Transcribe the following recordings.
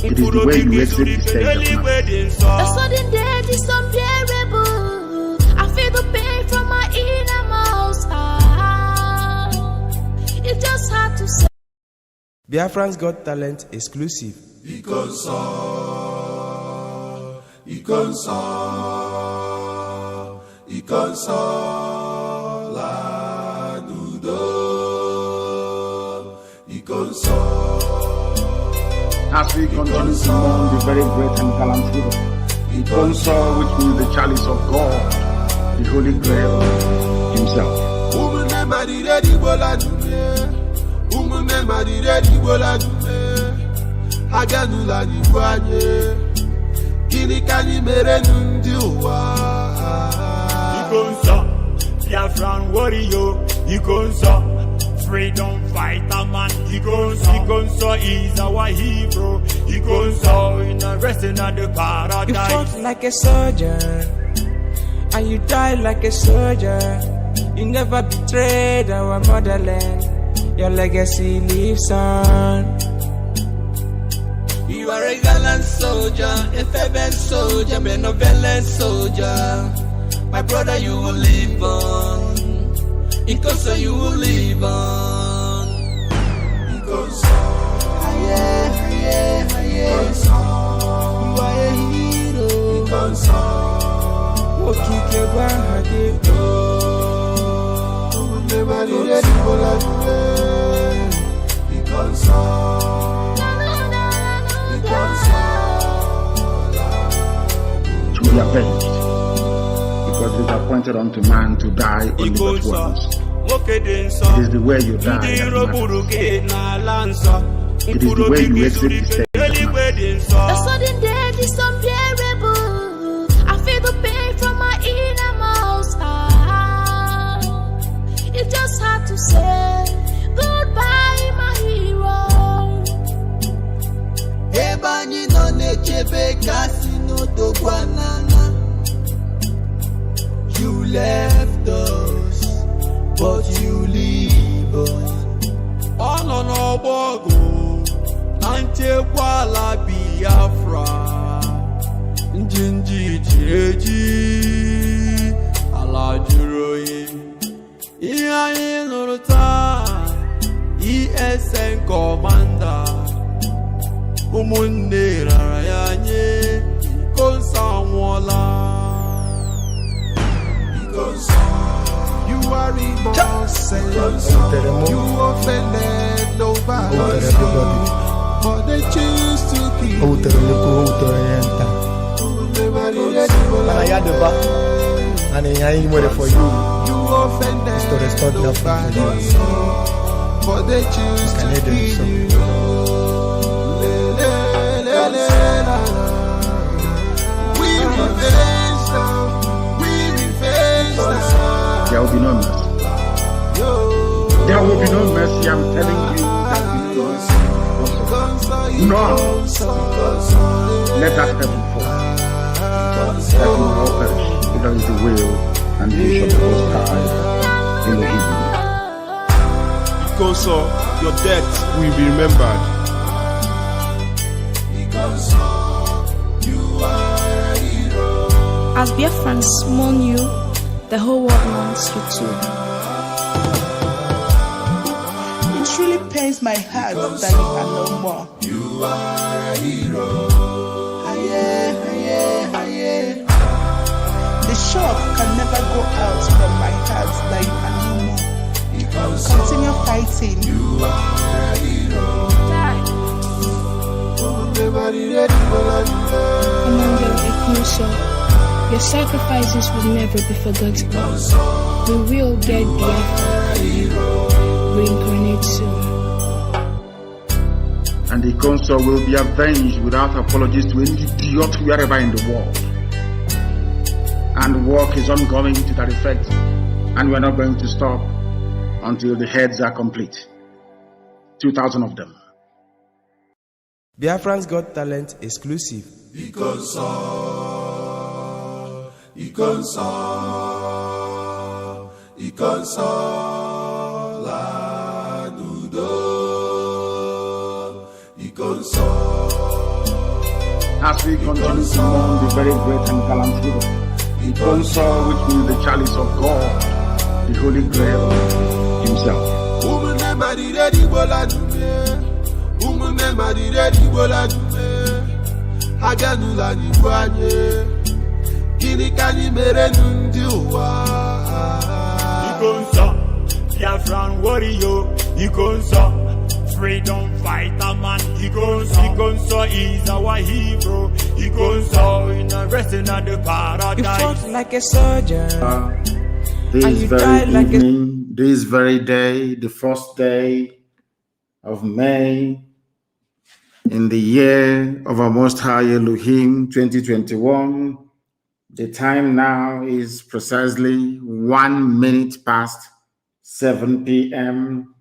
It is the way you exit the stage of madness. The sudden death is unbearable. I feel the pain from my innermost heart. It's just hard to say. Biafrans Got Talent exclusive. As we continue to mourn the very great and gallant hero, which means the chalice of God, the Holy Grail himself. Biafran warrior, freedom fighter man, he goes is our hero, he goes in a resting at the paradise. You fought like a soldier, and you died like a soldier. You never betrayed our motherland, your legacy lives on. You are a gallant soldier, a fervent soldier, benevolent soldier. My brother, you will live on. Because you will live on. Because you are a hero. Because what you can to be avenged. Because it is appointed unto man to die only but once. It is the way you die that matters. It is the way you exit the stage that matters. The sudden death is unbearable. I feel the pain from my innermost heart. It's just hard to say goodbye, my hero. Ebani no nechebe kasino do guanana. You left us, but you live on. no bogo, ante kwala Biafra, njinji jeji, ala juroye, iya inuruta, ESN commander, umunne rarayanye, konsamwala. You are innocent. You offended nobody, but they choose to keep you. For you. You offended to restore nobody, but they choose to keep you. We revenge now. There will be no mercy. There will be no mercy. I'm telling you that will none. Let that heaven fall. That will all perish. That is the will and the vision of the Most High in the evening. Because your death will be remembered. Because you are a hero. As Biafrans mourn you, the whole world mourns you too. It really pains my heart that you are no more. You are a hero. The shock can never go out from my heart that you are no more. Continue fighting. You are a hero. Your sacrifices will never be forgotten. We will get Biafra. Reincarnate soon. And the council will be avenged without apologies to any idiot wherever in the world. And work is ongoing to that effect. And we're not going to stop until the heads are complete. 2,000 of them. Biafrans Got Talent exclusive. Ikonsola dudo. As we continue to mourn the very great and gallant hero, Ikonso, which means the chalice of God, the Holy Grail himself. Biafran warrior, freedom fighter man, Ikonso is our hero, Ikonso in a resting at the paradise. You fought like a soldier, This very evening, this very day, the first day of May, in the year of our Most High Elohim 2021, the time now is precisely 1 minute past 7 p.m.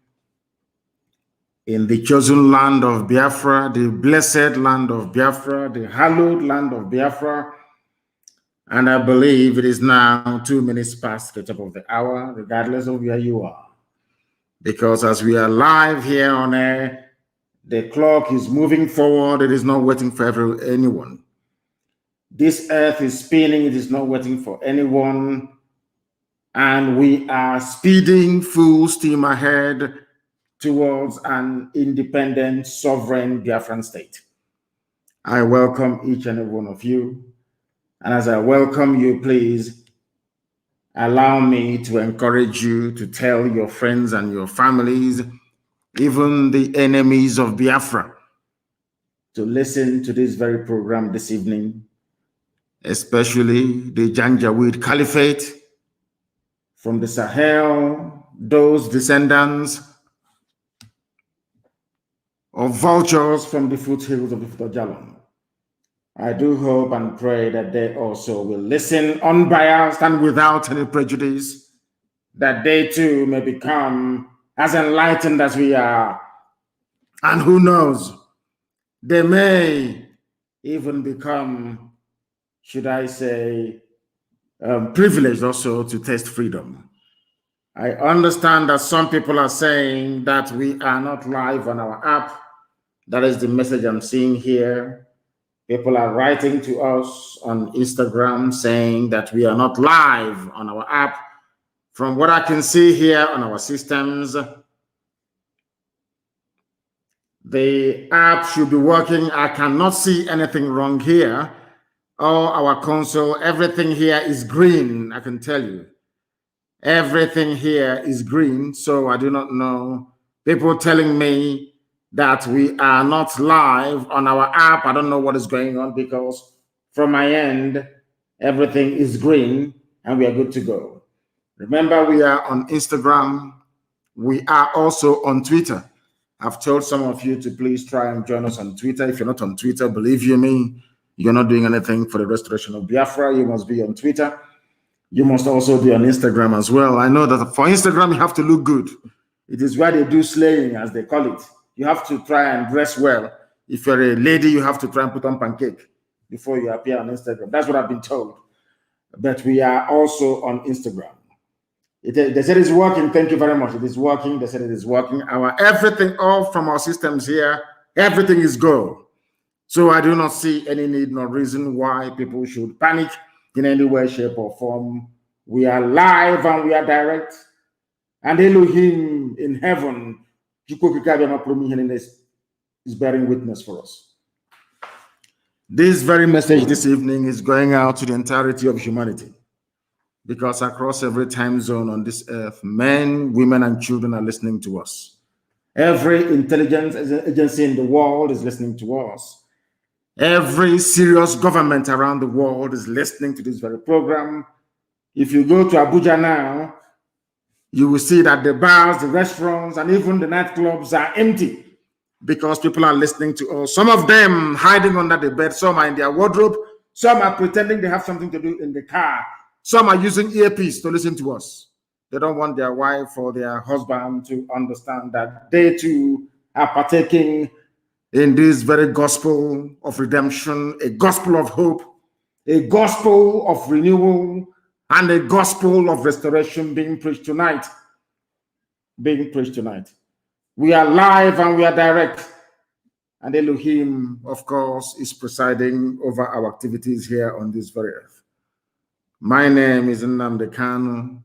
in the chosen land of Biafra, the blessed land of Biafra, the hallowed land of Biafra. And I believe it is now 2 minutes past the top of the hour, regardless of where you are. Because as we are live here on air, the clock is moving forward. It is not waiting for anyone. This earth is spinning. It is not waiting for anyone. And we are speeding full steam ahead towards an independent, sovereign Biafran state. I welcome each and every one of you. And as I welcome you, please allow me to encourage you to tell your friends and your families, even the enemies of Biafra, to listen to this very program this evening, especially the Janjaweed Caliphate from the Sahel, those descendants of vultures from the foothills of the Futajalon. I do hope and pray that they also will listen unbiased and without any prejudice, that they too may become as enlightened as we are. And who knows, they may even become, should I say, privileged also to taste freedom. I understand that some people are saying that we are not live on our app. That is the message I'm seeing here. People are writing to us on Instagram saying that we are not live on our app. From what I can see here on our systems, the app should be working. I cannot see anything wrong here. Oh, our console, everything here is green, I can tell you. Everything here is green, so I do not know. People telling me that we are not live on our app. I don't know what is going on, because from my end, everything is green and we are good to go. Remember, we are on Instagram. We are also on Twitter. I've told some of you to please try and join us on Twitter. If you're not on Twitter, believe you me, you're not doing anything for the restoration of Biafra. You must be on Twitter. You must also be on Instagram as well. I know that for Instagram, you have to look good. It is where they do slaying, as they call it. You have to try and dress well. If you're a lady, you have to try and put on pancake before you appear on Instagram. That's what I've been told. But we are also on Instagram. They said it's working. Thank you very much. It is working. They said it is working. Everything, all from our systems here, everything is go. So I do not see any need nor reason why people should panic in any way, shape, or form. We are live and we are direct. And Elohim in heaven is bearing witness for us. This very message this evening is going out to the entirety of humanity, because across every time zone on this earth, men, women, and children are listening to us. Every intelligence agency in the world is listening to us. Every serious government around the world is listening to this very program. If you go to Abuja now, you will see that the bars, the restaurants, and even the nightclubs are empty, because people are listening to us. Some of them hiding under the bed, some are in their wardrobe, some are pretending they have something to do in the car, some are using earpiece to listen to us. They don't want their wife or their husband to understand that they too are partaking in this very gospel of redemption, a gospel of hope, a gospel of renewal, and a gospel of restoration being preached tonight. We are live and we are direct. And Elohim, of course, is presiding over our activities here on this very earth. My name is Nnamdi Kanu.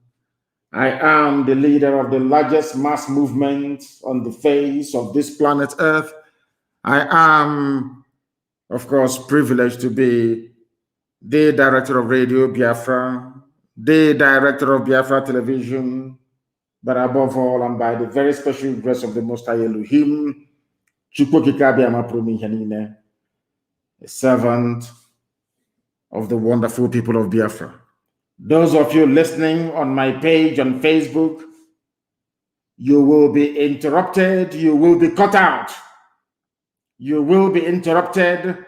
I am the leader of the largest mass movement on the face of this planet Earth. I am, of course, privileged to be the director of Radio Biafra, the director of Biafra Television, but above all, and by the very special grace of the Most High Elohim, a servant of the wonderful people of Biafra. Those of you listening on my page on Facebook, you will be interrupted, you will be cut out. You will be interrupted,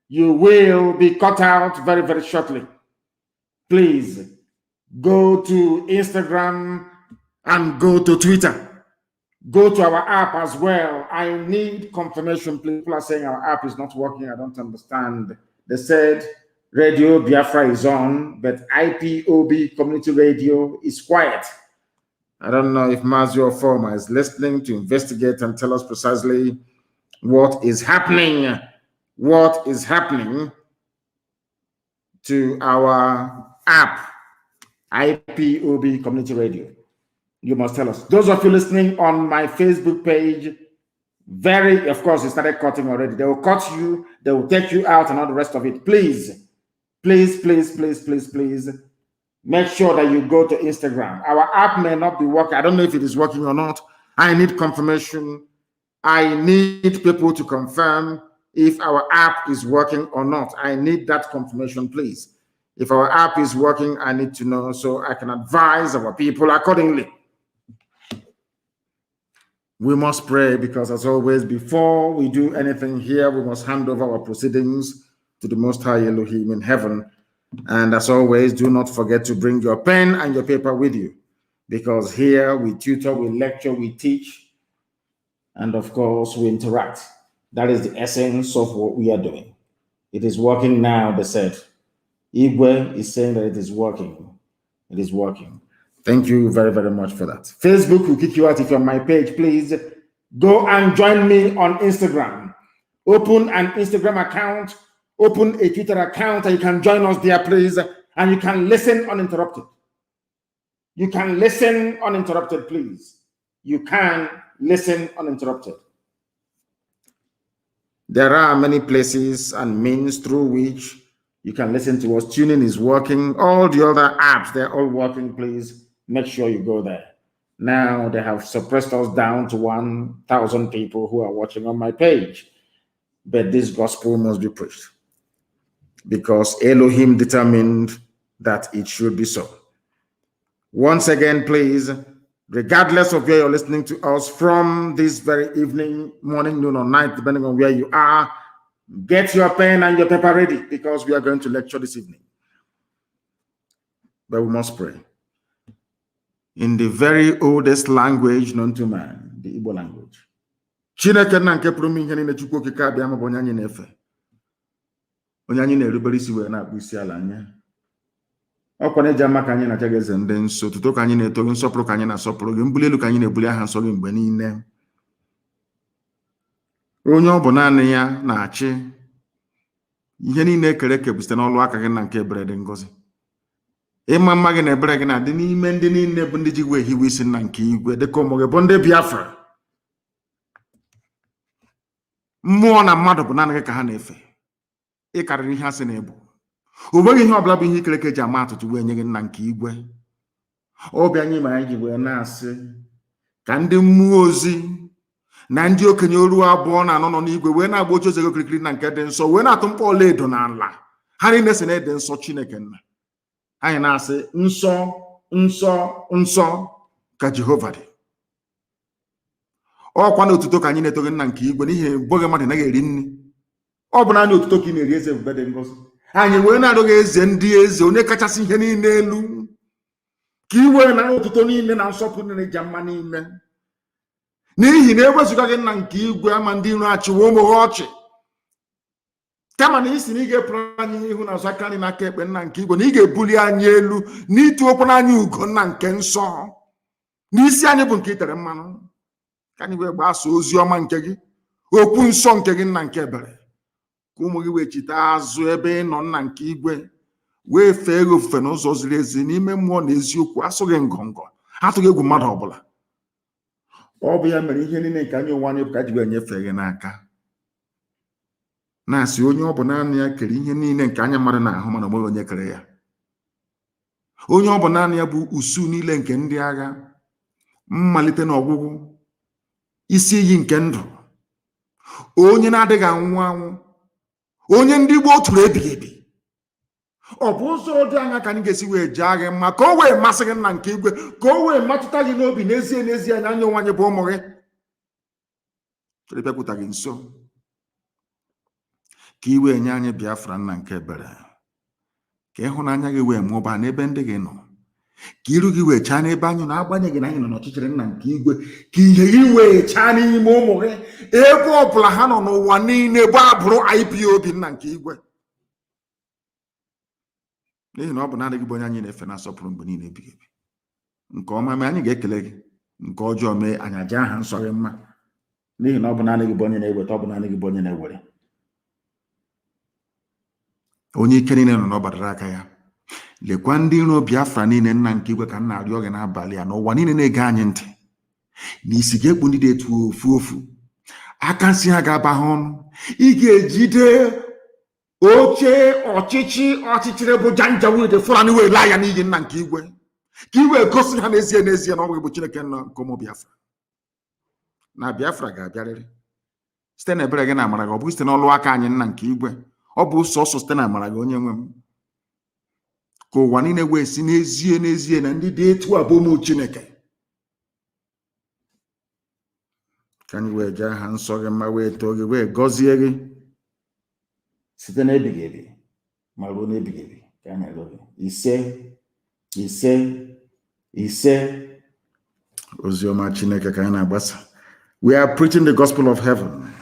you will be cut out very, very shortly. Please go to Instagram and go to Twitter. Go to our app as well. I need confirmation. People are saying our app is not working. I don't understand. They said Radio Biafra is on, but IPOB Community Radio is quiet. I don't know if Mazi or Former is listening to investigate and tell us precisely what is happening. What is happening to our app, IPOB Community Radio? You must tell us. Those of you listening on my Facebook page, of course, it started cutting already. They will cut you, they will take you out and all the rest of it. Please, please, please, please, please, please, make sure that you go to Instagram. Our app may not be working. I don't know if it is working or not. I need confirmation. I need people to confirm if our app is working or not. I need that confirmation, please. If our app is working, I need to know so I can advise our people accordingly. We must pray because, as always, before we do anything here, we must hand over our proceedings to the Most High Elohim in heaven. And as always, do not forget to bring your pen and your paper with you, because here we tutor, we lecture, we teach, and of course, we interact. That is the essence of what we are doing. It is working now, they said. Igwe is saying that it is working. It is working. Thank you very, very much for that. Facebook will kick you out if you're on my page. Please go and join me on Instagram. Open an Instagram account, open a Twitter account, and you can join us there, please. And you can listen uninterrupted. You can listen uninterrupted, please. You can listen uninterrupted. There are many places and means through which you can listen to us. Tuning is working. All the other apps, they're all working, please. Make sure you go there. Now they have suppressed us down to 1,000 people who are watching on my page. But this gospel must be preached, because Elohim determined that it should be so. Once again, please, regardless of where you're listening to us from this very evening, morning, noon, or night, depending on where you are, get your pen and your paper ready, because we are going to lecture this evening. But we must pray in the very oldest language known to man, the Igbo language. Chineke na nke pụrụ ihe niile Chukwu okike abịa ma bụ onye anyị na-efe. Onye anyị na-erubere isi wee na-akpụ isi ala anya. Ọkwa na eji ama ka anyị na-acha gị eze ndị nsọ, tuto ka anyị na-eto gị, nsọpụrụ ka anyị na-asọpụrụ gị, mbuli elu ka anyị na-ebuli aha nsọ gị mgbe niile. Onye ọ bụ naanị ya na-achị ihe niile ekere eke bụ site n'ọlụ aka gị na nke ebere dị ngọzi. Ịma mma gị na ebere gị na-adị n'ime ndị niile bụ ndị ji wee hiwe isi nna nke igwe, dịka ụmụ gị bụ ndị Biafra. Mmụọ na mmadụ bụ naanị gị ka ha na-efe. Ị karịrị ihe asị na-ebu. O nweghị ihe ọbụla bụ ihe ikere eke ji ama atụtụ wee nye gị nna nke igwe. Obi anyị ma anyị ji wee na-asị ka ndị mmụọ ozi na ndị okenye oru abụọ na anọ nọ n'igwe wee na-agba oche ozi okirikiri na nke dị nsọ, wee na-atụ mkpọ ọla edo n'ala. Ha niile si na ede nsọ Chineke nna. Anyị na-asị nsọ nsọ nsọ ka Jehova dị. Ọkwa na otuto ka anyị na-eto gị nna nke igwe, n'ihi bụghị mmadụ naghị eri nri. Ọ bụ naanị otuto ka ị na-eri, eze ebube dị ngọzi. Anyị wee na-arịọghị eze ndị eze, onye kachasị ihe niile elu, ka i wee na otuto niile na nsọpụrụ niile ja mma niile. N'ihi na ewezuga gị nna nke igwe, ama ndị iro achịwa ụmụ ha ọchị. Kama na isi na ị ga-epụrụ anyị ihu na azụ aka anyị n'aka ekpe nna nke igwe, na ị ga-ebuli anyị elu n'ịtụ okwu n'anya ugo nna nke nsọ. N'isi anyị bụ nke itere mmanụ, ka anyị wee gbasa ozi ọma nke gị, okwu nsọ nke gị nna nke ebere ka ụmụ gị wee chite azụ ebe ị nọ nna nke igwe wee fee gị ofufe n'ụzọ ziri ezi n'ime mmụọ na eziokwu, asụghị ngọngọ, atụghị egwu mmadụ ọbụla. Ọ bụ ya mere ihe niile nke anyị onwe anyị bụ ka ji wee nyefee gị n'aka, na-asị onye ọ bụ naanị ya kere ihe niile nke anya mmadụ na-ahụ mana onweghị onye kere ya. Onye ọ bụ naanị ya bụ usu niile nke ndị agha, mmalite na ọgwụgwụ, isi iyi nke ndụ, onye na-adịghị anwụ anwụ, onye ndị gboo tụrụ ebighị ebi. Ọ bụ ụzọ dị anya ka anyị ga-esi wee jee gị mma ka o wee masị gị nna nke igwe, ka o wee matụta gị n'obi n'ezie n'ezie anya onwe anyị bụ ụmụ gị chere bịakwuta gị nso ka i wee nye anyị Biafra nna nke ebere, ka ịhụnanya gị wee mụbaa n'ebe ndị gị nọ, ka iru gị wee chaa n'ebe anyị na-agbanyeghị na anyị nọ n'ọchịchịrị nna nke igwe, ka ihe gị wee chaa n'ime ụmụ gị ebe ọ bụla ha nọ n'ụwa niile bụ abụrụ IPOB nna nke igwe. N'ihi na ọ bụ naanị gị bụ onye anyị na-efe na-asọpụrụ mgbe niile ebighị ebi. Nke ọma mee anyị ga-ekele gị, nke ọjọọ mee anyị aja aha nsọ gị mma, n'ihi na ọ bụ naanị gị bụ onye na-eweta, ọ bụ naanị gị bụ onye na-ewere. Onye ike niile nọ n'ọbadara aka ya, lekwa ndị iro Biafra niile nna nke igwe ka m na-arịọ gị n'abalị a n'ụwa niile na-ege anyị ntị, na isi ga-ekpu ndị dị etu ofu ofu, aka nsị ha ga-aba ha ọnụ. Ị ga-ejide oche ọchịchịrị bụ janjawid Fulani wee laa ya n'iyi nna nke igwe, ka i wee gosi ha n'ezie n'ezie na ọ bụ Chineke nọ nke ụmụ Biafra, na Biafra ga-abịarịrị site na ebere gị na amara gị, ọ bụghị site n'ọlụ aka anyị nna nke igwe, ọ bụ sọsọ site na amara gị onye nwe m. Ka ụwa niile wee si n'ezie n'ezie na ndị dị etu a bụ ụmụ Chineke, ka anyị wee jee aha nsọ gị mma, wee too gị, wee gọzie gị site n'ebighị ebi ma ruo n'ebighị ebi. Ka anyị arịọ gị ise ise ise. Oziọma Chineke ka anyị na-agbasa. We are preaching the gospel of heaven,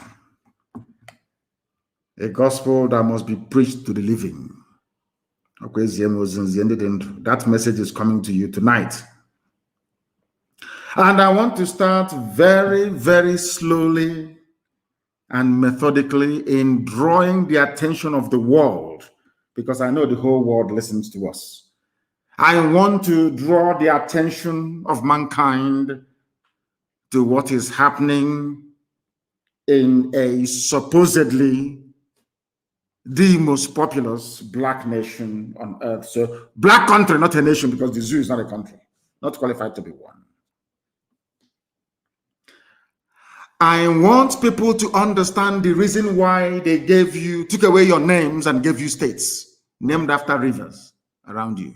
a gospel that must be preached to the living. That message is coming to you tonight. And I want to start very, very slowly and methodically in drawing the attention of the world, because I know the whole world listens to us. I want to draw the attention of mankind to what is happening in a supposedly the most populous black nation on earth. So black country, not a nation, because the zoo is not a country, not qualified to be one. I want people to understand the reason why they took away your names and gave you states named after rivers around you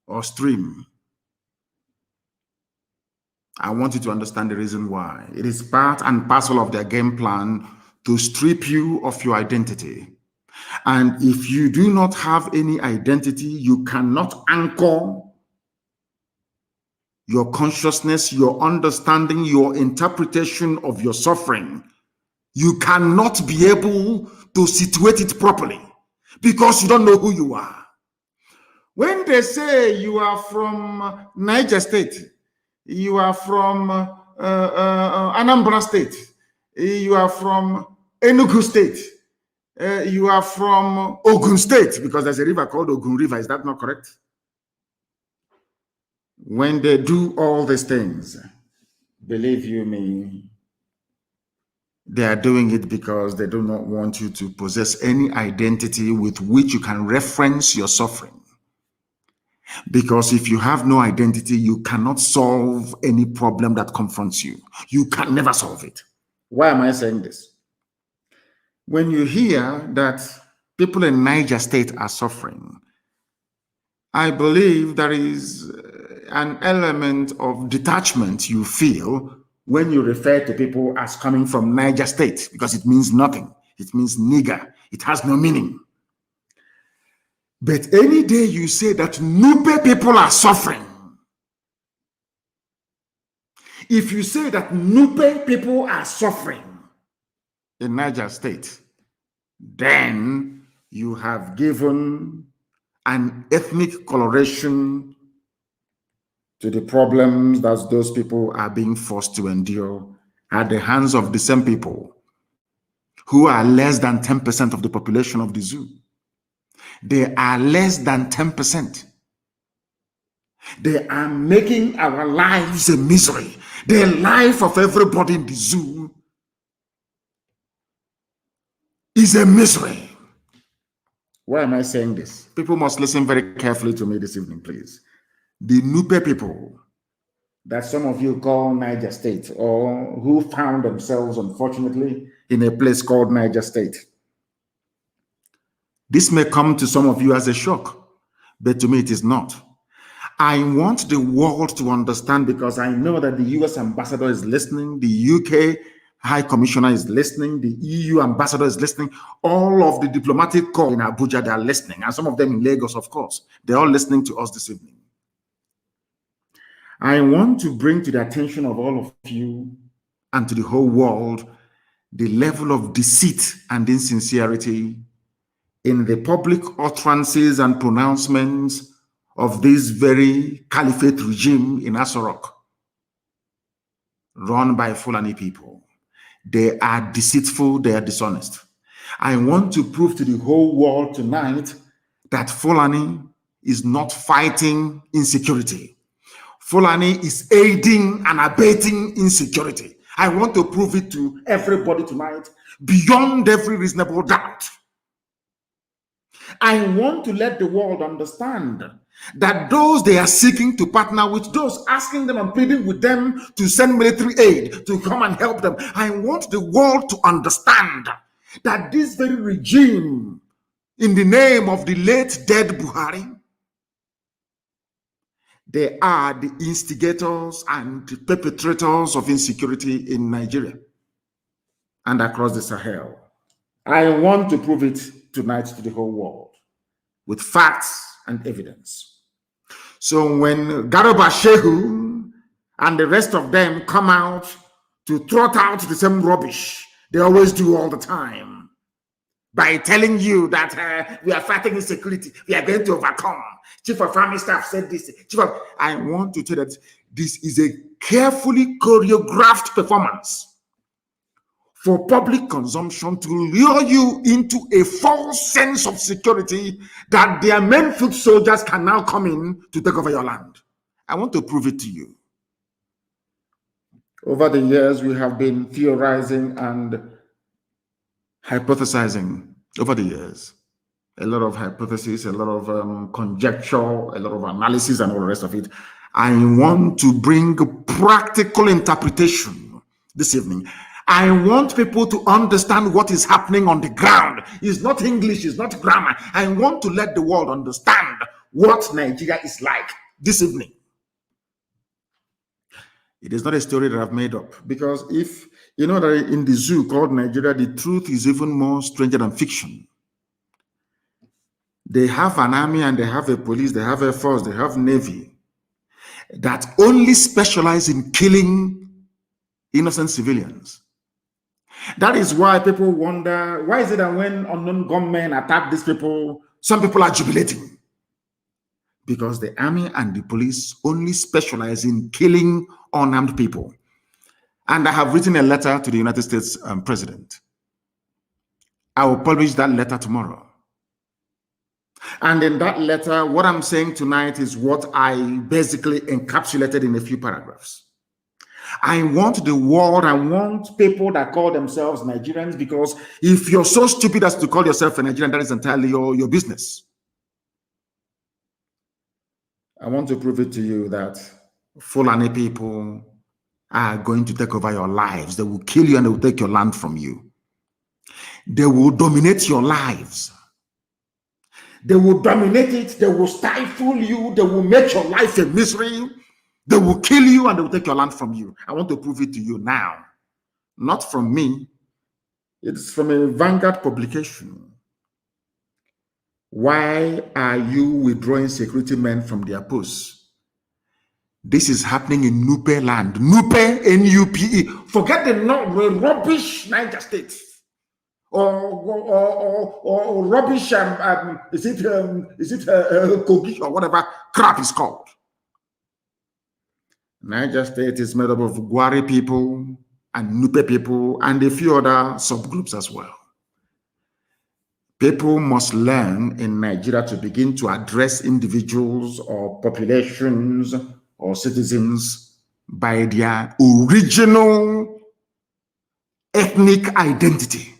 or stream. I want you to understand the reason why. It is part and parcel of their game plan to strip you of your identity. And if you do not have any identity, you cannot anchor your consciousness, your understanding, your interpretation of your suffering. You cannot be able to situate it properly because you don't know who you are. When they say you are from Niger State, you are from Anambra State, you are from Enugu State, you are from Ogun State, because there's a river called Ogun River. Is that not correct? When they do all these things, believe you me, they are doing it because they do not want you to possess any identity with which you can reference your suffering. Because if you have no identity, you cannot solve any problem that confronts you. You can never solve it. Why am I saying this? When you hear that people in Niger State are suffering, I believe there is an element of detachment you feel when you refer to people as coming from Niger State, because it means nothing. It means nigger. It has no meaning. But any day you say that Nupe people are suffering, if you say that Nupe people are suffering in Niger State, then you have given an ethnic coloration to the problems that those people are being forced to endure at the hands of the same people who are less than 10% of the population of the zoo. They are less than 10%. They are making our lives a misery. The life of everybody in the zoo is a misery. Why am I saying this? People must listen very carefully to me this evening, please. The Nupe people that some of you call Niger State, or who found themselves, unfortunately, in a place called Niger State. This may come to some of you as a shock, but to me it is not. I want the world to understand, because I know that the US ambassador is listening, the UK High Commissioner is listening, the EU ambassador is listening, all of the diplomatic corps in Abuja, they are listening, and some of them in Lagos, of course. They're all listening to us this evening. I want to bring to the attention of all of you and to the whole world the level of deceit and insincerity in the public utterances and pronouncements of this very caliphate regime in Asorok, run by Fulani people. They are deceitful, they are dishonest. I want to prove to the whole world tonight that Fulani is not fighting insecurity. Fulani is aiding and abating insecurity. I want to prove it to everybody tonight, beyond every reasonable doubt. I want to let the world understand that those they are seeking to partner with, those asking them and pleading with them to send military aid to come and help them, I want the world to understand that this very regime, in the name of the late dead Buhari, they are the instigators and the perpetrators of insecurity in Nigeria and across the Sahel. I want to prove it tonight to the whole world with facts and evidence. So when Garuba Shehu and the rest of them come out to trot out the same rubbish they always do all the time, by telling you that we are fighting insecurity, we are going to overcome. Chief of Army Staff said this. I want to tell you that this is a carefully choreographed performance for public consumption to lure you into a false sense of security that their men foot soldiers can now come in to take over your land. I want to prove it to you. Over the years, we have been theorizing and hypothesizing over the years. A lot of hypotheses, a lot of conjecture, a lot of analysis, and all the rest of it. I want to bring practical interpretation this evening. I want people to understand what is happening on the ground. It's not English, it's not grammar. I want to let the world understand what Nigeria is like this evening. It is not a story that I've made up, because if you know that in the zoo called Nigeria, the truth is even more stranger than fiction. They have an army and they have a police, they have a force, they have navy that only specialize in killing innocent civilians. That is why people wonder, why is it that when unknown gunmen attack these people, some people are jubilating? Because the army and the police only specialize in killing unarmed people. And I have written a letter to the United States President. I will publish that letter tomorrow. And in that letter, what I'm saying tonight is what I basically encapsulated in a few paragraphs. I want the world, I want people that call themselves Nigerians, because if you're so stupid as to call yourself a Nigerian, that is entirely your business. I want to prove it to you that Fulani people are going to take over your lives. They will kill you and they will take your land from you. They will dominate your lives. They will dominate it. They will stifle you. They will make your life a misery. They will kill you and they will take your land from you. I want to prove it to you now. Not from me. It's from a Vanguard publication. Why are you withdrawing security men from their posts? This is happening in Nupe land. Nupe, N-U-P-E. Forget the rubbish Niger State. Or rubbish, is it Kogi or whatever crap is called. Niger State is made up of Gwari people and Nupe people, and a few other subgroups as well. People must learn in Nigeria to begin to address individuals or populations or citizens by their original ethnic identity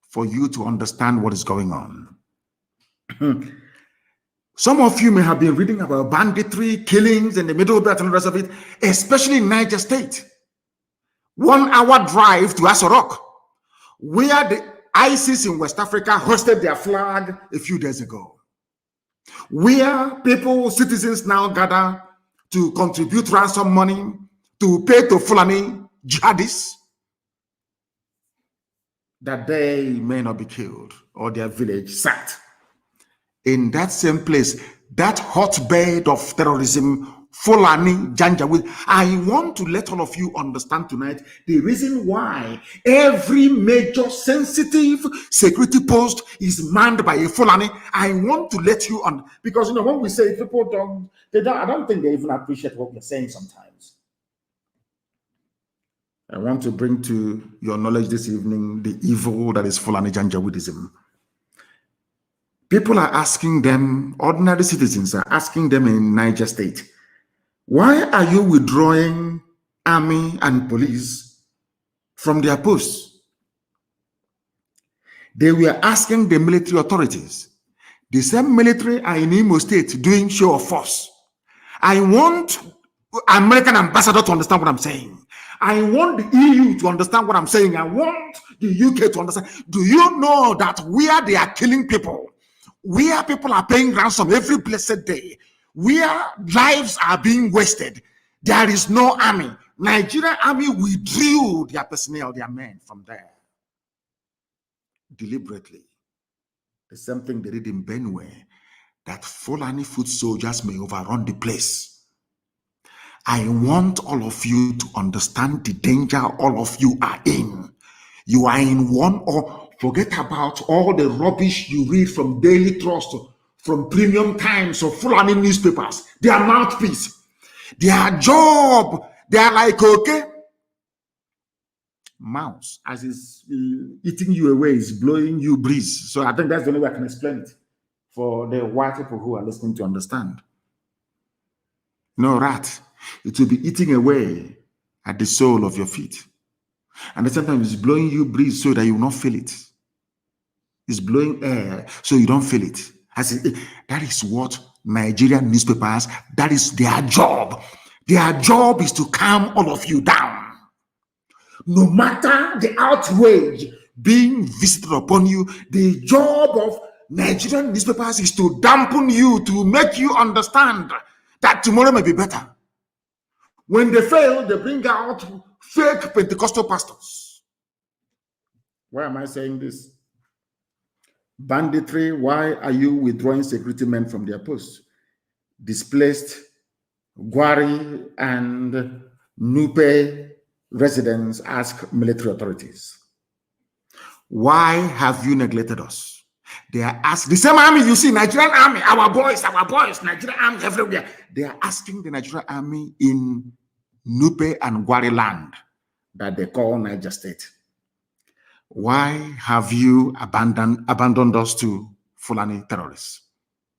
for you to understand what is going on. Some of you may have been reading about banditry, killings in the Middle Belt and the rest of it, especially in Niger State. 1 hour drive to Asorok, where the ISIS in West Africa hosted their flag a few days ago. Where people, citizens now gather to contribute ransom money to pay to Fulani jihadists that they may not be killed or their village sacked. In that same place, that hotbed of terrorism, Fulani Janjaweed, I want to let all of you understand tonight the reason why every major sensitive security post is manned by a Fulani. I want to let you on, because when we say people I don't think they even appreciate what we're saying sometimes. I want to bring to your knowledge this evening the evil that is Fulani Janjaweedism. People are asking them, ordinary citizens are asking them in Niger State, why are you withdrawing army and police from their posts? They were asking the military authorities. The same military are in Imo State doing show of force. I want American ambassador to understand what I'm saying. I want the EU to understand what I'm saying. I want the UK to understand. Do you know that where they are killing people, where people are paying ransom every blessed day, where lives are being wasted, there is no army. Nigerian army withdrew their personnel, their men from there. Deliberately. The same thing they did in Benue, that Fulani foot soldiers may overrun the place. I want all of you to understand the danger all of you are in. You are in one, or forget about all the rubbish you read from Daily Trust, from Premium Times or Fulani newspapers. Their mouthpiece, their job, they are like, okay, mouse, as is eating you away, is blowing you breeze. So I think that's the only way I can explain it for the white people who are listening to understand. No rat, it will be eating away at the sole of your feet. And then sometimes it's blowing you breeze so that you will not feel it. It's blowing air so you don't feel it. That is what Nigerian newspapers, that is their job. Their job is to calm all of you down. No matter the outrage being visited upon you, the job of Nigerian newspapers is to dampen you, to make you understand that tomorrow may be better. When they fail, they bring out fake Pentecostal pastors. Why am I saying this? Banditry, why are you withdrawing security men from their posts? Displaced Gwari and Nupe residents ask military authorities, why have you neglected us? They are asking, the same army you see, Nigerian army, our boys, Nigerian army everywhere. They are asking the Nigerian army in Nupe and Gwari land that they call Niger State, why have you abandoned us to Fulani terrorists?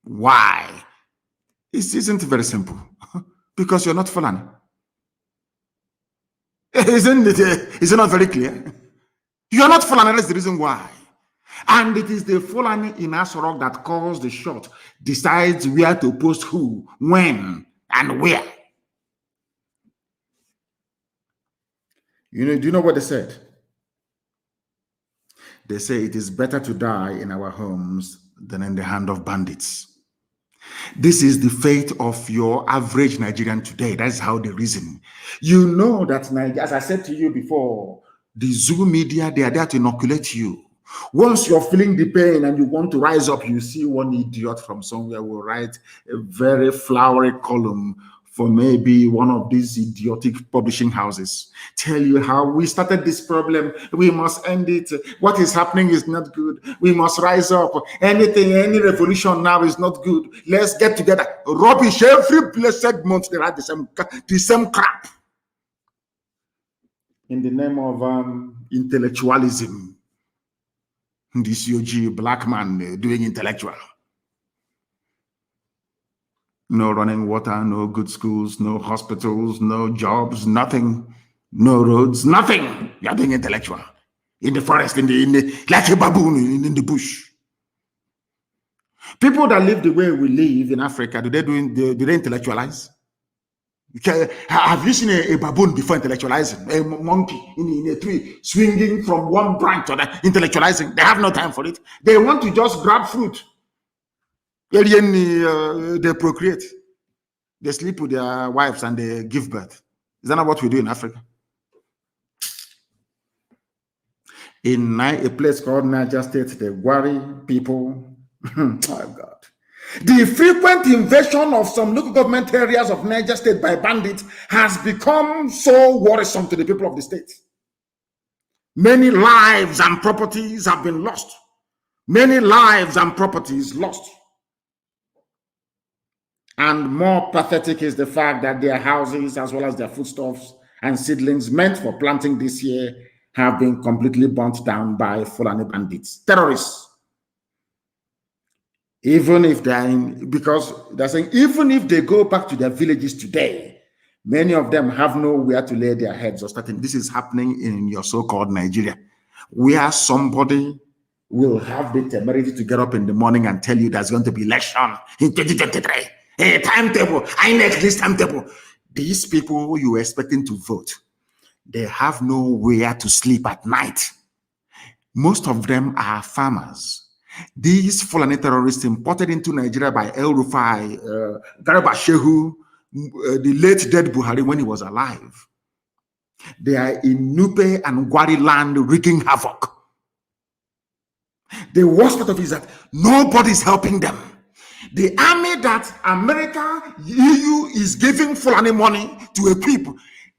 Why? It isn't very simple. Because you're not Fulani. Is it not very clear? You are not Fulani, that's the reason why. And it is the Fulani in Asorok that calls the shot, decides where to post who, when, and where. Do you know what they said? They say it is better to die in our homes than in the hand of bandits. This is the fate of your average Nigerian today. That is how they reason. You know that, as I said to you before, the Zoo media, they are there to inoculate you. Once you're feeling the pain and you want to rise up, you see one idiot from somewhere will write a very flowery column for maybe one of these idiotic publishing houses. Tell you how we started this problem. We must end it. What is happening is not good. We must rise up. Any revolution now is not good. Let's get together. Rubbish. Every blessed month they write the same crap. in the name of intellectualism. This UG black man doing intellectual. No running water, no good schools, no hospitals, no jobs, nothing, no roads, nothing. You're doing intellectual. In the forest, in the like a baboon in the bush. People that live the way we live in Africa, do they intellectualize? Have you seen a baboon before intellectualizing? A monkey in a tree swinging from one branch to another, intellectualizing. They have no time for it. They want to just grab fruit. They procreate. They sleep with their wives and they give birth. Is that not what we do in Africa? In a place called Niger State, the Gwari people, oh God. The frequent invasion of some local government areas of Niger State by bandits has become so worrisome to the people of the state. Many lives and properties have been lost. Many lives and properties lost. And more pathetic is the fact that their houses, as well as their foodstuffs and seedlings meant for planting this year, have been completely burnt down by Fulani bandits, terrorists. Even if they're because they're saying, even if they go back to their villages today, many of them have nowhere to lay their heads or starting. This is happening in your so-called Nigeria, where somebody will have the temerity to get up in the morning and tell you there's going to be election in 2023. Hey, timetable, I next this timetable. These people you were expecting to vote, they have nowhere to sleep at night. Most of them are farmers. These Fulani terrorists imported into Nigeria by El Rufai, Garba Shehu, the late dead Buhari when he was alive. They are in Nupe and Gwari land wreaking havoc. The worst part of it is that nobody's helping them. The army that America, EU is giving Fulani money to equip,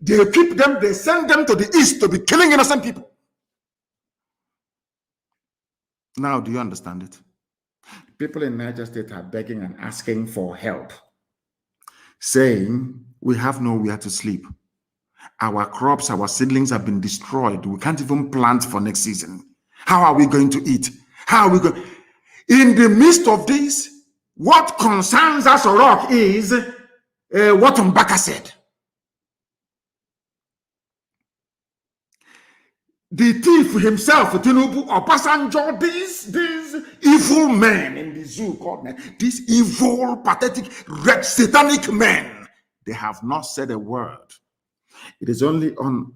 they equip them, they send them to the east to be killing innocent people. Now, do you understand it? People in Niger State are begging and asking for help, saying, we have nowhere to sleep. Our crops, our seedlings have been destroyed. We can't even plant for next season. How are we going to eat? How are we going? In the midst of this, what concerns us, Rock, is what Mbaka said. The thief himself, Tinubu, Obasanjo, these evil men in the zoo called men, these evil, pathetic, red, satanic men, they have not said a word. It is only on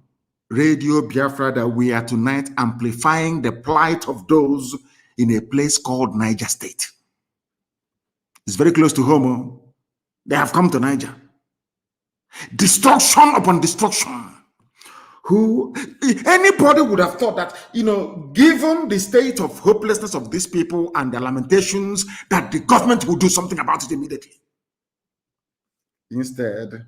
Radio Biafra that we are tonight amplifying the plight of those in a place called Niger State. It's very close to home. They have come to Niger. Destruction upon destruction. Anybody would have thought that, given the state of hopelessness of these people and their lamentations, that the government would do something about it immediately. Instead,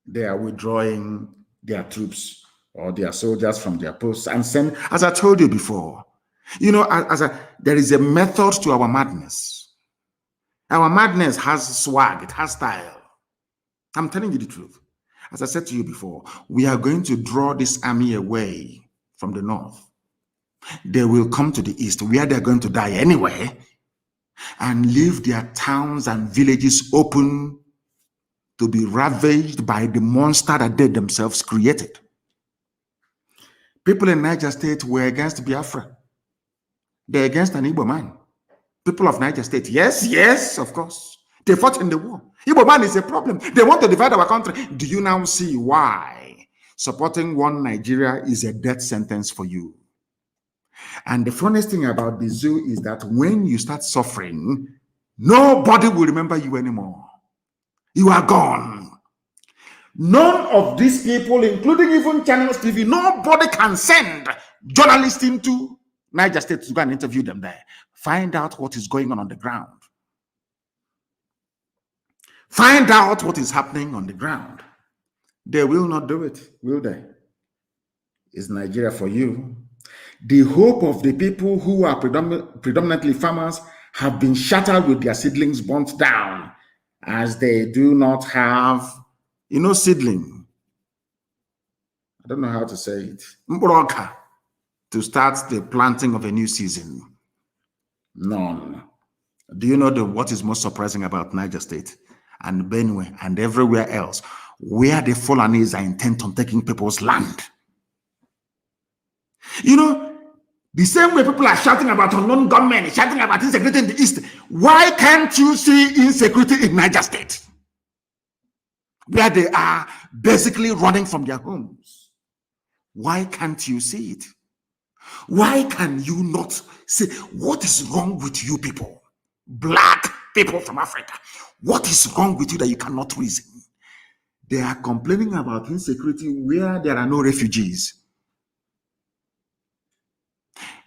they are withdrawing their troops or their soldiers from their posts and send, as I told you before, there is a method to our madness. Our madness has swag, it has style. I'm telling you the truth. As I said to you before, we are going to draw this army away from the north. They will come to the east, where they're going to die anyway, and leave their towns and villages open to be ravaged by the monster that they themselves created. People in Niger State were against Biafra. They're against an Igbo man. People of Niger State, yes, of course. They fought in the war. Igbo man is a problem. They want to divide our country. Do you now see why supporting one Nigeria is a death sentence for you? And the funniest thing about the zoo is that when you start suffering, nobody will remember you anymore. You are gone. None of these people, including even Channels TV, nobody can send journalists into Niger State to go and interview them there. Find out what is going on the ground. Find out what is happening on the ground. They will not do it, will they? Is Nigeria for you? The hope of the people who are predominantly farmers have been shattered with their seedlings burnt down, as they do not have, seedling. I don't know how to say it, Mbroka, to start the planting of a new season. None. Do you know what is most surprising about Niger State and Benue and everywhere else, where the Fulanese are intent on taking people's land? You know, the same way people are shouting about unknown government, shouting about insecurity in the East, why can't you see insecurity in Niger State, where they are basically running from their homes? Why can't you see it? Why can you not say, what is wrong with you people? Black people from Africa. What is wrong with you that you cannot reason? They are complaining about insecurity where there are no refugees.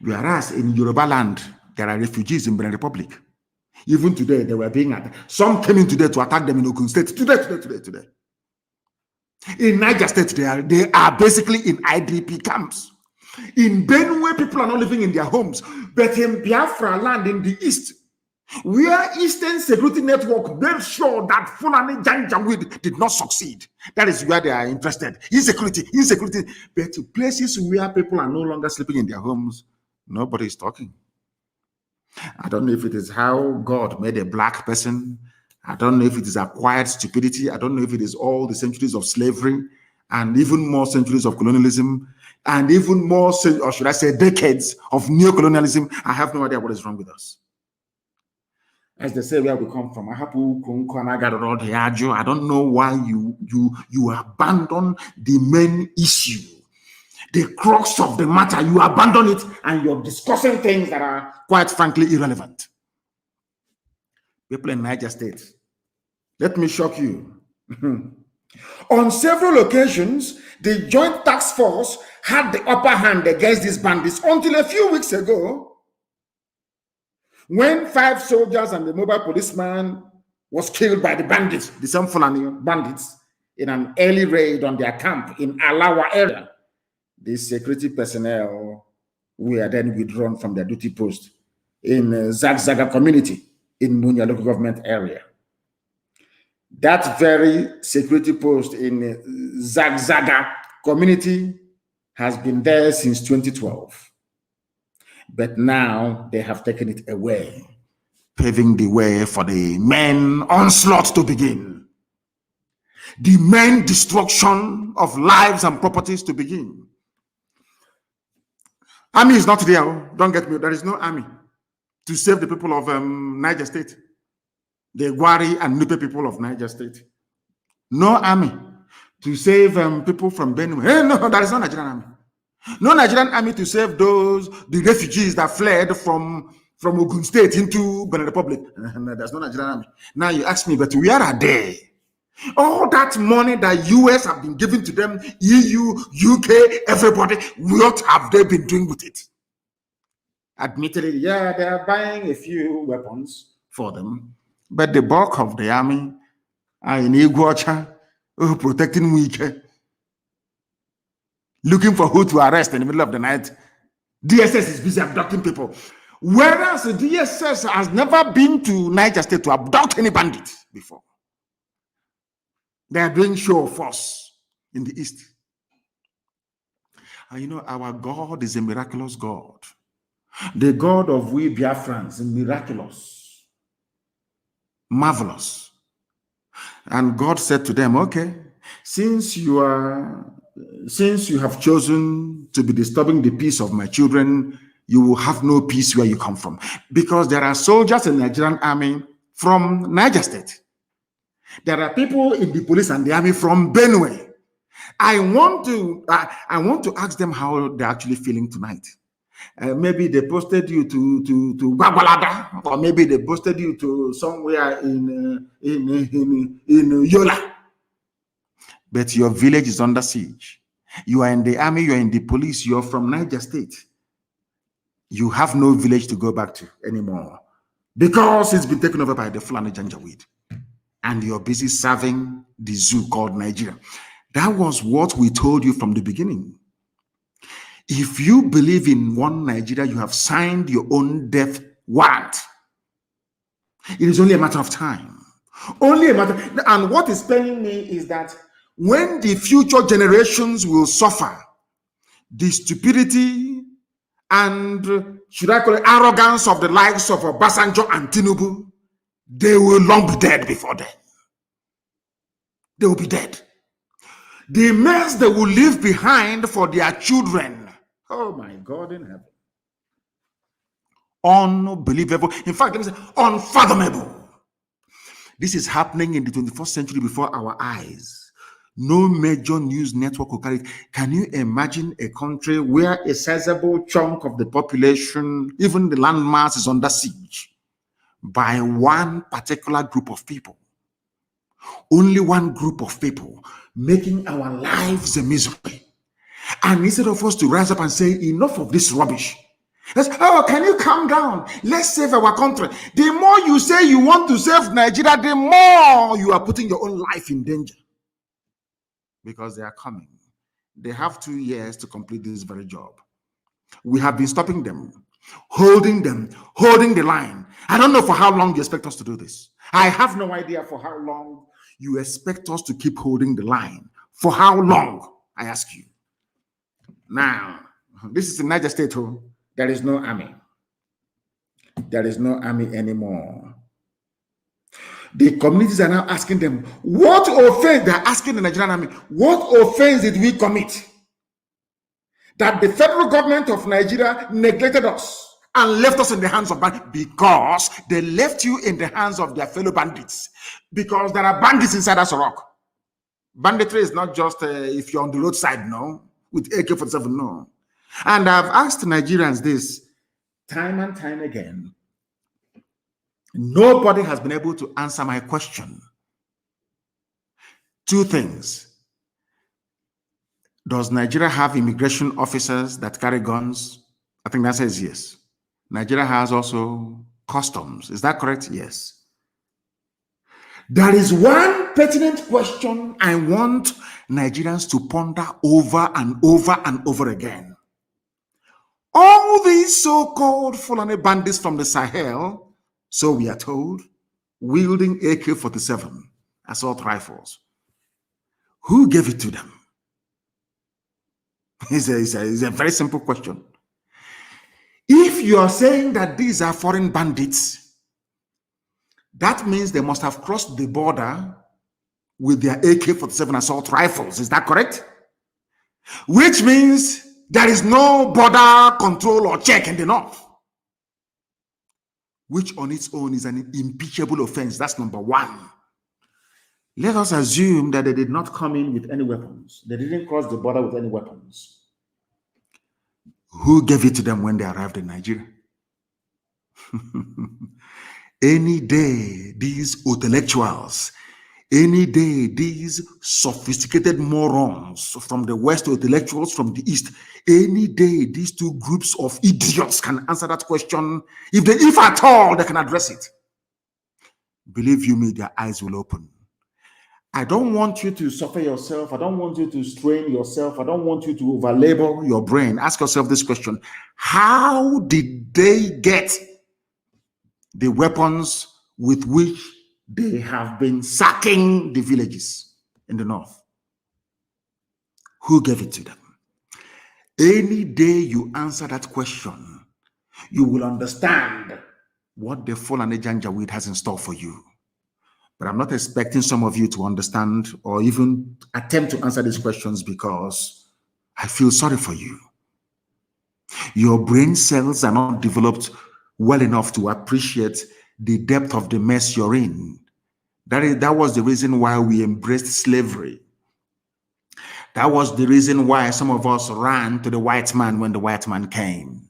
Whereas in Yoruba land, there are refugees in Benin Republic. Even today, they were being attacked. Some came in today to attack them in Ogun State. Today. In Niger State, they are basically in IDP camps. In Benue, people are not living in their homes. But in Biafra land in the East, where Eastern Security Network made sure that Fulani Janjaweed did not succeed. That is where they are interested. Insecurity. But places where people are no longer sleeping in their homes, nobody is talking. I don't know if it is how God made a black person. I don't know if it is acquired stupidity. I don't know if it is all the centuries of slavery and even more centuries of colonialism and even more, or should I say, decades of neocolonialism. I have no idea what is wrong with us. As they say, where we come from. I don't know why you abandon the main issue, the crux of the matter. You abandon it and you're discussing things that are quite frankly irrelevant. People in Niger State, let me shock you. On several occasions, the Joint Task Force had the upper hand against these bandits until a few weeks ago, when 5 soldiers and the mobile policeman was killed by the bandits, the same Fulani bandits, in an early raid on their camp in Alawa area. The security personnel were then withdrawn from their duty post in Zagzaga community in Munya local government area. That very security post in Zagzaga community has been there since 2012. But now they have taken it away, paving the way for the main onslaught to begin. The main destruction of lives and properties to begin. Army is not there. Don't get me. There is no army to save the people of Niger State. The Gwari and Nupe people of Niger State. No army to save people from Benue. Hey, no, there is no Nigerian army. No Nigerian army to save the refugees that fled from Ogun State into Benin Republic. No, there's no Nigerian army. Now you ask me, but where are they? All that money that US have been giving to them, EU, UK, everybody, what have they been doing with it? Admittedly, yeah, they are buying a few weapons for them, but the bulk of the army are in Iguacha, protecting Wike, looking for who to arrest in the middle of the night. DSS is busy abducting people. Whereas the DSS has never been to Niger State to abduct any bandit before. They are doing show of force in the East. And you know, our God is a miraculous God. The God of we Biafrans is miraculous, marvelous. And God said to them, okay, since you have chosen to be disturbing the peace of my children, you will have no peace where you come from. Because there are soldiers in the Nigerian army from Niger State. There are people in the police and the army from Benue. I want to ask them how they're actually feeling tonight. Maybe they posted you to Babalada, or maybe they posted you to somewhere in Yola. But your village is under siege. You are in the army, you are in the police, you are from Niger State. You have no village to go back to anymore because it's been taken over by the Fulani Janjaweed. And you're busy serving the zoo called Nigeria. That was what we told you from the beginning. If you believe in one Nigeria, you have signed your own death warrant. It is only a matter of time. Only a matter. And what is paining me is that when the future generations will suffer the stupidity and, should I call it, arrogance of the likes of Obasanjo and Tinubu, they will long be dead before then. They will be dead. The mess they will leave behind for their children. Oh my God in heaven. Unbelievable. In fact, let me say unfathomable. This is happening in the 21st century before our eyes. No major news network will carry it. Can you imagine a country where a sizable chunk of the population, even the landmass, is under siege by one particular group of people? Only one group of people making our lives a misery. And instead of us to rise up and say, enough of this rubbish. Let's, oh, can you calm down? Let's save our country. The more you say you want to save Nigeria, the more you are putting your own life in danger. Because they are coming. They have 2 years to complete this very job. We have been stopping them, holding the line. I don't know for how long you expect us to do this. I have no idea for how long you expect us to keep holding the line. For how long, I ask you. Now, this is the Niger State. There is no army. There is no army anymore. The communities are now asking them, what offense? They're asking the Nigerian army, what offense did we commit that the federal government of Nigeria neglected us and left us in the hands of bandits? Because they left you in the hands of their fellow bandits. Because there are bandits inside us rock. Banditry is not just if you're on the roadside, no, with AK-47, no. And I've asked Nigerians this time and time again. Nobody has been able to answer my question. 2 things. Does Nigeria have immigration officers that carry guns? I think the answer is yes. Nigeria has also customs. Is that correct? Yes. There is one pertinent question I want Nigerians to ponder over and over and over again. All these so-called Fulani bandits from the Sahel, so we are told, wielding AK-47 assault rifles, who gave it to them? It's a very simple question. If you are saying that these are foreign bandits, that means they must have crossed the border with their AK-47 assault rifles. Is that correct? Which means there is no border control or check in the north, which on its own is an impeachable offense. That's number 1. Let us assume that they did not come in with any weapons. They didn't cross the border with any weapons. Who gave it to them when they arrived in Nigeria? Any day, these intellectuals, any day, these sophisticated morons from the West, intellectuals from the East, any day, these 2 groups of idiots can answer that question. If at all, they can address it. Believe you me, their eyes will open. I don't want you to suffer yourself. I don't want you to strain yourself. I don't want you to overlabor your brain. Ask yourself this question. How did they get the weapons with which they have been sacking the villages in the north? Who gave it to them? Any day you answer that question, you will understand what the Fulani Janjaweed has in store for you. But I'm not expecting some of you to understand or even attempt to answer these questions because I feel sorry for you. Your brain cells are not developed well enough to appreciate the depth of the mess you're in. That was the reason why we embraced slavery. That was the reason why some of us ran to the white man when the white man came.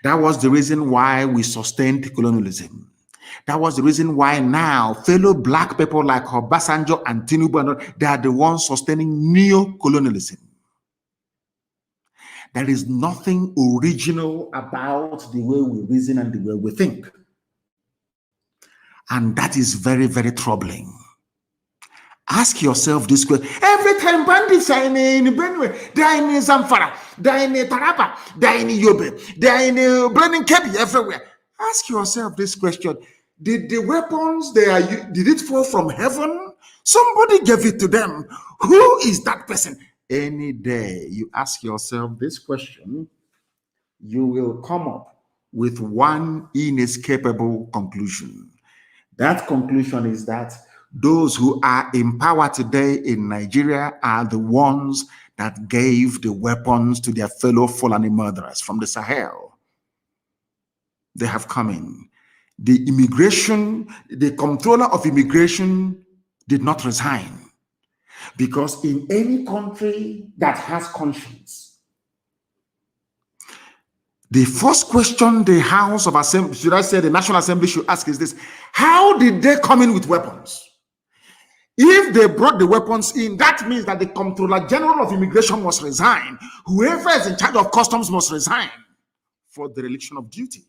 That was the reason why we sustained colonialism. That was the reason why now fellow black people like Obasanjo and Tinubu, they are the ones sustaining neo-colonialism. There is nothing original about the way we reason and the way we think. And that is very, very troubling. Ask yourself this question. Every time bandits are in Benue, they are in Zamfara, they are in Taraba, they are in Yobe, they are in Brandon Kebi, everywhere. Ask yourself this question. Did the weapons did it fall from heaven Somebody gave it to them. Who is that person? Any day you ask yourself this question, you will come up with one inescapable conclusion. That conclusion is that those who are in power today in Nigeria are the ones that gave the weapons to their fellow Fulani murderers from the Sahel. They have come in. The controller of immigration did not resign, because in any country that has conscience, the first question the House of Assembly, should I say the National Assembly, should ask is this: how did they come in with weapons? If they brought the weapons in, that means that the Comptroller General of Immigration must resign. Whoever is in charge of customs must resign for dereliction of duty.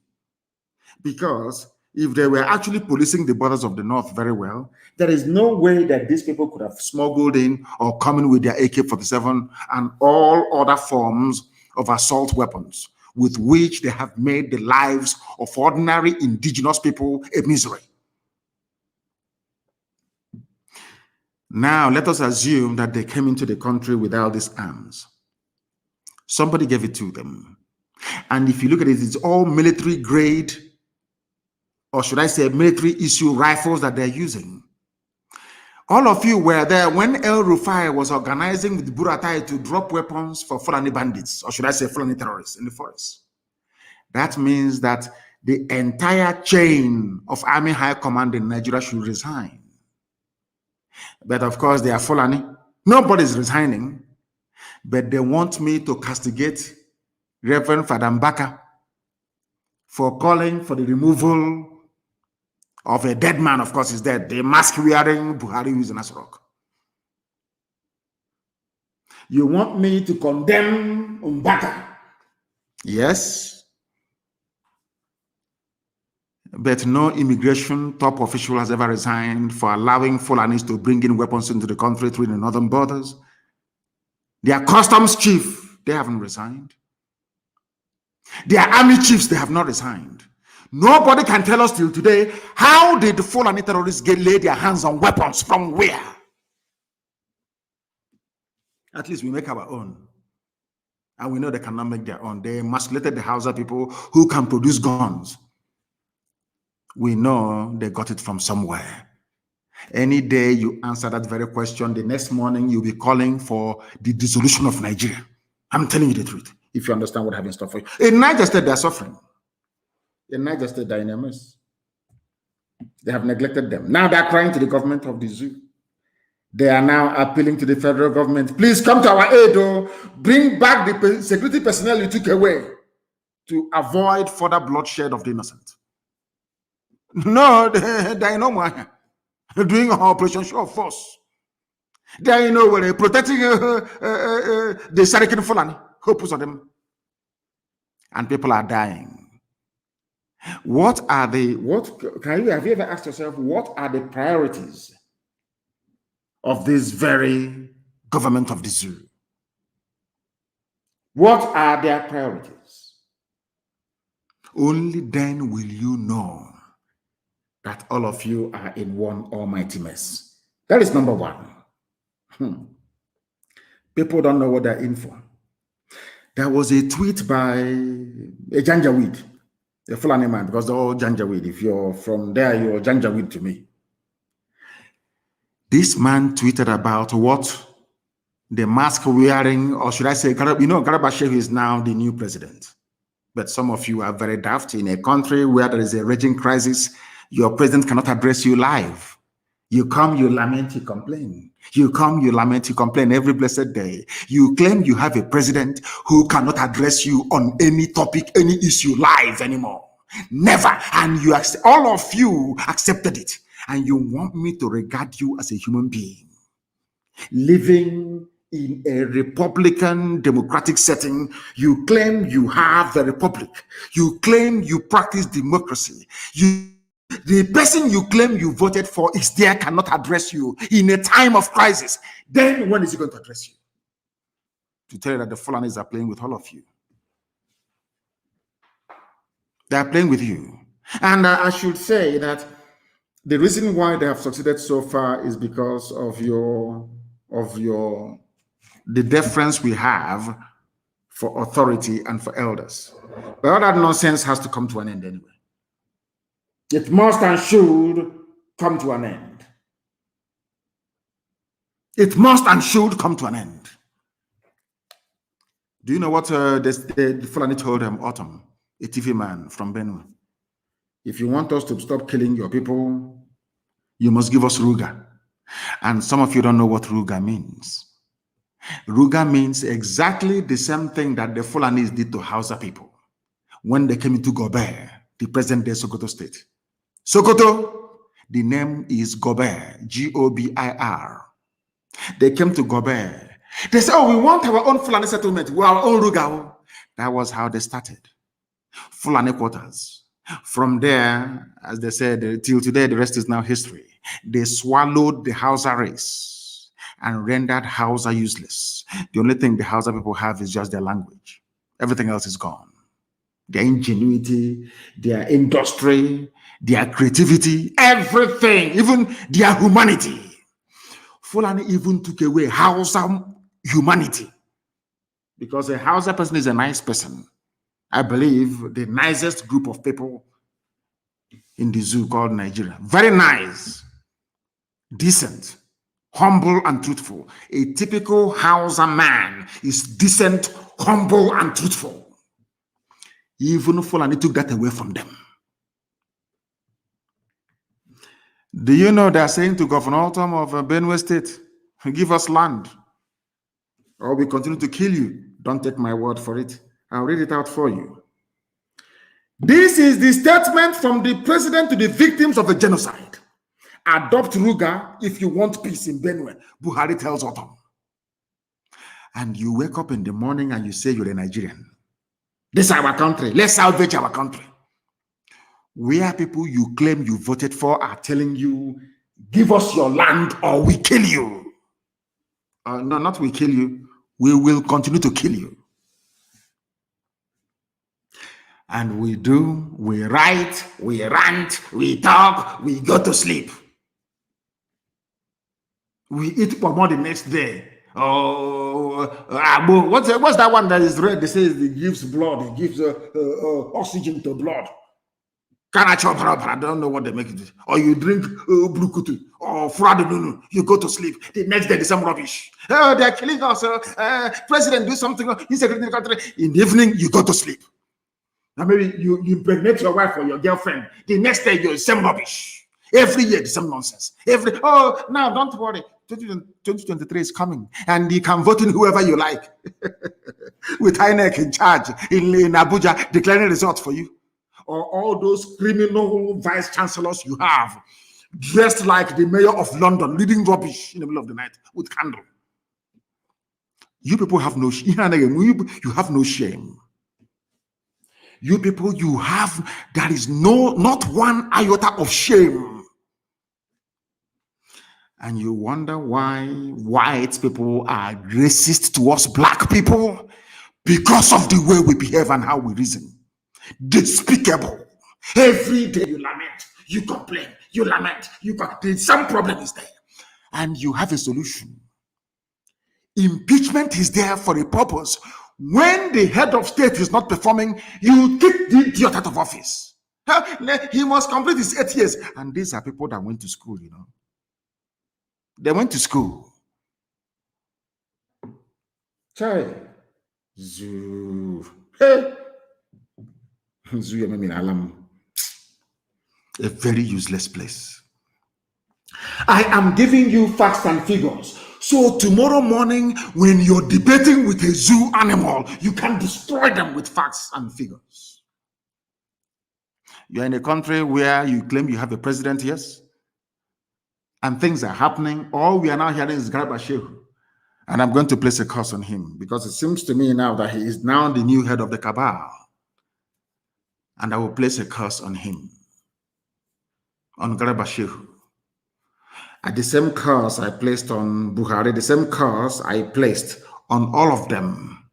Because if they were actually policing the borders of the North very well, there is no way that these people could have smuggled in or come in with their AK-47 and all other forms of assault weapons with which they have made the lives of ordinary indigenous people a misery. Now, let us assume that they came into the country without these arms. Somebody gave it to them. And if you look at it, it's all military grade, or should I say military issue rifles that they're using. All of you were there when El Rufai was organizing with Buratai to drop weapons for Fulani bandits, or should I say Fulani terrorists in the forest. That means that the entire chain of Army High Command in Nigeria should resign. But of course, they are Fulani. Nobody's resigning. But they want me to castigate Reverend Father Mbaka for calling for the removal of a dead man. Of course, he's dead. The mask-wearing Buhari who is in Asrock. You want me to condemn Mbaka? Yes. But no immigration top official has ever resigned for allowing Fulanis to bring in weapons into the country through the northern borders. Their customs chief, they haven't resigned. Their army chiefs, they have not resigned. Nobody can tell us till today, how did the Fulani terrorists lay their hands on weapons? From where? At least we make our own. And we know they cannot make their own. They emasculated the Hausa people who can produce guns. We know they got it from somewhere. Any day you answer that very question, the next morning you'll be calling for the dissolution of Nigeria. I'm telling you the truth, if you understand what I have in store for you. In Niger State, they're suffering. In Niger State, they're in a mess. They have neglected them. Now they're crying to the government of the zoo. They are now appealing to the federal government. Please come to our aid, or bring back the security personnel you took away to avoid further bloodshed of the innocent. No, they are no more doing an operation show of force. They are, where protecting the Sarikin Fulani. Hope on them. And people are dying. Have you ever asked yourself, what are the priorities of this very government of the zoo? What are their priorities? Only then will you know that all of you are in one almighty mess. That is number one. People don't know what they're in for. There was a tweet by a Janjaweed, a Fulani man, because they're all Janjaweed. If you're from there, you're Janjaweed to me. This man tweeted about what the mask wearing, or should I say, Garba Shehu is now the new president. But some of you are very daft. In a country where there is a raging crisis, your president cannot address you live. You come, you lament, you complain. You come, you lament, you complain every blessed day. You claim you have a president who cannot address you on any topic, any issue live anymore. Never. And all of you accepted it. And you want me to regard you as a human being living in a Republican democratic setting. You claim you have the republic. You claim you practice democracy. The person you claim you voted for is there, cannot address you in a time of crisis. Then when is he going to address you? To tell you that the Fulanis are playing with all of you. They are playing with you. And I should say that The reason why they have succeeded so far is because of the deference we have for authority and for elders. But all that nonsense has to come to an end anyway. It must and should come to an end. It must and should come to an end. Do you know what the Fulani told Autumn, a TV man from Benue? If you want us to stop killing your people, you must give us Ruga. And some of you don't know what Ruga means. Ruga means exactly the same thing that the Fulanis did to Hausa people when they came into Gobert, the present-day Sokoto state. Sokoto, the name is Gobert, G-O-B-I-R. They came to Gobert. They said, oh, we want our own Fulani settlement. We are our own Ruga. That was how they started. Fulani quarters. From there, as they said, till today, the rest is now history. They swallowed the Hausa race and rendered Hausa useless. The only thing the Hausa people have is just their language. Everything else is gone. Their ingenuity, their industry, their creativity, everything, even their humanity. Fulani even took away Hausa humanity. Because a Hausa person is a nice person. I believe the nicest group of people in the zoo called Nigeria. Very nice, decent, humble and truthful. A typical Hausa man is decent, humble and truthful. Even Fulani took that away from them. Do you know they're saying to Governor Autumn of Benue State, give us land or we continue to kill you? Don't take my word for it. I'll read it out for you. This is the statement from the president to the victims of the genocide. Adopt Ruga if you want peace in Benue, Buhari tells Autumn. And you wake up in the morning and you say you're a Nigerian. This is our country. Let's salvage our country. Where people you claim you voted for are telling you, give us your land or we kill you. No, not we kill you. We will continue to kill you. And we do, we write, we rant, we talk, we go to sleep. We eat more the next day. Oh, what's that one that is red? They say it gives blood, it gives oxygen to blood. I don't know what they make it. Or you drink blue kutu or fradununu, you go to sleep. The next day, there's some rubbish. They're killing us. President, do something. He's a great country. In the evening, you go to sleep. Now maybe you impregnate your wife or your girlfriend. The next day, you're the same rubbish. Every year, the same nonsense. Now don't worry. 2023 is coming, and you can vote in whoever you like. With INEC in charge in Abuja, declaring results for you. Or all those criminal vice chancellors you have, dressed like the mayor of London, leading rubbish in the middle of the night with candle. You people have no shame. You have no shame. You people, there is not one iota of shame. And you wonder why white people are racist towards black people because of the way we behave and how we reason. Despicable. Every day you lament, you complain, you lament, some problem is there. And you have a solution. Impeachment is there for a purpose. When the head of state is not performing, you kick the idiot out of office. He must complete his 8 years. And these are people that went to school, you know. They went to school. Chai. Zoo. Hey. A very useless place. I am giving you facts and figures. So tomorrow morning, when you're debating with a zoo animal, you can destroy them with facts and figures. You're in a country where you claim you have a president, yes? And things are happening. All we are now hearing is Garba Shehu. And I'm going to place a curse on him because it seems to me now that he is now the new head of the cabal. And I will place a curse on him, on Garba Shehu. And the same curse I placed on Buhari, the same curse I placed on all of them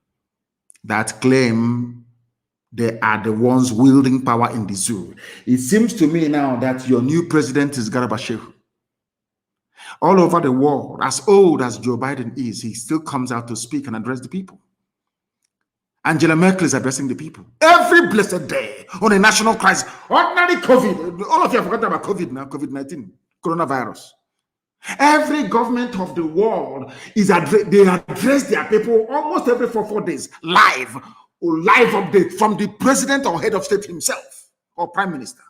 that claim They are the ones wielding power in the zoo. It seems to me now that your new president is Garba Shehu. All over the world, as old as Joe Biden is, he still comes out to speak and address the people. Angela Merkel is addressing the people every blessed day on a national crisis. Ordinary COVID. All of you have forgotten about COVID now, COVID-19, coronavirus. Every government of the world is they address their people almost every 4 days, live update from the president or head of state himself or prime minister.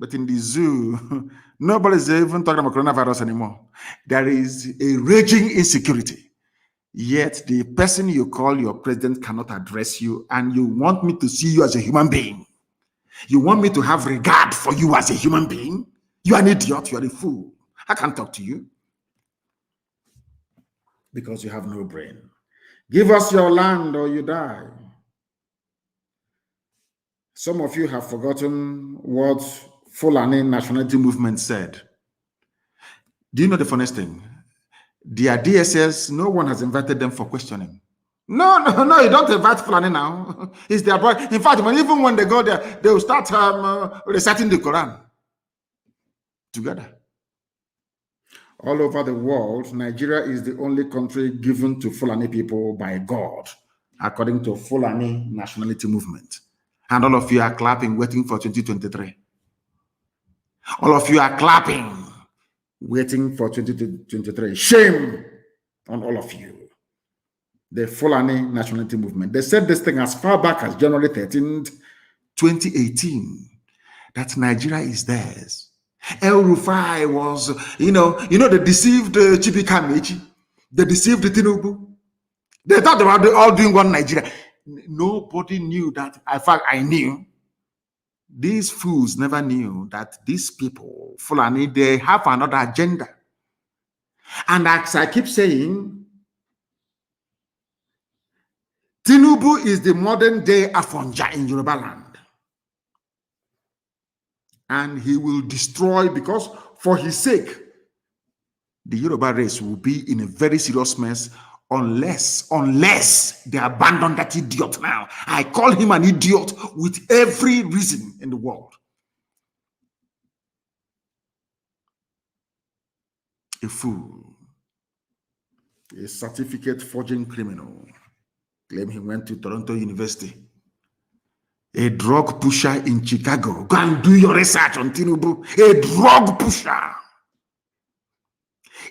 But in the zoo, nobody's even talking about coronavirus anymore. There is a raging insecurity. Yet the person you call your president cannot address you, and you want me to see you as a human being. You want me to have regard for you as a human being? You are an idiot, you are a fool. I can't talk to you because you have no brain. Give us your land or you die. Some of you have forgotten what Fulani nationality movement said. Do you know the funniest thing? Their DSS, no one has invited them for questioning. No, you don't invite Fulani now. It's their boy. In fact, even when they go there, they will start reciting the Quran together. All over the world, Nigeria is the only country given to Fulani people by God, according to Fulani nationality movement. And all of you are clapping, waiting for 2023. All of you are clapping, waiting for 2023. Shame on all of you. The Fulani nationality movement. They said this thing as far back as January 13th, 2018, that Nigeria is theirs. El Rufai was, they deceived Chibika Mechi. They deceived Tinubu. They thought they were all doing one Nigeria. Nobody knew that. In fact, I knew. These fools never knew that these people, Fulani, they have another agenda. And as I keep saying, Tinubu is the modern day Afonja in Yoruba land. And he will destroy, because for his sake, the Yoruba race will be in a very serious mess unless they abandon that idiot now. I call him an idiot with every reason in the world. A fool. A certificate forging criminal. Claim he went to Toronto University. A drug pusher in Chicago. Go and do your research on Tinubu. A drug pusher.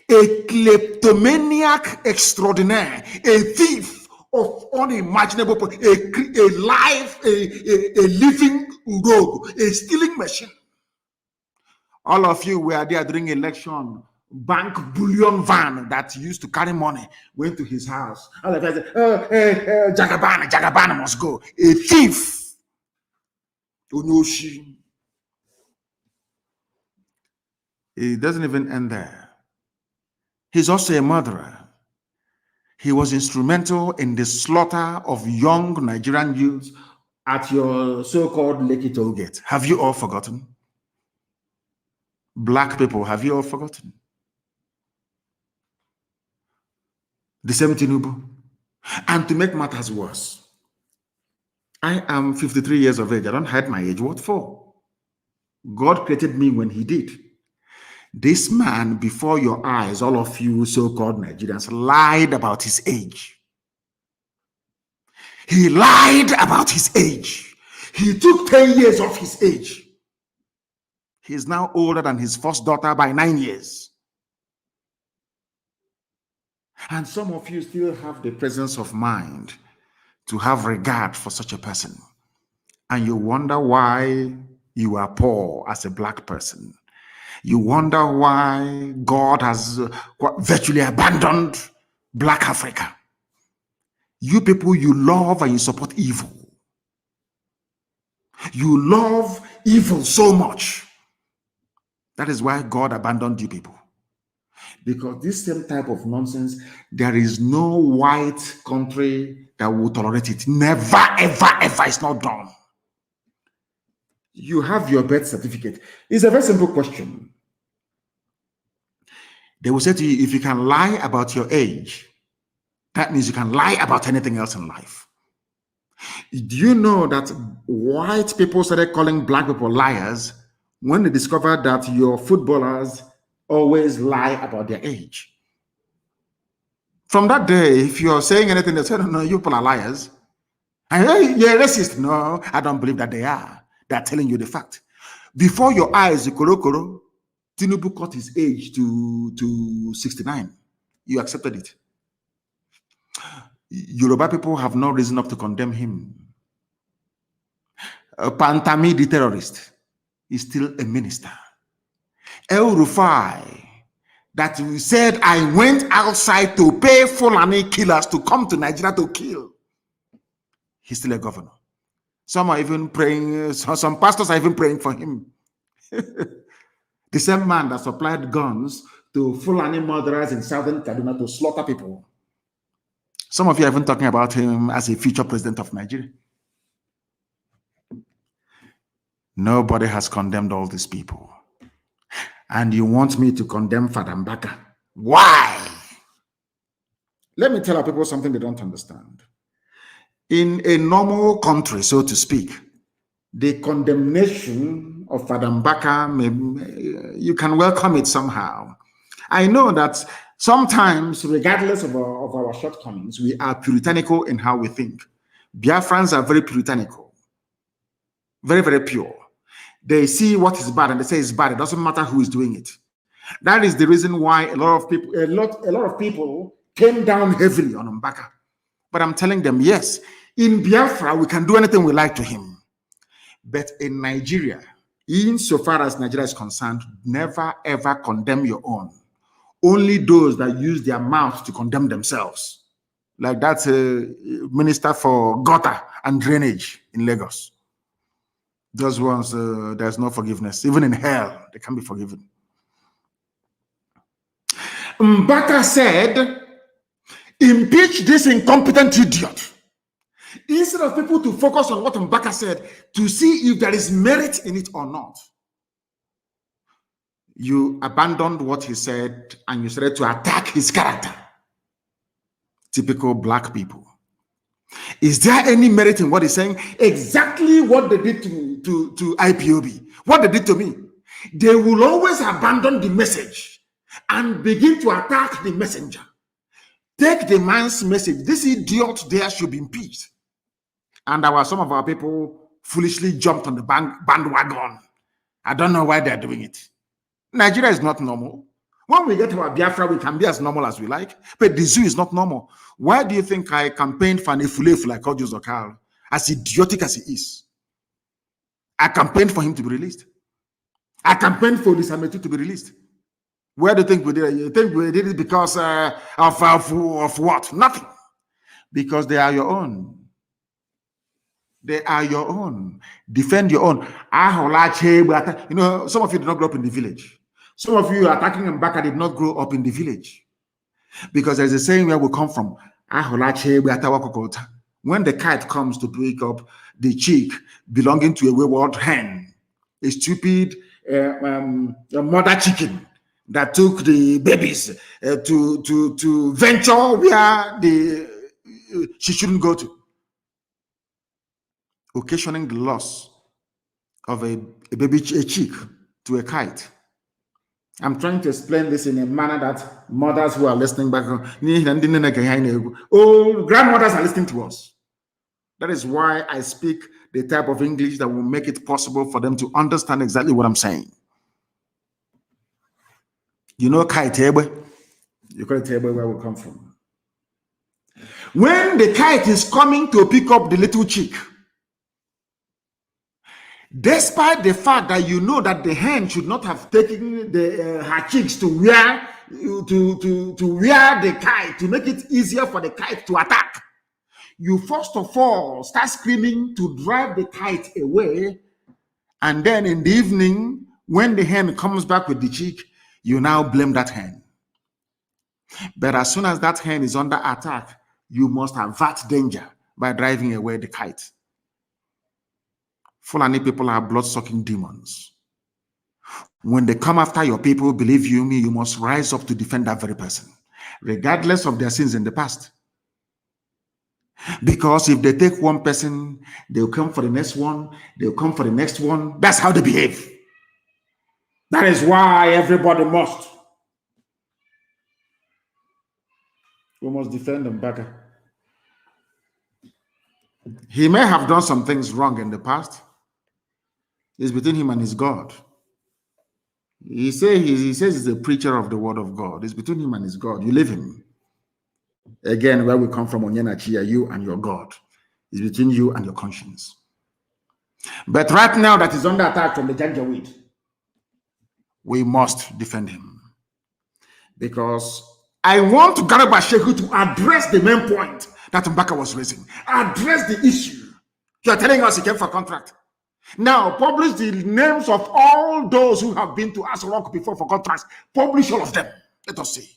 A kleptomaniac extraordinaire. A thief of unimaginable, a living rogue, a stealing machine. All of you were there during election. Bank bullion van that used to carry money went to his house. All of us said, Jagaban must go. A thief. It doesn't even end there. He's also a murderer. He was instrumental in the slaughter of young Nigerian youths at your so-called Lekki toll gate. Have you all forgotten? Black people, have you all forgotten? The same Tinubu. And to make matters worse, I am 53 years of age. I don't hide my age. What for? God created me when he did. This man, before your eyes, all of you so-called Nigerians, lied about his age. He lied about his age. He took 10 years off his age. He is now older than his first daughter by 9 years. And some of you still have the presence of mind to have regard for such a person. And you wonder why you are poor as a black person. You wonder why God has virtually abandoned Black Africa. You people, you love and you support evil. You love evil so much. That is why God abandoned you people. Because this same type of nonsense, there is no white country that will tolerate it. Never, ever, ever. It's not done. You have your birth certificate. It's a very simple question. They will say to you, if you can lie about your age, that means you can lie about anything else in life. Do you know that white people started calling black people liars when they discovered that your footballers always lie about their age? From that day, if you're saying anything, they say, no, you people are liars. And hey, you're racist. No, I don't believe that they are. They're telling you the fact. Before your eyes, Koro, Tinubu cut his age to 69. You accepted it. Yoruba people have no reason not to condemn him. Pantami, the terrorist, is still a minister. El Rufai, that said, I went outside to pay Fulani killers to come to Nigeria to kill. He's still a governor. Some are even praying, some pastors are even praying for him. The same man that supplied guns to Fulani murderers in southern Kaduna to slaughter people. Some of you are even talking about him as a future president of Nigeria. Nobody has condemned all these people. And you want me to condemn Father Mbaka? Why? Let me tell our people something they don't understand. In a normal country, so to speak, the condemnation of Father Mbaka, you can welcome it somehow. I know that sometimes, regardless of our shortcomings, we are puritanical in how we think. Biafrans are very puritanical, very, very pure. They see what is bad and they say it's bad. It doesn't matter who is doing it. That is the reason why a lot of people came down heavily on Mbaka. But I'm telling them, yes, in Biafra, we can do anything we like to him. But in Nigeria, insofar as Nigeria is concerned, never ever condemn your own. Only those that use their mouth to condemn themselves. Like that's a minister for gutter and drainage in Lagos. Those ones, there's no forgiveness. Even in hell, they can be forgiven. Mbaka said, impeach this incompetent idiot. Instead of people to focus on what Mbaka said, to see if there is merit in it or not, you abandoned what he said and you started to attack his character. Typical black people. Is there any merit in what he's saying? Exactly what they did to IPOB. What they did to me. They will always abandon the message and begin to attack the messenger. Take the man's message. This idiot there should be impeached. And some of our people foolishly jumped on the bandwagon. I don't know why they're doing it. Nigeria is not normal. When we get to our Biafra, we can be as normal as we like. But the zoo is not normal. Why do you think I campaigned for Nefulefu like Ojo Zokal, as idiotic as he is? I campaigned for him to be released. I campaigned for Lisametu to be released. Where do you think we did it? You think we did it because of what? Nothing. Because they are your own. They are your own. Defend your own. You know, some of you did not grow up in the village. Some of you attacking Mbaka did not grow up in the village. Because there's a saying where we come from. When the kite comes to pick up the chick belonging to a wayward hen, a stupid mother chicken that took the babies to venture where she shouldn't go to, occasioning the loss of a chick to a kite. I'm trying to explain this in a manner that mothers who are listening back, grandmothers are listening to us. That is why I speak the type of English that will make it possible for them to understand exactly what I'm saying. You know, kite, you can't tell where we come from. When the kite is coming to pick up the little chick, despite the fact that you know that the hen should not have taken her chicks to where the kite, to make it easier for the kite to attack, you first of all start screaming to drive the kite away, and then in the evening, when the hen comes back with the chick, you now blame that hen. But as soon as that hen is under attack, you must avert danger by driving away the kite. Fulani people are blood-sucking demons. When they come after your people, believe you me, you must rise up to defend that very person, regardless of their sins in the past. Because if they take one person, they'll come for the next one, they'll come for the next one. That's how they behave. That is why everybody must. We must defend Mbaka. He may have done some things wrong in the past. It's between him and his God. He says he's a preacher of the word of God. It's between him and his God. You leave him. Again, where we come from, Onyenachia, you and your God. It's between you and your conscience. But right now that he's under attack from the Janjaweed, we must defend him. Because I want Garba Shehu to address the main point that Mbaka was raising. Address the issue. You're telling us he came for contract. Now, publish the names of all those who have been to Asarok before for contracts. Publish all of them. Let us see.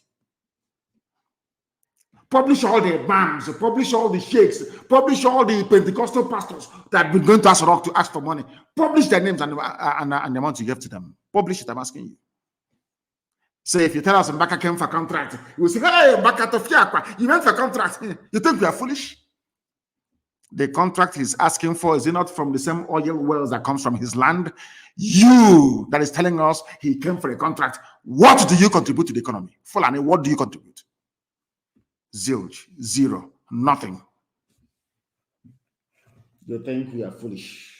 Publish all the imams, publish all the sheikhs, publish all the Pentecostal pastors that have been going to Asarok to ask for money. Publish their names and the amount you give to them. Publish it, I'm asking you. Say, if you tell us Mbaka came for contract, you will say, hey, Mbaka Tofiakwa, you went for contract. You think we are foolish? The contract he's asking for, is it not from the same oil wells that comes from his land? You, that is telling us he came for a contract. What do you contribute to the economy? Fulani, what do you contribute? Zilch, zero, nothing. You think we are foolish?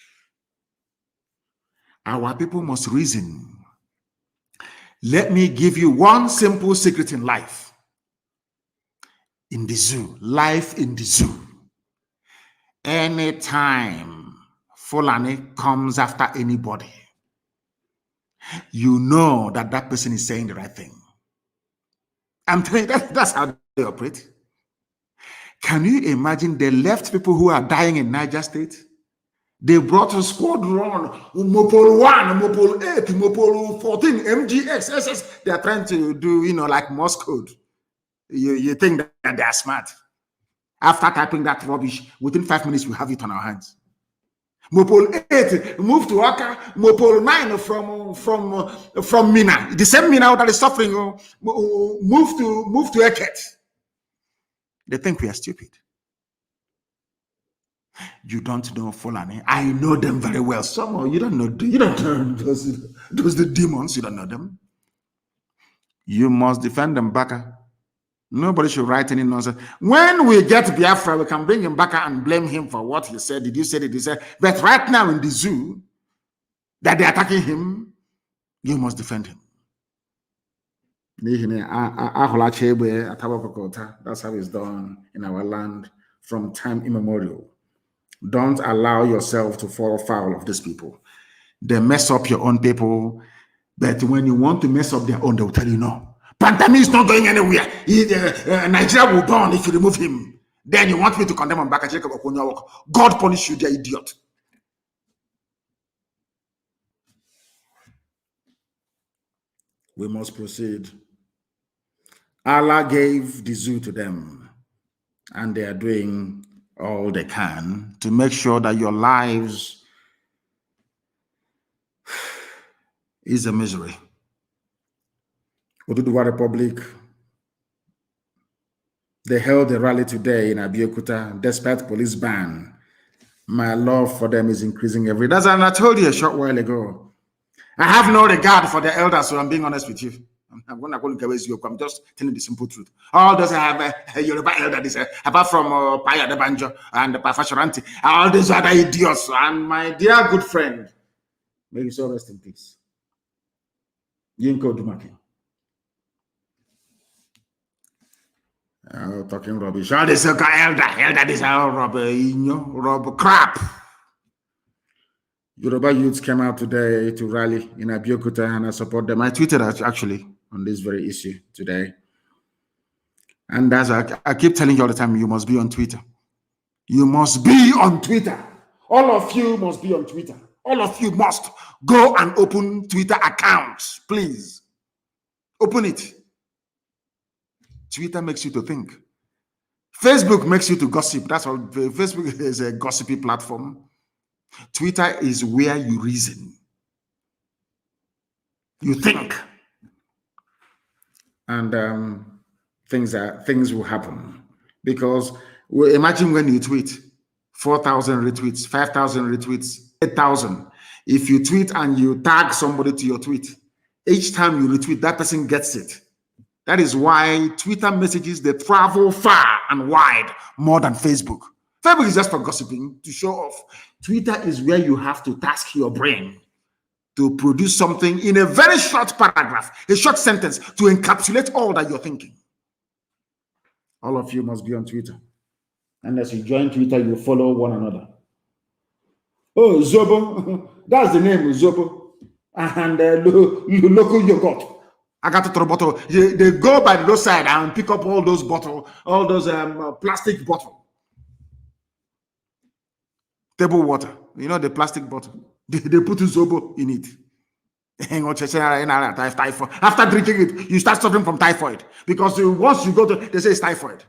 Our people must reason. Let me give you one simple secret in life. In the zoo, life in the zoo. Anytime Fulani comes after anybody, you know that that person is saying the right thing. I'm telling you, that's how they operate. Can you imagine the left people who are dying in Niger State? They brought a squadron, Mopol 1, Mopol 8, Mopol 14, MGX, SS. They are trying to do, like Morse code. You think that they are smart. After typing that rubbish, within 5 minutes, we have it on our hands. Mopol 8 moved to Aka, Mopol 9 from Mina. The same Mina that is suffering moved to Eket. They think we are stupid. You don't know Fulani. I know them very well. Somehow you don't know those the demons. You don't know them. You must defend them, Mbaka. Nobody should write any nonsense. When we get Biafra, we can bring him back and blame him for what he said. Did you say? Did he say? But right now in the zoo, that they're attacking him, you must defend him. That's how it's done in our land from time immemorial. Don't allow yourself to fall foul of these people. They mess up your own people, but when you want to mess up their own, they will tell you no. Pantami is not going anywhere. Nigeria will burn if you remove him. Then you want me to condemn Mbaka Jacob Okonyo. God punish you, dear idiot. We must proceed. Allah gave the zoo to them, and they are doing all they can to make sure that your lives is a misery. Oduduwa Republic, they held a rally today in Abeokuta despite police ban. My love for them is increasing every day. As I told you a short while ago, I have no regard for the elders, so I'm being honest with you. I'm just telling the simple truth. All those have a Yoruba elders, apart from Paya de Banjo and Pafashoranti, all these other idiots. And my dear good friend, may you so rest in peace. Yinko Dumaki. Talking rubbish. All this elder, this all rubber crap. Yoruba youths came out today to rally in Abeokuta, and I support them. I tweeted actually on this very issue today. And as I keep telling you all the time, you must be on Twitter. You must be on Twitter. All of you must be on Twitter. All of you must go and open Twitter accounts, please. Open it. Twitter makes you to think. Facebook makes you to gossip. That's all. Facebook is a gossipy platform. Twitter is where you reason. You think. And things will happen. Because Well, imagine when you tweet 4,000 retweets, 5,000 retweets, 8,000. If you tweet and you tag somebody to your tweet, each time you retweet, that person gets it. That is why Twitter messages, they travel far and wide more than Facebook. Facebook is just for gossiping, to show off. Twitter is where you have to task your brain to produce something in a very short paragraph, a short sentence, to encapsulate all that you're thinking. All of you must be on Twitter. Unless you join Twitter, you follow one another. Oh, Zobo. That's the name, Zobo. And local yogurt. I got to throw bottle. They go by the roadside and pick up all those bottles, all those plastic bottles. Table water. You know the plastic bottle. They put Zobo in it. After drinking it, you start suffering from typhoid. Because once you go to, they say it's typhoid.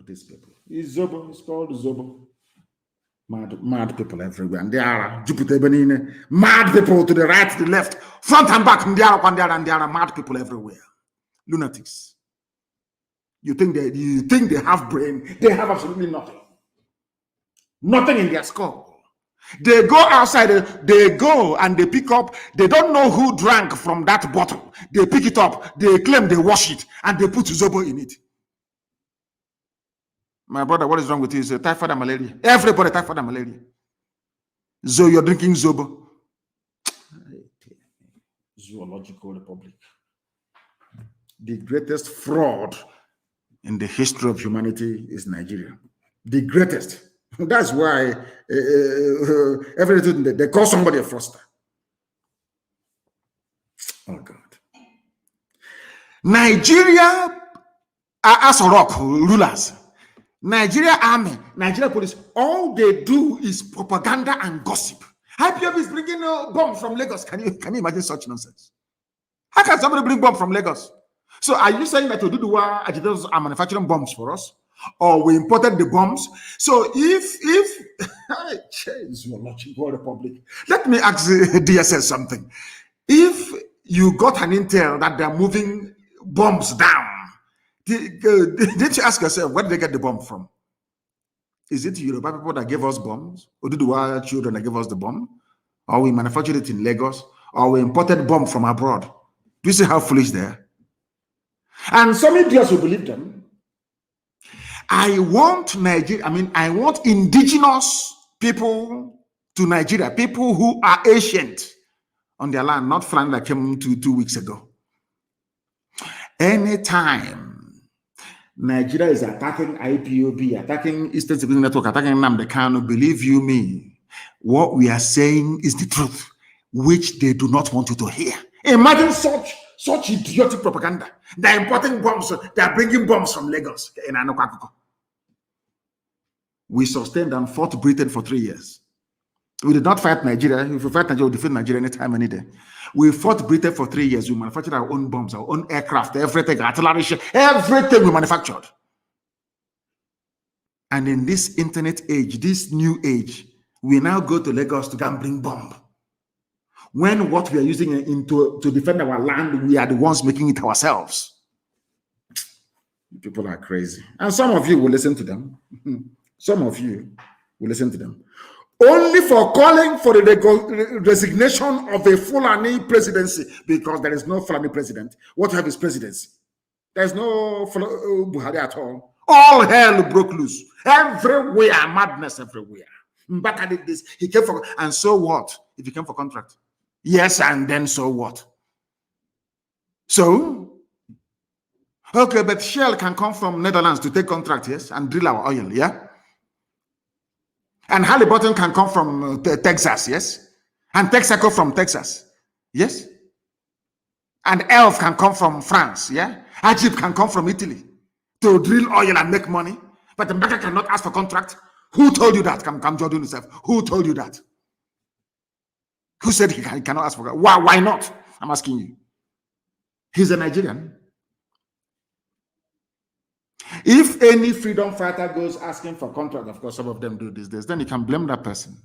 These people. It's Zobo. It's called Zobo. Mad people everywhere. And there are Jupiter Benine. Mad people to the right, to the left, front and back. And there are mad people everywhere. Lunatics. You think they have brain? They have absolutely nothing. Nothing in their skull. They go outside, they go and they pick up, they don't know who drank from that bottle. They pick it up, they claim they wash it, and they put Zobo in it. My brother, what is wrong with you? It's typhoid and malaria. Everybody typhoid and malaria. So you're drinking Zobo. Zoological Republic. The greatest fraud in the history of humanity is Nigeria. The greatest. That's why everything they call somebody a fraudster. Oh God. Nigeria as a rock rulers. Nigeria army, Nigeria police, all they do is propaganda and gossip. IPOB is bringing bombs from Lagos. Can you imagine such nonsense? How can somebody bring bomb from Lagos? So are you saying that Oduduwa agitators are manufacturing bombs for us? Or we imported the bombs? So if Zoological Republic, let me ask DSS something. If you got an intel that they're moving bombs down, did you ask yourself, where did they get the bomb from? Is it Yoruba people that gave us bombs? Or Oduduwa children that gave us the bomb? Or we manufactured it in Lagos? Or we imported bomb from abroad? Do you see how foolish they are? And some idiots will believe them. I want indigenous people to Nigeria, people who are ancient on their land, not Fulani that came 2 weeks ago. Anytime Nigeria is attacking IPOB, attacking Eastern Security Network, attacking Nnamdi Kanu, believe you me, what we are saying is the truth, which they do not want you to hear. Imagine such idiotic propaganda. They're importing bombs, they're bringing bombs from Lagos. We sustained and fought Britain for 3 years. We did not fight Nigeria. If we fight Nigeria, we'll defeat Nigeria anytime, any day. We fought Britain for 3 years. We manufactured our own bombs, our own aircraft, everything, artillery, everything we manufactured. And in this internet age, this new age, we now go to Lagos to go and bring bomb. When what we are using to defend our land, we are the ones making it ourselves. People are crazy. And some of you will listen to them. Some of you will listen to them. Only for calling for the resignation of a Fulani presidency, because there is no Fulani president. What have his presidency? There's no Buhari at all. All hell broke loose. Everywhere, madness everywhere. Mbaka did this. He came for, and so what? If he came for contract. Yes, and then so what? So, okay, but Shell can come from Netherlands to take contract, yes, and drill our oil, yeah? And Halliburton can come from Texas, yes? And Texaco from Texas, yes? And Elf can come from France, yeah? Egypt can come from Italy to drill oil and make money. But the Mbaka cannot ask for contract. Who told you that? Come Jordan yourself. Who told you that? Who said he cannot ask for contract? Why not? I'm asking you. He's a Nigerian. If any freedom fighter goes asking for contract, of course, some of them do these days, then you can blame that person.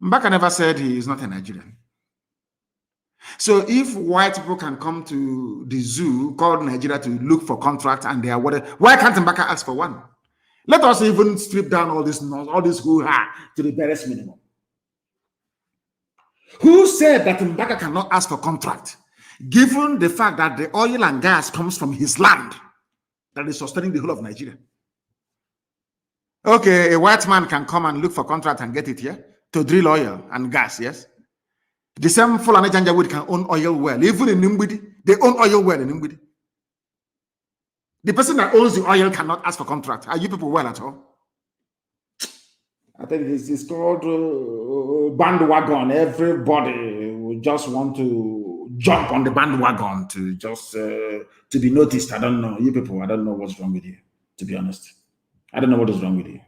Mbaka never said he is not a Nigerian. So if white people can come to the zoo called Nigeria to look for contracts and they are what, why can't Mbaka ask for one? Let us even strip down all this hoo-ha to the barest minimum. Who said that Mbaka cannot ask for contract, given the fact that the oil and gas comes from his land that is sustaining the whole of Nigeria? Okay, a white man can come and look for contract and get it here to drill oil and gas, yes? The same Fulani Janjaweed can own oil well. Even in Nimbidi, they own oil well in Nimbidi. The person that owns the oil cannot ask for contract. Are you people well at all? I think it's called bandwagon. Everybody will just want to jump on the bandwagon to just to be noticed. I don't know. You people, I don't know what's wrong with you, to be honest. I don't know what is wrong with you.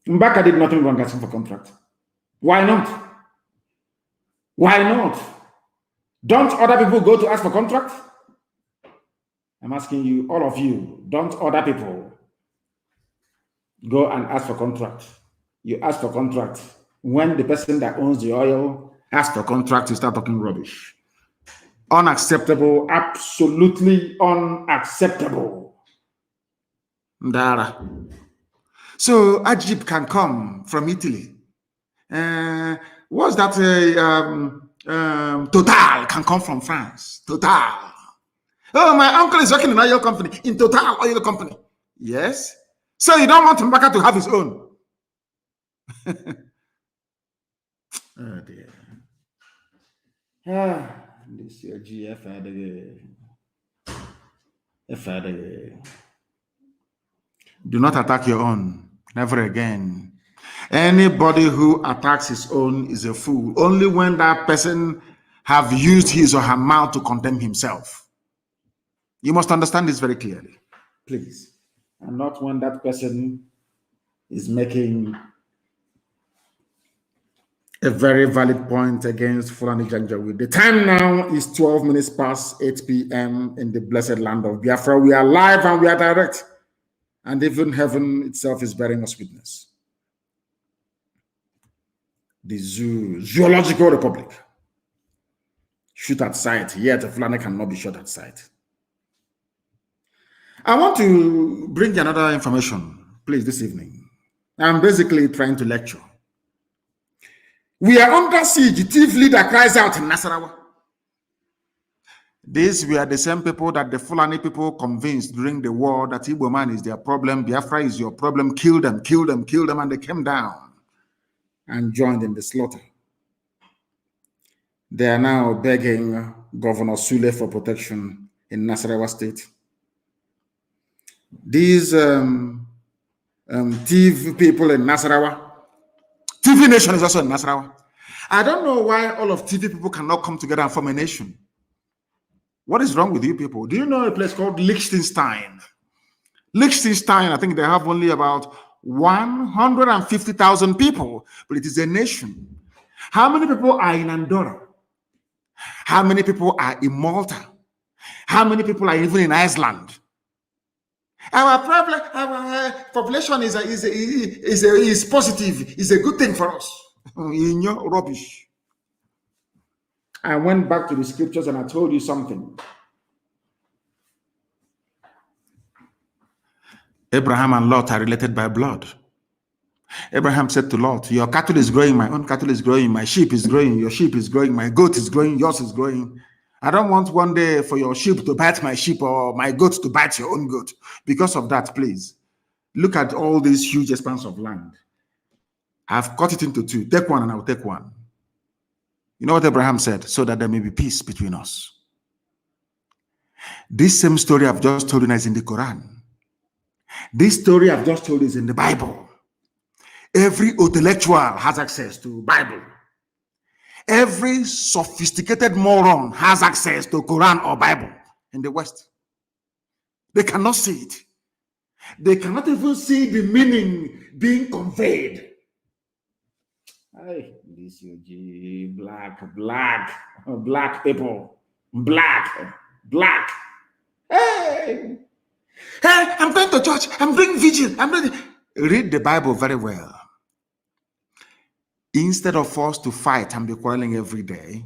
Mbaka did nothing wrong asking for contract. Why not? Why not? Don't other people go to ask for contract? I'm asking you, all of you, don't other people go and ask for contract. You ask for contract. When the person that owns the oil asks for contract, you start talking rubbish. Unacceptable, absolutely unacceptable. Ndara. So Ajib can come from Italy. What's that? Total can come from France. Total. Oh, my uncle is working in an oil company, in Total Oil Company. Yes. So you don't want Mbaka to have his own. Oh dear. This your GF. Do not attack your own. Never again. Anybody who attacks his own is a fool. Only when that person have used his or her mouth to condemn himself. You must understand this very clearly, please. And not when that person is making a very valid point against Fulani Janjaweed. The time now is 12 minutes past 8 p.m. in the blessed land of Biafra. We are live and we are direct. And even heaven itself is bearing us witness. The zoological republic. Shoot at sight, yet a Fulani cannot be shot at sight. I want to bring you another information, please, this evening. I'm basically trying to lecture. We are under siege. Thief leader cries out in Nasarawa. These were the same people that the Fulani people convinced during the war that Igbo man is their problem, Biafra is your problem, kill them, and they came down and joined in the slaughter. They are now begging Governor Sule for protection in Nasarawa State. These TV people in Nasarawa, TV nation is also in Nasarawa. I don't know why all of TV people cannot come together and form a nation. What is wrong with you people? Do you know a place called Liechtenstein? Liechtenstein, I think they have only about 150,000 people, but it is a nation. How many people are in Andorra? How many people are in Malta? How many people are even in Iceland? Our problem, our population is positive, is a good thing for us. In your rubbish. I went back to the scriptures and I told you something. Abraham and Lot are related by blood. Abraham said to Lot, your cattle is growing, my own cattle is growing, my sheep is growing, your sheep is growing, my goat is growing, yours is growing. I don't want one day for your sheep to bite my sheep or my goat to bite your own goat. Because of that, please, look at all this huge expanse of land. I've cut it into two. Take one and I'll take one. You know what Abraham said? So that there may be peace between us. This same story I've just told you is in the Quran. This story I've just told you is in the Bible. Every intellectual has access to Bible. Every sophisticated moron has access to Quran or Bible in the West. They cannot see it. They cannot even see the meaning being conveyed. Hey, this UG, black people, black. Hey, I'm going to church. I'm doing vigil. Read the Bible very well. Instead of us to fight and be quarreling every day,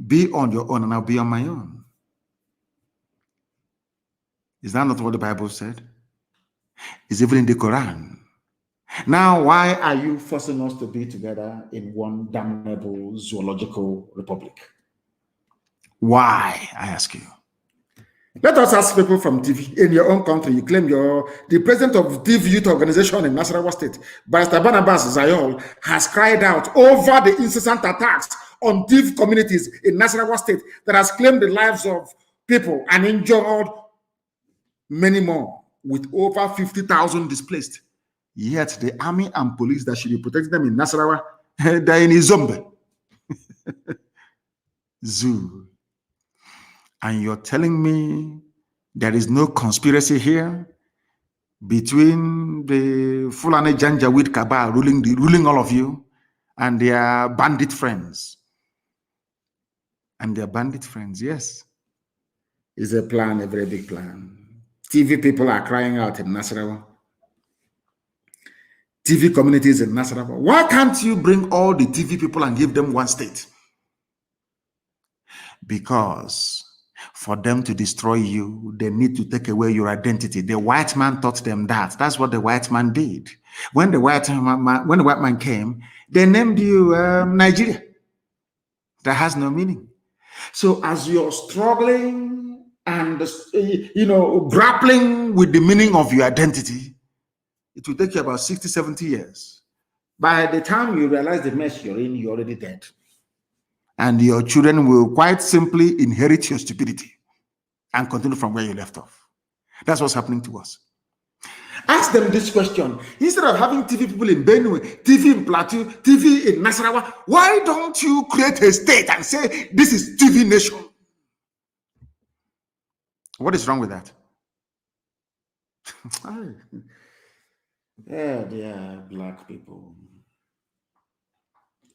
Be on your own and I'll be on my own. Is that not what the Bible said? It's even in the Quran. Now, why are you forcing us to be together in one damnable zoological republic? Why, I ask you? Let us ask people from TV in your own country. You claim you're the president of TV Youth Organization in Nasarawa State, Barrister Barnabas Zayol, has cried out over the incessant attacks on TV communities in Nasarawa State that has claimed the lives of people and injured many more, with over 50,000 displaced. Yet the army and police that should be protecting them in Nasarawa, they're in a zombie zoo. And you're telling me there is no conspiracy here between the Fulani Janjaweed cabal ruling all of you and their bandit friends. And their bandit friends, yes. It's a plan, a very big plan. TV people are crying out in Nasarawa. TV communities in Nasarawa. Why can't you bring all the TV people and give them one state? Because for them to destroy you, they need to take away your identity. The white man taught them that. That's what the white man did. When the white man came, they named you Nigeria. That has no meaning. So as you're struggling and grappling with the meaning of your identity, it will take you about 60, 70 years. By the time you realize the mess you're in, you're already dead. And your children will quite simply inherit your stupidity and continue from where you left off. That's what's happening to us. Ask them this question. Instead of having TV people in Benue, TV in Plateau, TV in Nasarawa, why don't you create a state and say, this is TV nation? What is wrong with that? Yeah, they are black people.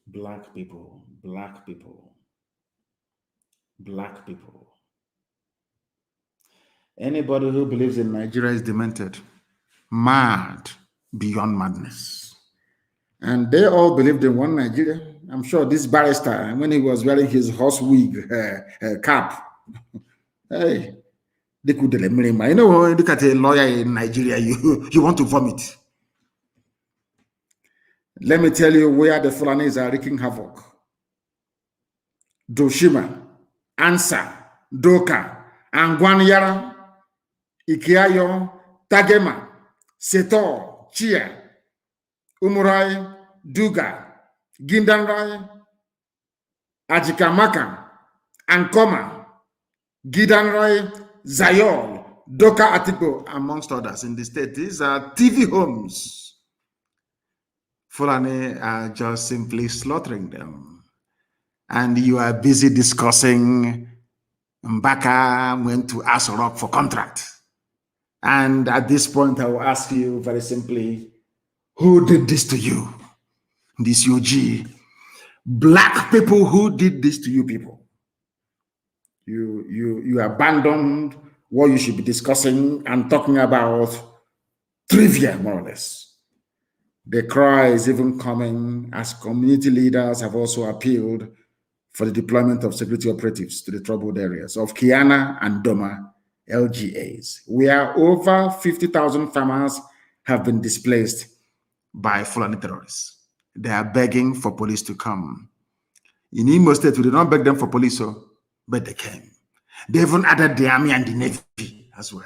Black people, black people, black people. Anybody who believes in Nigeria is demented, mad beyond madness. And they all believed in one Nigeria. I'm sure this barrister, when he was wearing his horse wig cap, hey, they could you know, look at a lawyer in Nigeria, you want to vomit. Let me tell you where the Fulanis are wreaking havoc. Doshima, Ansa, Doka, Angwanyara, Ikiayo, Tagema, Setor, Chia, Umurai, Duga, Gindanrai, Ajikamaka, Ankoma, Gidanrai, Zayol, Doka Atiko, amongst others in the state. These are TV homes. Fulani are just simply slaughtering them. And you are busy discussing Mbaka went to Aso Rock for contract. And at this point, I will ask you very simply, who did this to you? This UG. Black people, who did this to you people? You abandoned what you should be discussing and talking about trivia, more or less. The cry is even coming as community leaders have also appealed for the deployment of security operatives to the troubled areas of Kiana and Doma LGAs, where over 50,000 farmers have been displaced by Fulani terrorists. They are begging for police to come. In Imo State, we did not beg them for police, but they came. They even added the army and the navy as well.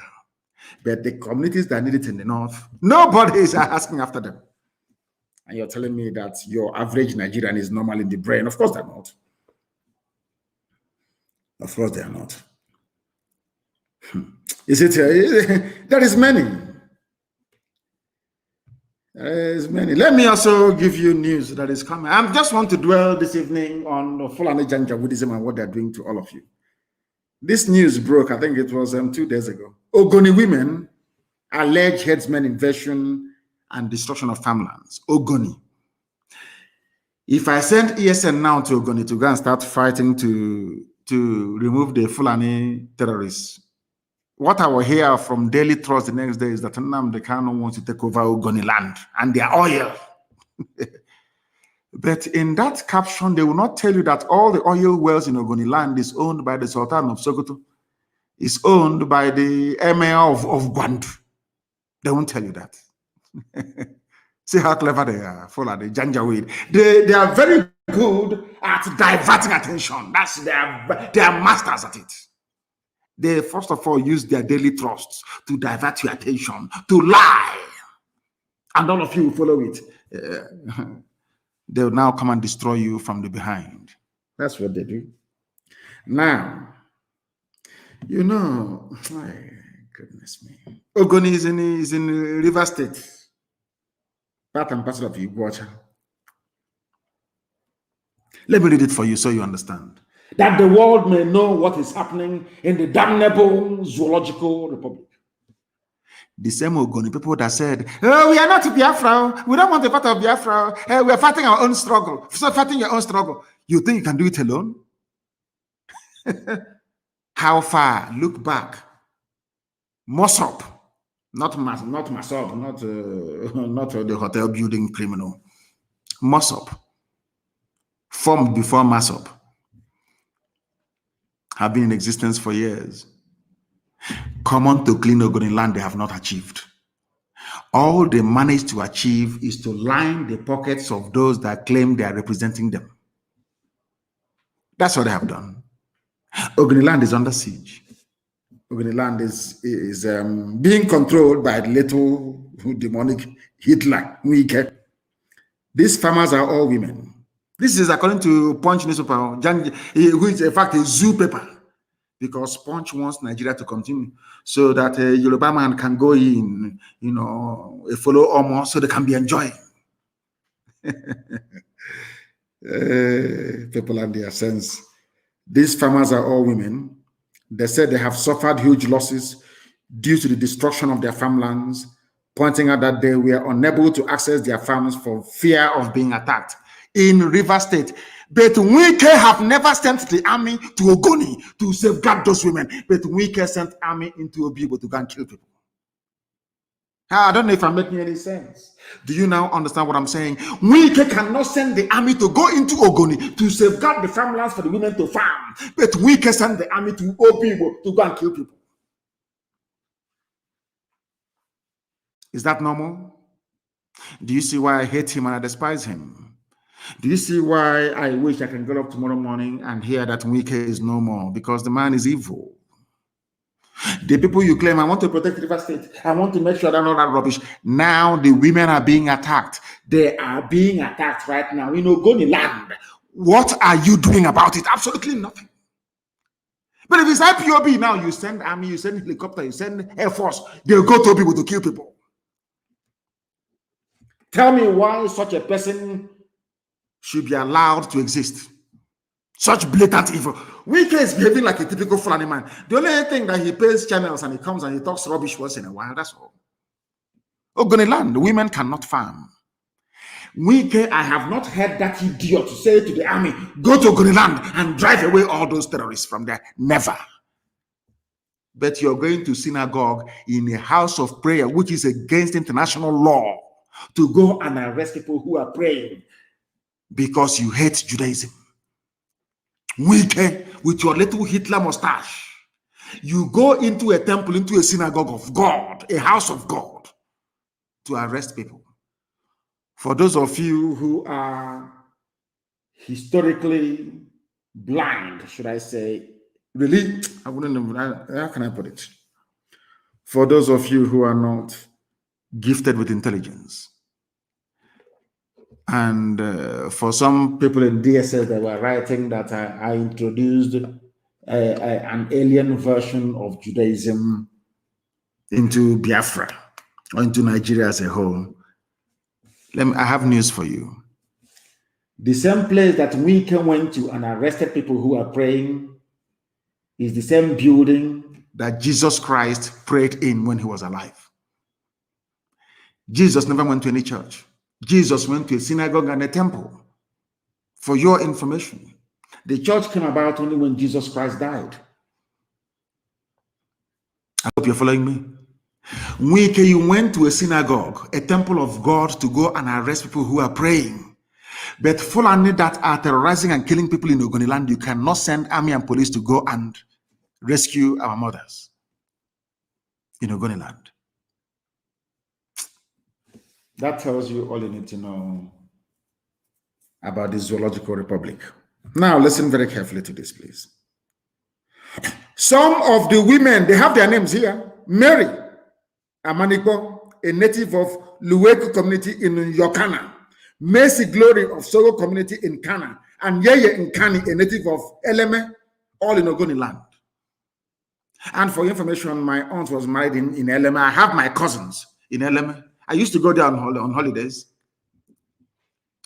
But the communities that need it in the north, nobody is asking after them. And you're telling me that your average Nigerian is normal in the brain. Of course they're not. Of course they are not. Is it? There is many. There is many. Let me also give you news that is coming. I just want to dwell this evening on Fulani Janjaweedism and what they're doing to all of you. This news broke, I think it was 2 days ago. Ogoni women allege headsmen invasion and destruction of farmlands. Ogoni. If I send ESN now to Ogoni to go and start fighting to remove the Fulani terrorists, what I will hear from Daily Trust the next day is that Nnamdi Kanu wants to take over Ogoni land and their oil. But in that caption, they will not tell you that all the oil wells in Ogoni land is owned by the Sultan of Sokoto, is owned by the Emir of Gwandu. They won't tell you that. See how clever they are, follow the Janjaweed. They are very good at diverting attention. They are masters at it. They first of all use their daily thrusts to divert your attention, to lie. And all of you will follow it. They will now come and destroy you from the behind. That's what they do. Now, you know, my goodness me. Ogoni is in River State. Part and parcel of Iguacha. Let me read it for you so you understand. That the world may know what is happening in the damnable zoological republic. The same Ogoni people that said, oh, we are not Biafra. We don't want a part of Biafra. We are fighting our own struggle. So fighting your own struggle. You think you can do it alone? How far? Look back. Mossop. Not Masop, not the hotel building criminal. Mossop. Formed before Massop. Have been in existence for years. Common to clean Ogoni land they have not achieved. All they managed to achieve is to line the pockets of those that claim they are representing them. That's what they have done. Ogoni land is under siege. Ogoni land is being controlled by the little demonic Hitler. These farmers are all women. This is according to Punch newspaper, who is in fact a zoo paper, because Punch wants Nigeria to continue so that a Yoruba man can go in, you know, follow Omo so they can be enjoying. People and their sense. These farmers are all women. They said they have suffered huge losses due to the destruction of their farmlands, pointing out that they were unable to access their farms for fear of being attacked. In River State, but Wike have never sent the army to Ogoni to safeguard those women, but Wike sent army into Obibo to go and kill people. I don't know if I'm making any sense. Do you now understand what I'm saying? Wike cannot send the army to go into Ogoni to safeguard the farmlands for the women to farm, but Wike sent the army to Obibo to go and kill people. Is that normal? Do you see why I hate him and I despise him? Do you see why I wish I can get up tomorrow morning and hear that Wike is no more? Because the man is evil. The people you claim, I want to protect River State, I want to make sure that all that rubbish. Now the women are being attacked. They are being attacked right now in Ogoni land. What are you doing about it? Absolutely nothing. But if it's IPOB now, you send army, you send helicopter, you send Air Force, they'll go to people to kill people. Tell me why such a person should be allowed to exist. Such blatant evil. Wike is behaving like a typical Fulani man. The only thing that he pays channels and he comes and he talks rubbish once in a while, that's all. Ogoni land, the women cannot farm. Wike, I have not heard that idiot say to the army, go to Ogoni land and drive away all those terrorists from there. Never. But you're going to synagogue in a house of prayer, which is against international law, to go and arrest people who are praying because you hate Judaism. Wike, with your little Hitler mustache, you go into a temple, into a synagogue of God, a house of God, to arrest people. For those of you who are historically blind, should I say, really, I wouldn't know, how can I put it? For those of you who are not gifted with intelligence, and for some people in DSS that were writing that I introduced an alien version of Judaism into Biafra or into Nigeria as a whole. I have news for you. The same place that Wike went to and arrested people who are praying is the same building that Jesus Christ prayed in when he was alive. Jesus never went to any church. Jesus went to a synagogue and a temple. For your information, the church came about only when Jesus Christ died. I hope you're following me. Wike, you went to a synagogue, a temple of God, to go and arrest people who are praying. But Fulani that are terrorizing and killing people in Ogoniland, you cannot send army and police to go and rescue our mothers in Ogoniland. That tells you all you need to know about the Zoological Republic. Now, listen very carefully to this, please. Some of the women, they have their names here. Mary Amaniko, a native of Luweku community in Yokana. Mercy Glory of Sogo community in Kana. And Yeye Nkani, a native of Eleme, all in Ogoniland. And for information, my aunt was married in Eleme. I have my cousins in Eleme. I used to go there on holidays.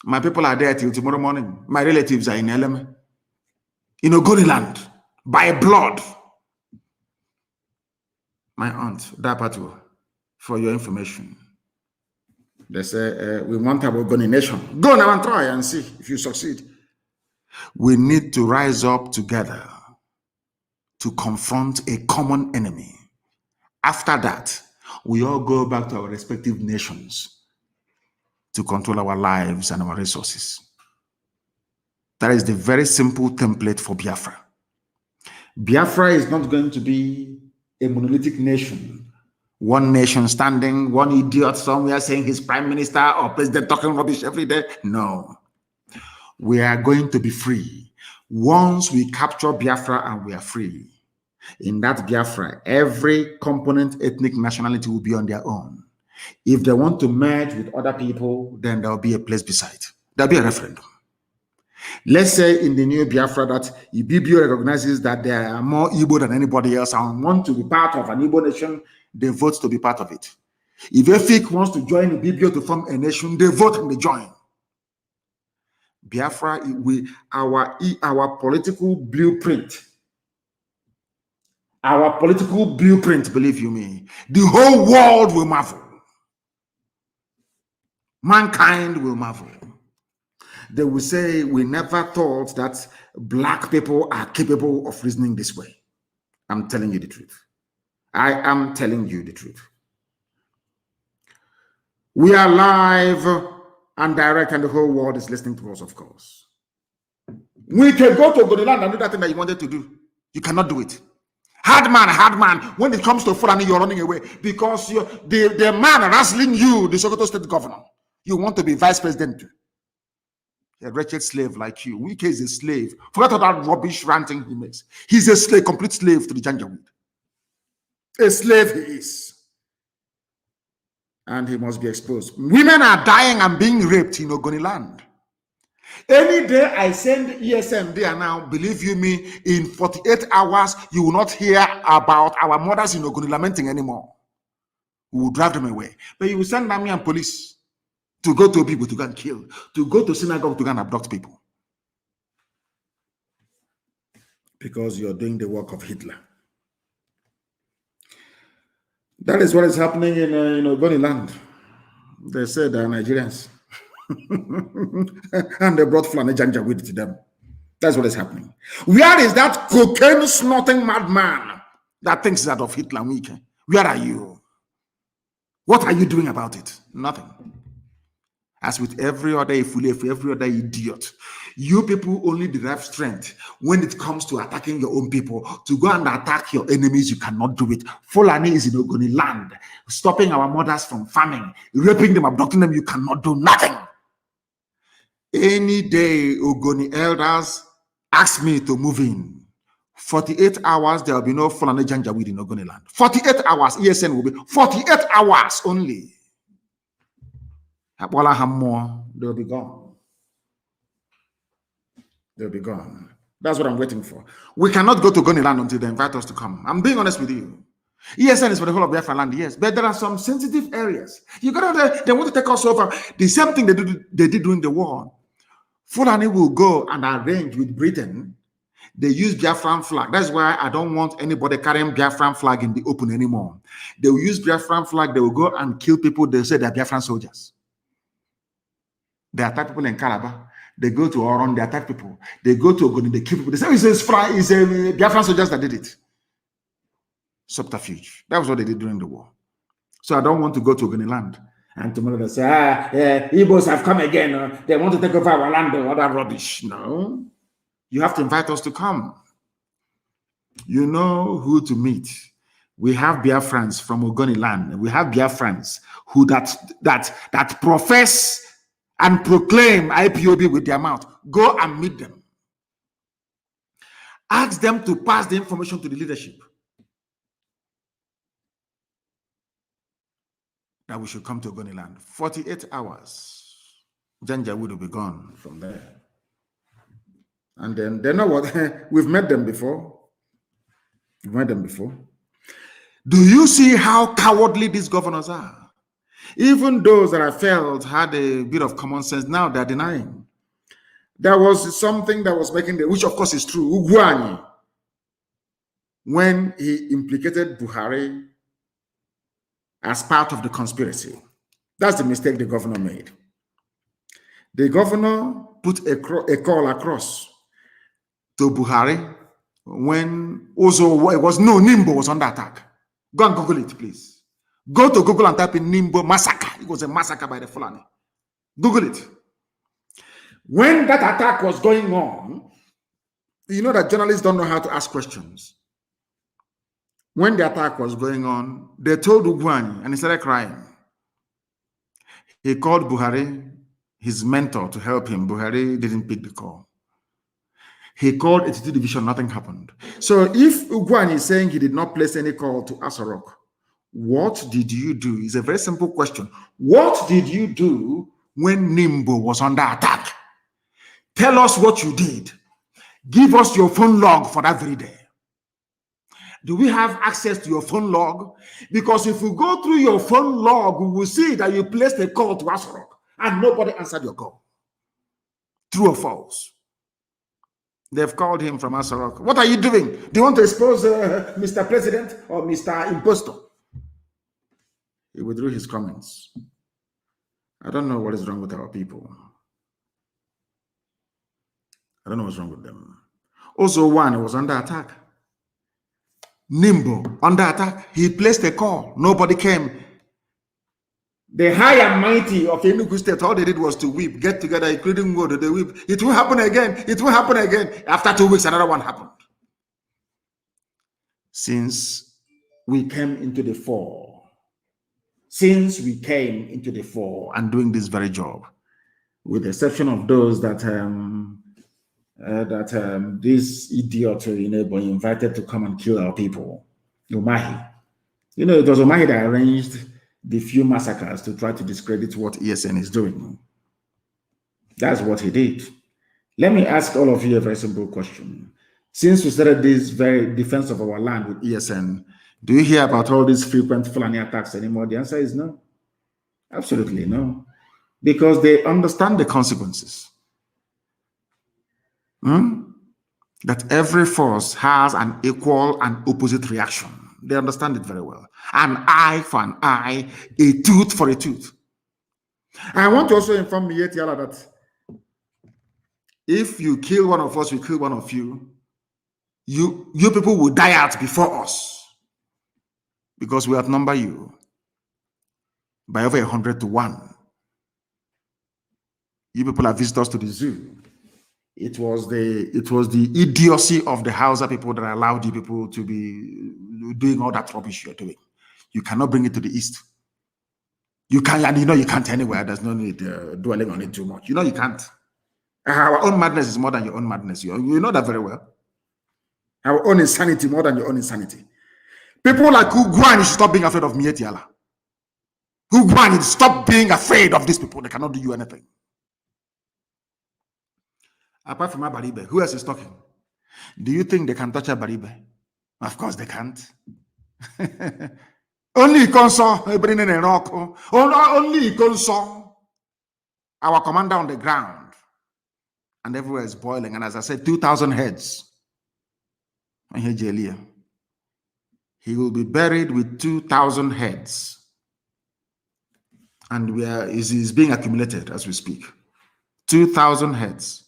My people are there till tomorrow morning. My relatives are in Eleme, in Ogoniland, by blood. My aunt, Dapatu, for your information. They say, we want our Ogoni nation. Go now and try and see if you succeed. We need to rise up together to confront a common enemy. After that, we all go back to our respective nations to control our lives and our resources. That is the very simple template for Biafra. Biafra is not going to be a monolithic nation. One nation standing, one idiot somewhere saying he's prime minister or president talking rubbish every day. No. We are going to be free. Once we capture Biafra and we are free, in that Biafra, every component ethnic nationality will be on their own. If they want to merge with other people, then there'll be a place beside. There'll be a referendum. Let's say in the new Biafra that Ibibio recognizes that they are more Igbo than anybody else and want to be part of an Igbo nation, they vote to be part of it. If Efik wants to join Ibibio to form a nation, they vote and they join. Biafra, our political blueprint, believe you me, the whole world will marvel. Mankind will marvel. They will say, we never thought that black people are capable of reasoning this way. I'm telling you the truth. I am telling you the truth. We are live and direct, and the whole world is listening to us, of course. We can go to Ogoniland and do that thing that you wanted to do. You cannot do it. Hard man. When it comes to Fulani, you're running away because the man wrestling you, the Sokoto state governor, you want to be vice president. A wretched slave like you. Wike is a slave. Forget all that rubbish ranting he makes. He's a slave, complete slave to the Janjaweed. A slave he is. And he must be exposed. Women are dying and being raped in Ogoniland. Any day I send ESM there now, believe you me, in 48 hours, you will not hear about our mothers in Ogoni lamenting anymore. We will drive them away. But you will send army and police to go to people to go and kill, to go to synagogue to go and abduct people. Because you're doing the work of Hitler. That is what is happening in Ogoniland. They said they are Nigerians. And they brought Fulani Janjaweed to them. That's what is happening. Where is that cocaine snorting madman that thinks that of Hitler weekend? Where are you? What are you doing about it? Nothing. As with every other Ifulefu, every other idiot, you people only derive strength when it comes to attacking your own people. To go and attack your enemies, you cannot do it. Fulani is in Ogoni land, stopping our mothers from farming, raping them, abducting them. You cannot do nothing. Any day, Ogoni elders ask me to move in. 48 hours, there will be no Fulani Janjaweed in Ogoni land. 48 hours, ESN will be 48 hours only. They'll be gone. They'll be gone. That's what I'm waiting for. We cannot go to Ogoniland until they invite us to come. I'm being honest with you. ESN is for the whole of Biafra land, yes, but there are some sensitive areas. You got they want to take us over. The same thing they did during the war. Fulani will go and arrange with Britain. They use Biafran flag. That's why I don't want anybody carrying Biafran flag in the open anymore. They will use Biafran flag. They will go and kill people. They say they're Biafran soldiers. They attack people in Calabar. They go to Oron. They attack people. They go to Ogoni. They kill people. They say it's Biafran soldiers that did it. Subterfuge. That was what they did during the war. So I don't want to go to Ogoni land And tomorrow they say, Igbos have come again. They want to take over our land or other rubbish. No. You have to invite us to come. You know who to meet. We have Biafrans from Ogoni land. We have Biafrans who that profess and proclaim IPOB with their mouth. Go and meet them. Ask them to pass the information to the leadership that we should come to Ogoni land. 48 hours. Janja would be gone from there. And then they know what we've met them before. We've met them before. Do you see how cowardly these governors are? Even those that I felt had a bit of common sense, now they're denying. There was something that was making which of course is true, Ugwuanyi, when he implicated Buhari as part of the conspiracy. That's the mistake the governor made. The governor put a call across to Buhari when also it was Nimbo was under attack. Go and Google it, please. Go to Google and type in Nimbo massacre. It was a massacre by the Fulani. Google it. When that attack was going on, you know that journalists don't know how to ask questions. When the attack was going on, they told Ugwuanyi, and he started crying. He called Buhari, his mentor, to help him. Buhari didn't pick the call. He called 82 Division, nothing happened. So if Ugwuanyi is saying he did not place any call to Asarok, what did you do? It's a very simple question. What did you do when Nimbo was under attack? Tell us what you did. Give us your phone log for that very day. Do we have access to your phone log? Because if we go through your phone log, we will see that you placed a call to Asarok and nobody answered your call. True or false? They've called him from Asarok. What are you doing? Do you want to expose Mr. President or Mr. Impostor? He withdrew his comments. I don't know what is wrong with our people. I don't know what's wrong with them. Also, one was under attack. Nimbo, under attack. He placed a call. Nobody came. The high and mighty of Enugu State, all they did was to weep, get together, including go to the weep. It will happen again. It will happen again. After 2 weeks, another one happened. Since we came into the fore, and doing this very job, with the exception of those that this idiot invited to come and kill our people, Umahi. You know, it was Umahi that arranged the few massacres to try to discredit what ESN is doing. That's what he did. Let me ask all of you a very simple question. Since we started this very defense of our land with ESN, do you hear about all these frequent Fulani attacks anymore? The answer is no. Absolutely no. Because they understand the consequences. That every force has an equal and opposite reaction. They understand it very well. An eye for an eye, a tooth for a tooth. I want to also inform Mietiala that if you kill one of us, we kill one of you, you people will die out before us. Because we outnumber you by over 100 to 1. You people are visitors to the zoo. It was the idiocy of the Hausa people that allowed you people to be doing all that rubbish you're doing. You cannot bring it to the east. You can, and you know you can't anywhere. There's no need dwelling on it too much. You know you can't. Our own madness is more than your own madness. You know that very well. Our own insanity more than your own insanity. People like Ugwuanyi should stop being afraid of Mietiala. Ugwuanyi, stop being afraid of these people. They cannot do you anything. Apart from Abaribe, who else is talking? Do you think they can touch Abaribe? Of course they can't. Only Ikonso, only Ikonso, our commander on the ground. And everywhere is boiling. And as I said, 2,000 heads. I hear Jelia. He will be buried with 2,000 heads. And is being accumulated as we speak. 2,000 heads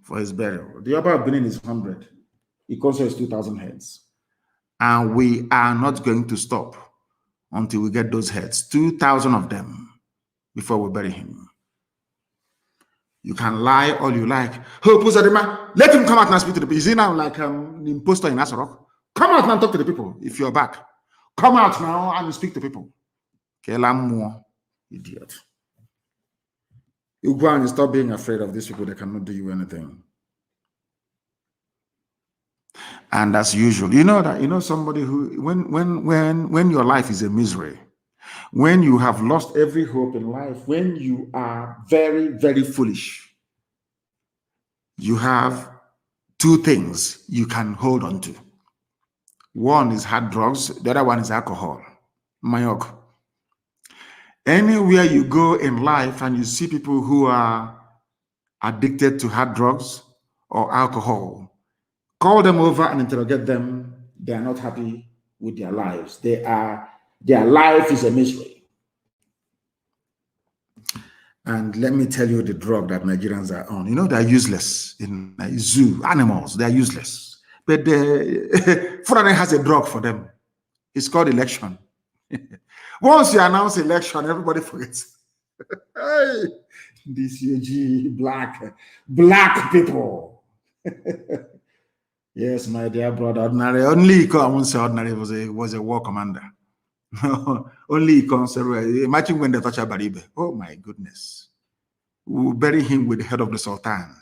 for his burial. The upper Benin is 100. Ikonso is 2,000 heads. And we are not going to stop until we get those heads. 2,000 of them before we bury him. You can lie all you like. Oh, Pusadima, let him come out and speak to the people. Is he now like an imposter in Asarok? Come out and talk to the people if you're back. Come out now and speak to people. Kelammo, idiot. You go and stop being afraid of these people. They cannot do you anything. And as usual, you know that, somebody who, when your life is a misery, when you have lost every hope in life, when you are very, very foolish, you have two things you can hold on to. One is hard drugs, the other one is alcohol. Mayok. Anywhere you go in life and you see people who are addicted to hard drugs or alcohol, call them over and interrogate them. They are not happy with their lives. Their life is a misery. And let me tell you the drug that Nigerians are on. They're useless in zoo. Animals, they're useless. But Fulani has a drug for them. It's called election. Once you announce election, everybody forgets. Hey, this UG, black people. Yes, my dear brother, ordinary. Only I won't say ordinary was a war commander. Only imagine when they touch Baribe. Oh my goodness. We'll bury him with the head of the Sultan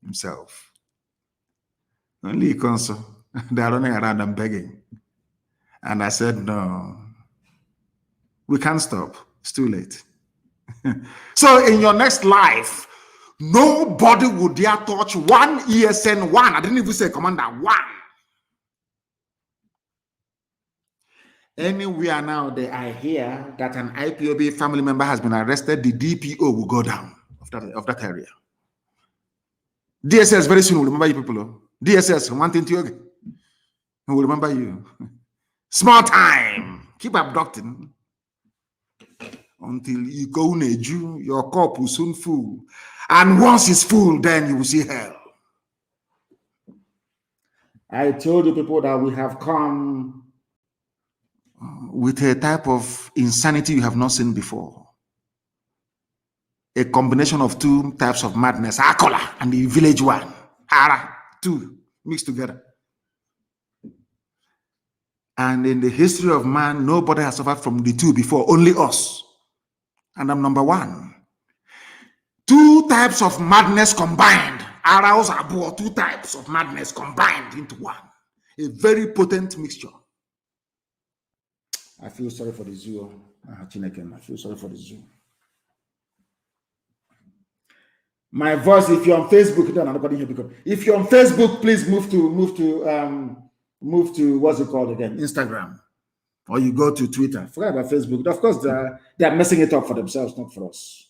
himself. Only Consul. They're running around and begging. And I said, no, we can't stop. It's too late. So in your next life, nobody would dare touch one ESN one. I didn't even say commander one. Anywhere now I hear that an IPOB family member has been arrested, the DPO will go down of that area. DSS very soon will remember you people. DSS, one thing to you, will remember you. Small time. Keep abducting until you go Neju, your cup will soon full. And once it's full, then you will see hell. I told you people that we have come with a type of insanity you have not seen before. A combination of two types of madness, Akola and the village one. Hara, two mixed together. And in the history of man, nobody has suffered from the two before, only us. And I'm number one. Two types of madness combined. Arouse Abu, two types of madness combined into one. A very potent mixture. I feel sorry for the zoo. I feel sorry for the zoo. My voice, if you're on Facebook, if you're on Facebook, please move to what's it called again? Instagram. Or you go to Twitter. Forget about Facebook. Of course, they're messing it up for themselves, not for us.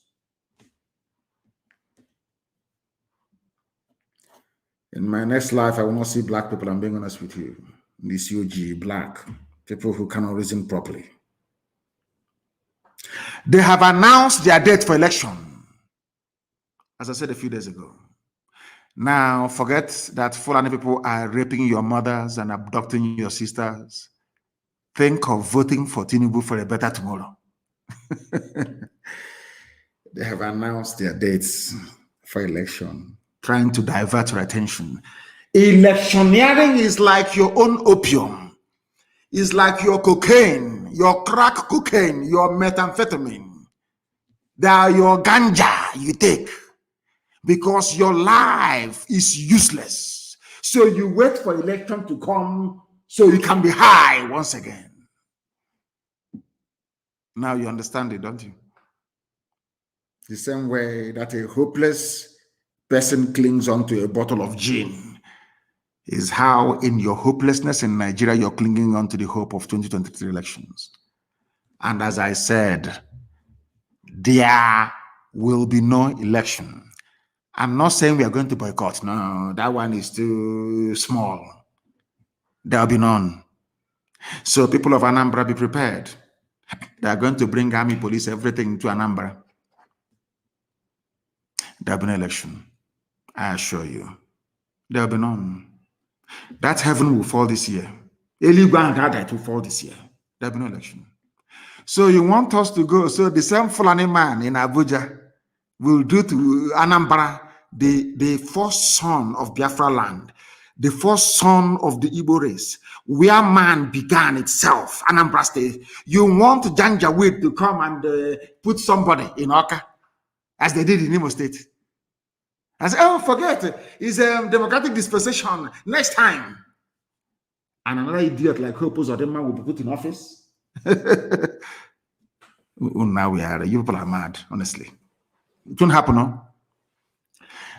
In my next life, I will not see black people. I'm being honest with you. This UG, black people who cannot reason properly. They have announced their date for election, as I said a few days ago. Now, forget that Fulani people are raping your mothers and abducting your sisters. Think of voting for Tinubu for a better tomorrow. They have announced their dates for election, trying to divert your attention. Electioneering is like your own opium. It's like your cocaine, your crack cocaine, your methamphetamine. They are your ganja you take because your life is useless. So you wait for election to come so you can be high once again. Now you understand it, don't you? The same way that a hopeless person clings onto a bottle of gin is how in your hopelessness in Nigeria, you're clinging on to the hope of 2023 elections. And as I said, there will be no election. I'm not saying we are going to boycott. No, that one is too small. There will be none. So people of Anambra, be prepared. They are going to bring army, police, everything to Anambra. There will be no election. I assure you. There will be none. That heaven will fall this year. Eligwa and God will fall this year. There will be no election. So you want us to go? So the same Fulani man in Abuja will do to Anambra, the first son of Biafra land, the first son of the Igbo race, where man began itself, Anambra State. You want Janjaweed to come and put somebody in Oka, as they did in Imo State. I said, oh, forget it. It's a democratic dispensation next time. And another idiot like Hope Uzodinma will be put in office. Now you people are mad, honestly. It won't happen, no?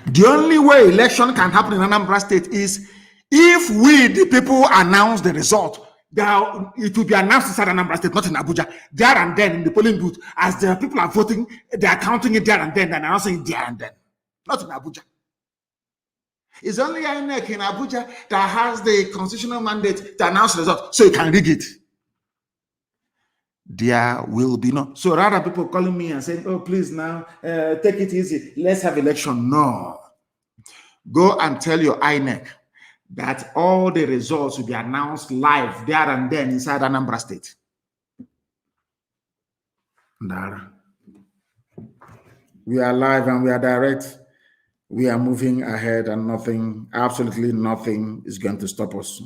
The only way election can happen in Anambra State is if we, the people, announce the result. It will be announced inside Anambra State, not in Abuja. There and then in the polling booth, as the people are voting, they are counting it there and then, and announcing it there and then, not in Abuja. It's only INEC in Abuja that has the constitutional mandate to announce the result, so you can rig it. There will be no. So rather people calling me and saying, oh, please now, take it easy. Let's have election. No. Go and tell your INEC that all the results will be announced live there and then inside Anambra State. We are live and we are direct. We are moving ahead and nothing, absolutely nothing is going to stop us.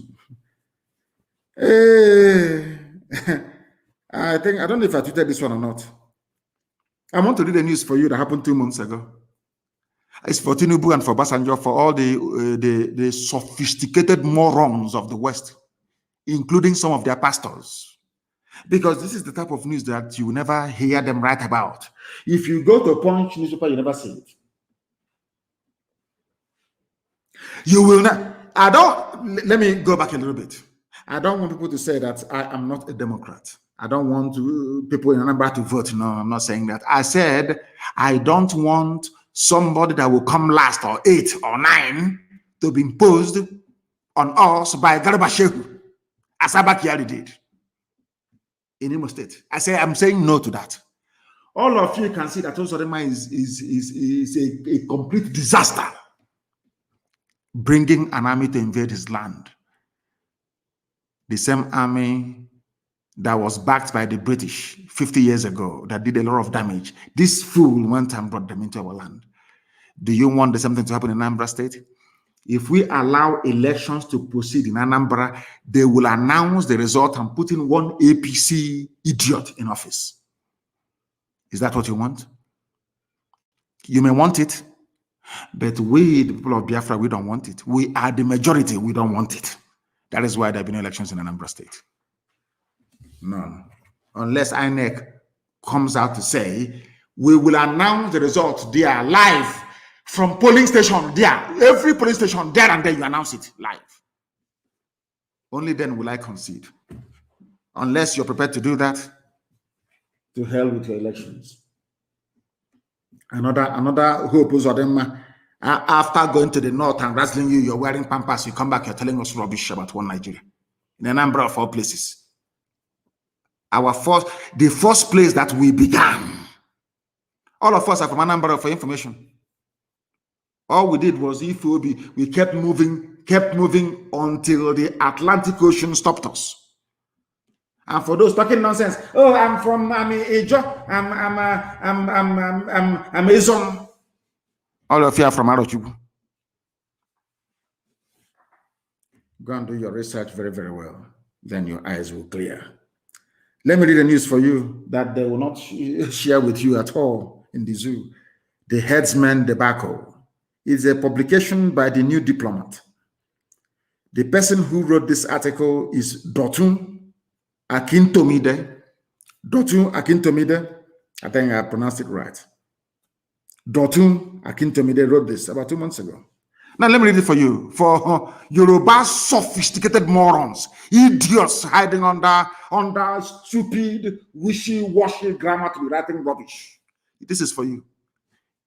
I don't know if I tweeted this one or not. I want to read the news for you that happened 2 months ago. It's for Tinubu and for Basanjo, for all the sophisticated morons of the West, including some of their pastors. Because this is the type of news that you never hear them write about. If you go to Punch newspaper, you never see it. You will not. Let me go back a little bit. I don't want people to say that I am not a Democrat. I don't want people in Anambra to vote. No, I'm not saying that. I said I don't want somebody that will come last or 8 or 9 to be imposed on us by Garba Shehu, as Abba Kyari did in Imo State. I'm saying no to that. All of you can see that Osodema is a complete disaster, bringing an army to invade his land. The same army that was backed by the British 50 years ago, that did a lot of damage. This fool went and brought them into our land. Do you want the same thing to happen in Anambra State? If we allow elections to proceed in Anambra, they will announce the result and put in one APC idiot in office. Is that what you want? You may want it, but we, the people of Biafra, we don't want it. We are the majority, we don't want it. That is why there have been elections in Anambra State. None. Unless INEC comes out to say, we will announce the results there live from polling station there. Every polling station there and then you announce it live. Only then will I concede. Unless you're prepared to do that, to hell with your elections. Another hope is them. After going to the north and wrestling you, you're wearing pampas, you come back, you're telling us rubbish about one Nigeria. In a number of all places. The first place that we began. All of us are from Anambra for information. All we did was we kept moving until the Atlantic Ocean stopped us. And for those talking nonsense, oh, I'm Ijo, I'm Izon. All of you are from Arochukwu. Go and do your research very, very well. Then your eyes will clear. Let me read the news for you that they will not share with you at all in the zoo. The Headsman Debacle is a publication by the New Diplomat. The person who wrote this article is Dotun Akintomide. Dotun Akintomide, I think I pronounced it right. Dotun Akintomide wrote this about 2 months ago. Now let me read it for you. For Yoruba sophisticated morons, idiots hiding under stupid, wishy-washy grammar to be writing rubbish. This is for you.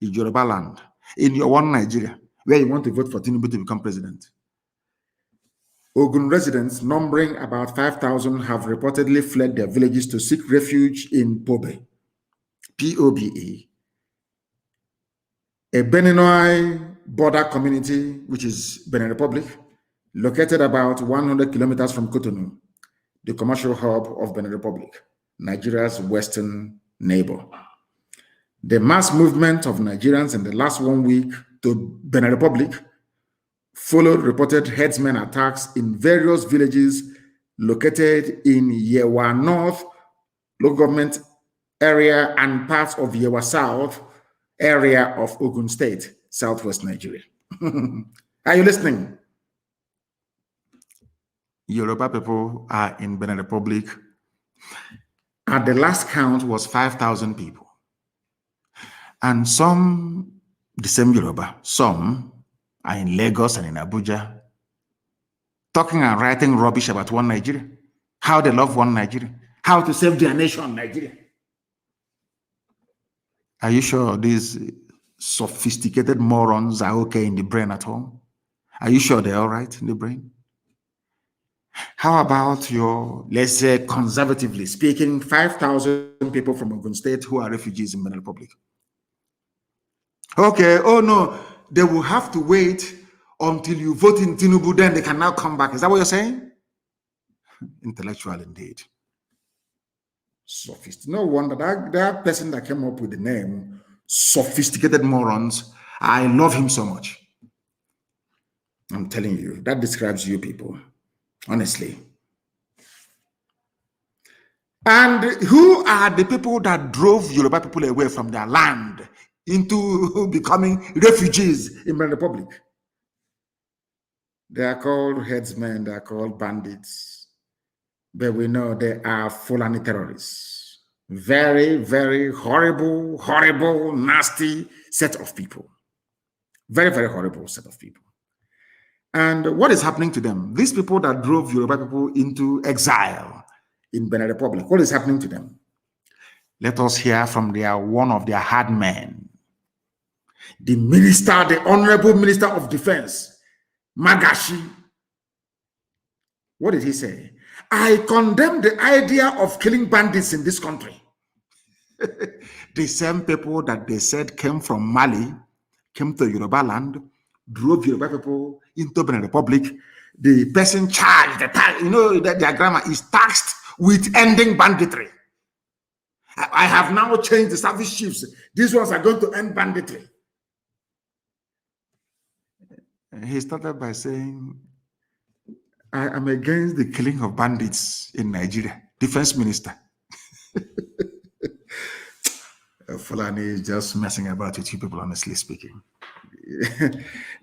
In Yoruba land, in your one Nigeria, where you want to vote for Tinubu to become president. Ogun residents, numbering about 5,000, have reportedly fled their villages to seek refuge in Pobe, P-O-B-E, a Beninois border community, which is Benin Republic, located about 100 kilometers from Cotonou, the commercial hub of Benin Republic. Nigeria's western neighbor. The mass movement of Nigerians in the last 1 week to Benin Republic followed reported herdsmen attacks in various villages located in Yewa North local government area and parts of Yewa South area of Ogun State, southwest Nigeria. Are you listening? Yoruba people are in Benin Republic. At the last count was 5,000 people. And some, the same Yoruba, some are in Lagos and in Abuja, talking and writing rubbish about one Nigeria, how they love one Nigeria, how to save their nation, Nigeria. Are you sure these sophisticated morons are okay in the brain at home? Are you sure they're all right in the brain? How about your, let's say, conservatively speaking, 5,000 people from Ogun State who are refugees in Benin Republic? Okay, oh no, they will have to wait until you vote in Tinubu, then they can now come back. Is that what you're saying? Intellectual indeed. Sophisticated. No wonder that person that came up with the name, sophisticated morons, I love him so much. I'm telling you, that describes you people, honestly. And who are the people that drove Yoruba people away from their land into becoming refugees in the Republic? They are called headsmen, they are called bandits. But we know they are Fulani terrorists. Very, very horrible, horrible, nasty set of people. Very, very horrible set of people. And what is happening to them? These people that drove Yoruba people into exile in Benin Republic, what is happening to them? Let us hear from one of their hard men, the minister, the Honorable Minister of Defense, Magashi. What did he say? I condemn the idea of killing bandits in this country. The same people that they said came from Mali, came to Yoruba land, drove Yoruba people into Benin Republic. The person charged, that their grammar is taxed with ending banditry. I have now changed the service chiefs. These ones are going to end banditry. He started by saying, I am against the killing of bandits in Nigeria. Defense Minister. Fulani is just messing about with you people, honestly speaking.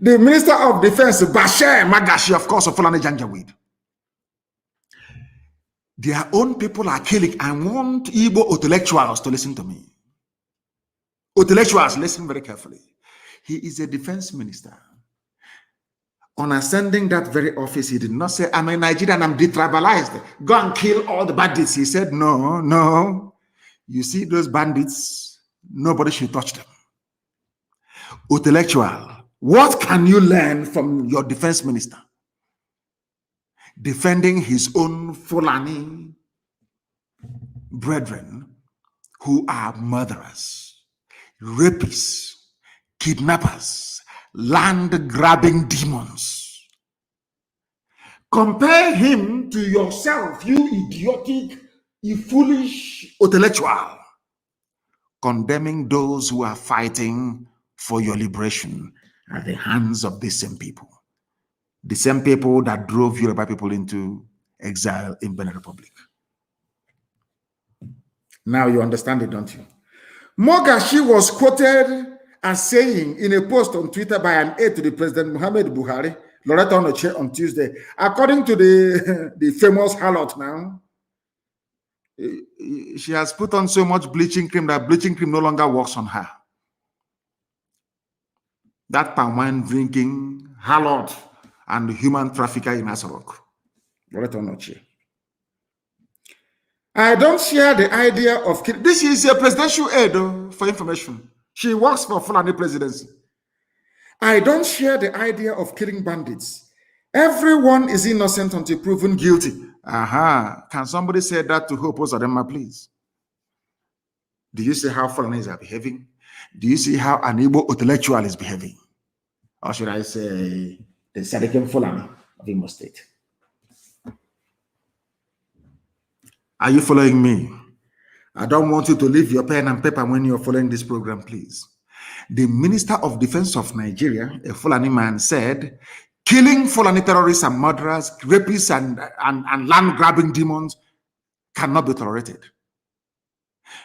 The Minister of Defense, Bashir Magashi, of course, of Fulani Janjaweed. Their own people are killing. I want Igbo intellectuals to listen to me. Intellectuals, listen very carefully. He is a defense minister. On ascending that very office, he did not say, I'm a Nigerian, I'm detribalized. Go and kill all the bandits. He said, no, no. You see those bandits, nobody should touch them. Intellectual, what can you learn from your defense minister? Defending his own Fulani brethren who are murderers, rapists, kidnappers, land-grabbing demons. Compare him to yourself, you idiotic, you foolish intellectual, condemning those who are fighting for your liberation at the hands of these same people. The same people that drove Yoruba people into exile in Benin Republic. Now you understand it, don't you? Mogashi was quoted as saying in a post on Twitter by an aide to the President Muhammad Buhari, Loretta Onoche, on Tuesday, according to the famous harlot now, she has put on so much bleaching cream that bleaching cream no longer works on her. That palm wine drinking harlot and human trafficker in Asarok, Loretta Onoche. I don't share the idea of killing. This is a presidential aide for information. She works for Fulani presidency. I don't share the idea of killing bandits. Everyone is innocent until proven guilty. Can somebody say that to Hope Ozadema, please? Do you see how Fulanis are behaving? Do you see how an Igbo intellectual is behaving? Or should I say the Sadikim Fulani of Imo State? Are you following me? I don't want you to leave your pen and paper when you're following this program, please. The Minister of Defense of Nigeria, a Fulani man, said, killing Fulani terrorists and murderers, rapists and land-grabbing demons cannot be tolerated.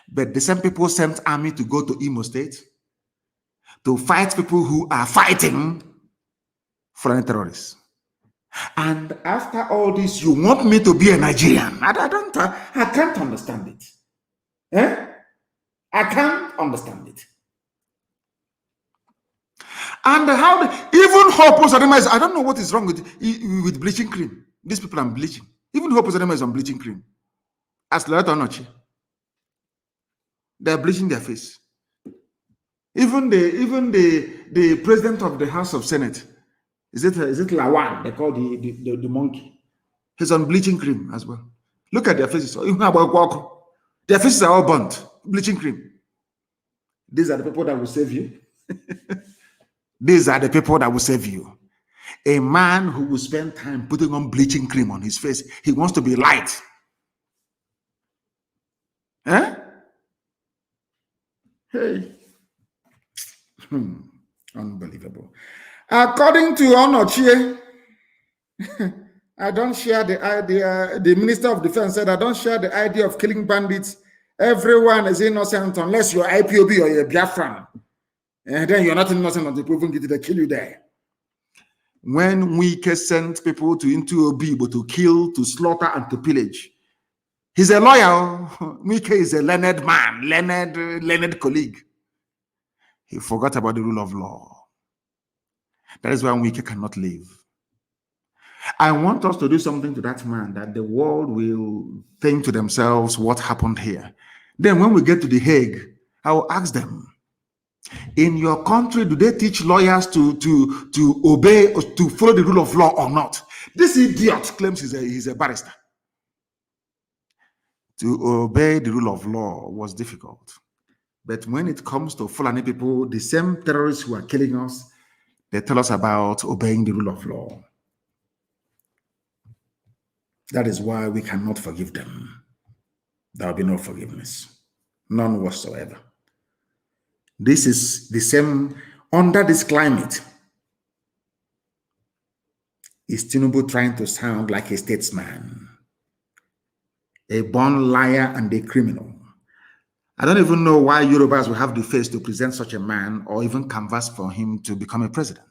But the same people sent army to go to Imo State to fight people who are fighting Fulani terrorists. And after all this, you want me to be a Nigerian? I can't understand it. I can't understand it. And how even Hope Uzodinma is, I don't know what is wrong with bleaching cream. These people are bleaching. Even Hope Uzodinma is on bleaching cream. As or not, they're bleaching their face. Even the president of the House of Senate, is it Lawan? They call the monkey. He's on bleaching cream as well. Look at their faces. Their faces are all burnt. Bleaching cream. These are the people that will save you. These are the people that will save you. A man who will spend time putting on bleaching cream on his face. He wants to be light. Hey. Unbelievable. According to Onochie, I don't share the idea. The Minister of Defense said, I don't share the idea of killing bandits. Everyone is innocent unless you're IPOB or you're Biafran. And then you're not innocent until proven guilty, they kill you there. When we send people into Obibo to kill, to slaughter, and to pillage, he's a lawyer. Mike is a learned man, learned colleague. He forgot about the rule of law. That is why Mike cannot live. I want us to do something to that man that the world will think to themselves what happened here. Then when we get to The Hague, I will ask them, in your country, do they teach lawyers to obey or to follow the rule of law or not? This idiot claims he's a barrister. To obey the rule of law was difficult. But when it comes to Fulani people, the same terrorists who are killing us, they tell us about obeying the rule of law. That is why we cannot forgive them. There will be no forgiveness. None whatsoever. This is the same, under this climate, is Tinubu trying to sound like a statesman, a born liar and a criminal. I don't even know why Yorubas will have the face to present such a man or even canvass for him to become a president.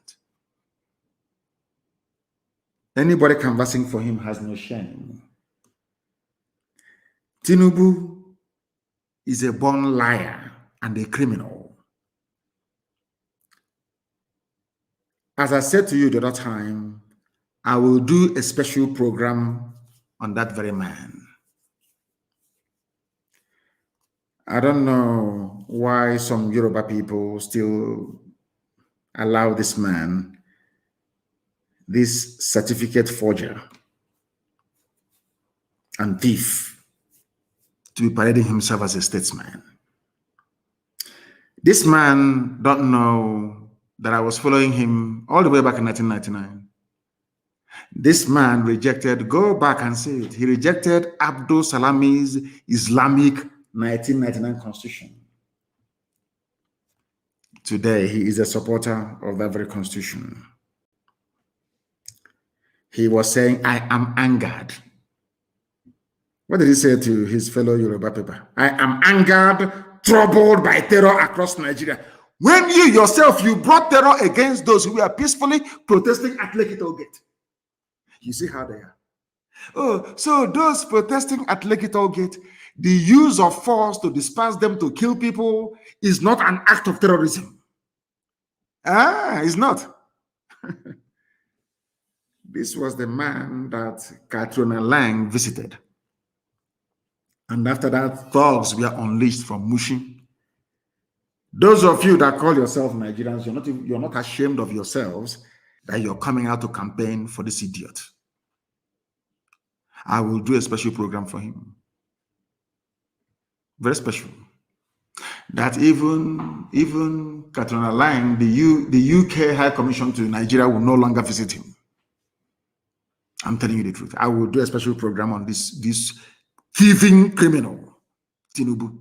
Anybody canvassing for him has no shame. Tinubu is a born liar and a criminal. As I said to you the other time, I will do a special program on that very man. I don't know why some Yoruba people still allow this man, this certificate forger and thief, to be parading himself as a statesman. This man don't know that I was following him all the way back in 1999. This man rejected, go back and see it, he rejected Abdul Salami's Islamic 1999 constitution. Today, he is a supporter of that very constitution. He was saying, I am angered. What did he say to his fellow Yoruba people? I am angered, troubled by terror across Nigeria. When you yourself, you brought terror against those who were peacefully protesting at Lekki Toll Gate. You see how they are. Oh, so those protesting at Lekki Toll Gate, the use of force to disperse them to kill people is not an act of terrorism. It's not. This was the man that Katrina Lang visited. And after that, thugs were unleashed from Mushi. Those of you that call yourself Nigerians, you're not ashamed of yourselves that you're coming out to campaign for this idiot. I will do a special program for him. Very special. That even Katrina Lang, the UK High Commission to Nigeria, will no longer visit him. I'm telling you the truth. I will do a special program on this thieving criminal Tinubu.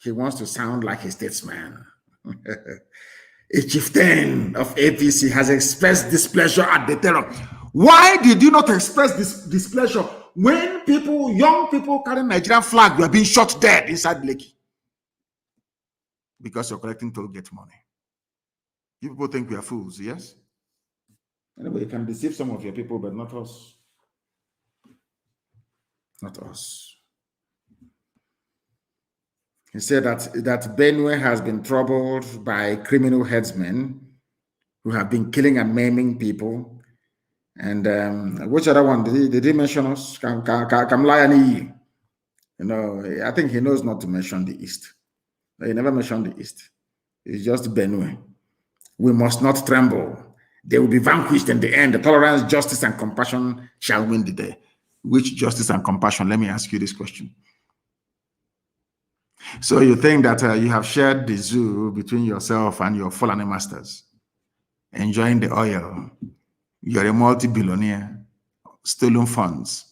He wants to sound like a statesman. A chieftain of APC has expressed displeasure at the terror. Why did you not express this displeasure when people, young people carrying Nigerian flag were being shot dead inside Lekki? Because you're collecting toll gate money. You people think we are fools, yes? Anyway, you can deceive some of your people, but not us. Not us. He said that Benue has been troubled by criminal headsmen who have been killing and maiming people. And which other one? Did he mention us? Kamlayani. You know, I think he knows not to mention the East. He never mentioned the East. It's just Benue. We must not tremble. They will be vanquished in the end. The tolerance, justice, and compassion shall win the day. Which justice and compassion? Let me ask you this question. So you think that you have shared the zoo between yourself and your Fulani masters, enjoying the oil. You're a multi-billionaire, stolen funds.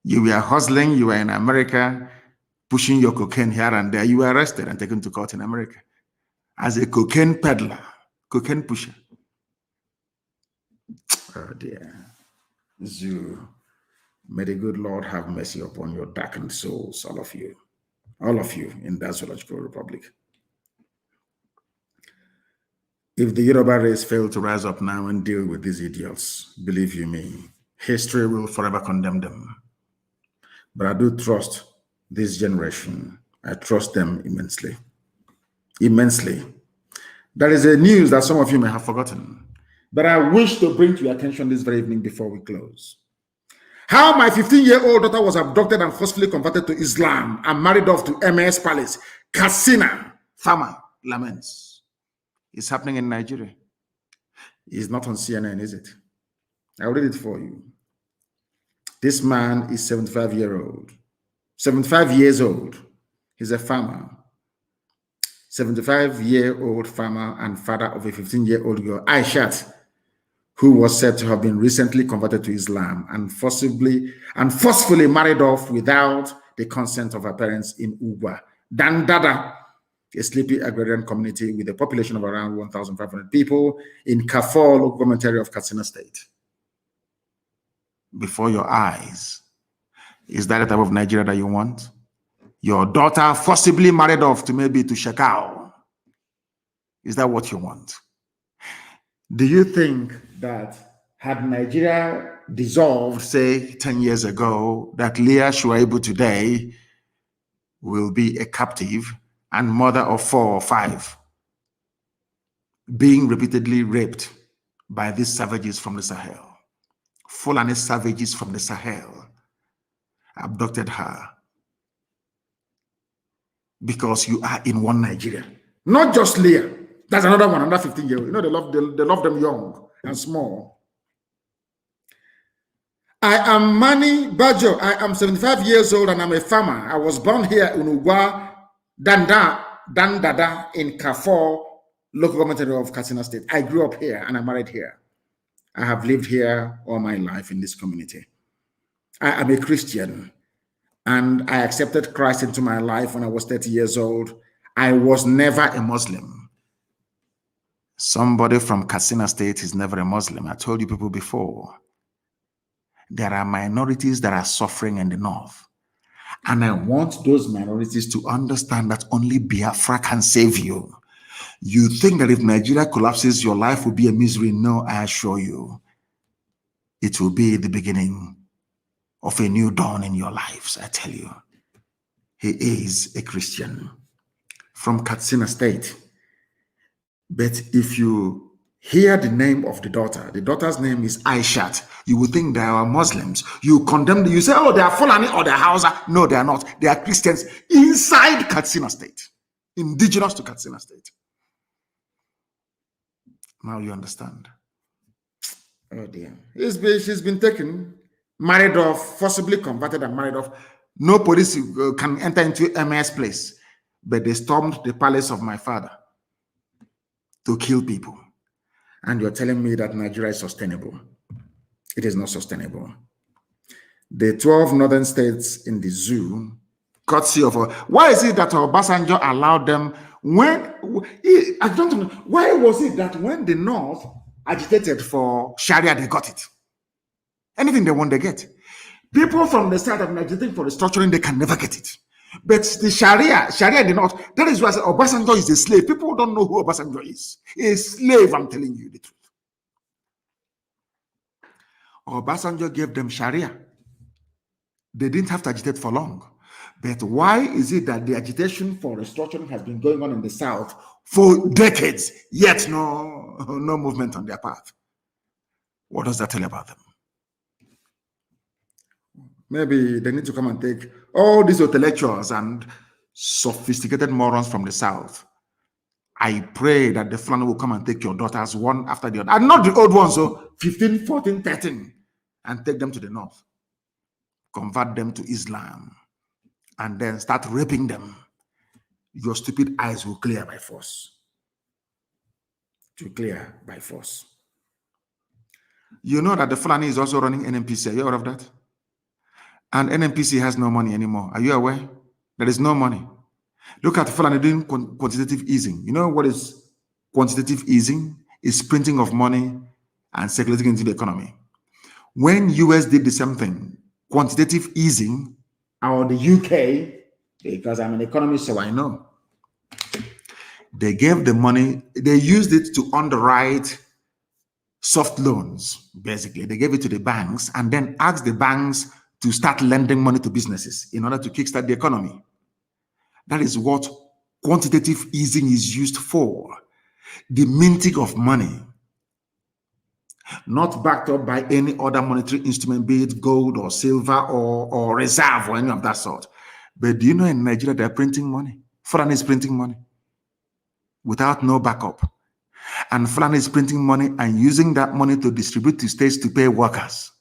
You were hustling, you were in America, pushing your cocaine here and there. You were arrested and taken to court in America as a cocaine peddler, cocaine pusher. Oh dear. Zoo, may the good Lord have mercy upon your darkened souls, all of you. All of you in that zoological republic. If the Yoruba race fail to rise up now and deal with these idiots, believe you me, history will forever condemn them. But I do trust this generation. I trust them immensely. Immensely. There is a news that some of you may have forgotten, but I wish to bring to your attention this very evening before we close. How my 15-year-old daughter was abducted and forcefully converted to Islam and married off to MS Palace. Katsina farmer laments. It's happening in Nigeria. It's not on CNN, is it? I'll read it for you. This man is 75 years old. He's a farmer. 75-year-old farmer and father of a 15-year-old girl, Aishat, who was said to have been recently converted to Islam and forcefully married off without the consent of her parents in Ugwa, Dandada, a sleepy agrarian community with a population of around 1,500 people in Kafur, local government area of Katsina State. Before your eyes, is that the type of Nigeria that you want? Your daughter forcibly married off to maybe to Shekau. Is that what you want? Do you think that had Nigeria dissolved, say, 10 years ago, that Leah Shuaibu today will be a captive and mother of 4 or 5, being repeatedly raped by these savages from the Sahel? Fulani savages from the Sahel abducted her because you are in one Nigeria. Not just Leah. That's another one, another 15-year-old. You know, they love them young and small. I am Mani Bajo. I am 75 years old and I'm a farmer. I was born here in Ugwa, Dandada in Kafur, local government area of Katsina State. I grew up here and I married here. I have lived here all my life in this community. I am a Christian and I accepted Christ into my life when I was 30 years old. I was never a Muslim. Somebody from Katsina State is never a Muslim. I told you people before. There are minorities that are suffering in the north. And I want those minorities to understand that only Biafra can save you. You think that if Nigeria collapses, your life will be a misery. No, I assure you, it will be the beginning of a new dawn in your lives, I tell you. He is a Christian from Katsina State. But if you hear the name of the daughter's name is Aishat, you will think they are Muslims. You condemn them, you say, oh, they are Fulani or they are Hausa. No, they are not. They are Christians inside Katsina State, indigenous to Katsina State. Now you understand. Oh dear. She's been taken, married off, forcibly converted and married off. No police can enter into MS place, but they stormed the palace of my father to kill people. And you're telling me that Nigeria is sustainable. It is not sustainable. The 12 northern states in the zoo courtesy of. Why is it that Obasanjo allowed them when? I don't know. Why was it that when the North agitated for Sharia, they got it? Anything they want, they get. People from the South are agitating for restructuring, they can never get it. But the Sharia did not. That is why I said Obasanjo is a slave. People don't know who Obasanjo is. A slave, I'm telling you the truth. Obasanjo gave them Sharia. They didn't have to agitate for long. But why is it that the agitation for restructuring has been going on in the South for decades, yet no movement on their part? What does that tell you about them? Maybe they need to come and take all these intellectuals and sophisticated morons from the South. I pray that the Fulani will come and take your daughters one after the other. And not the old ones, so 15, 14, 13, and take them to the North. Convert them to Islam. And then start raping them. Your stupid eyes will clear by force. To clear by force. You know that the Fulani is also running NNPC. Are you aware of that? And NNPC has no money anymore. Are you aware? There is no money. Look at Fulani doing quantitative easing. You know what is quantitative easing? It's printing of money and circulating into the economy. When US did the same thing, quantitative easing, or the UK, because I'm an economist, so I know, they gave the money, they used it to underwrite soft loans, basically. They gave it to the banks and then asked the banks to start lending money to businesses in order to kickstart the economy. That is what quantitative easing is used for. The minting of money, not backed up by any other monetary instrument, be it gold or silver or reserve or any of that sort. But do you know in Nigeria they're printing money? Fulani is printing money without no backup. And Fulani is printing money and using that money to distribute to states to pay workers,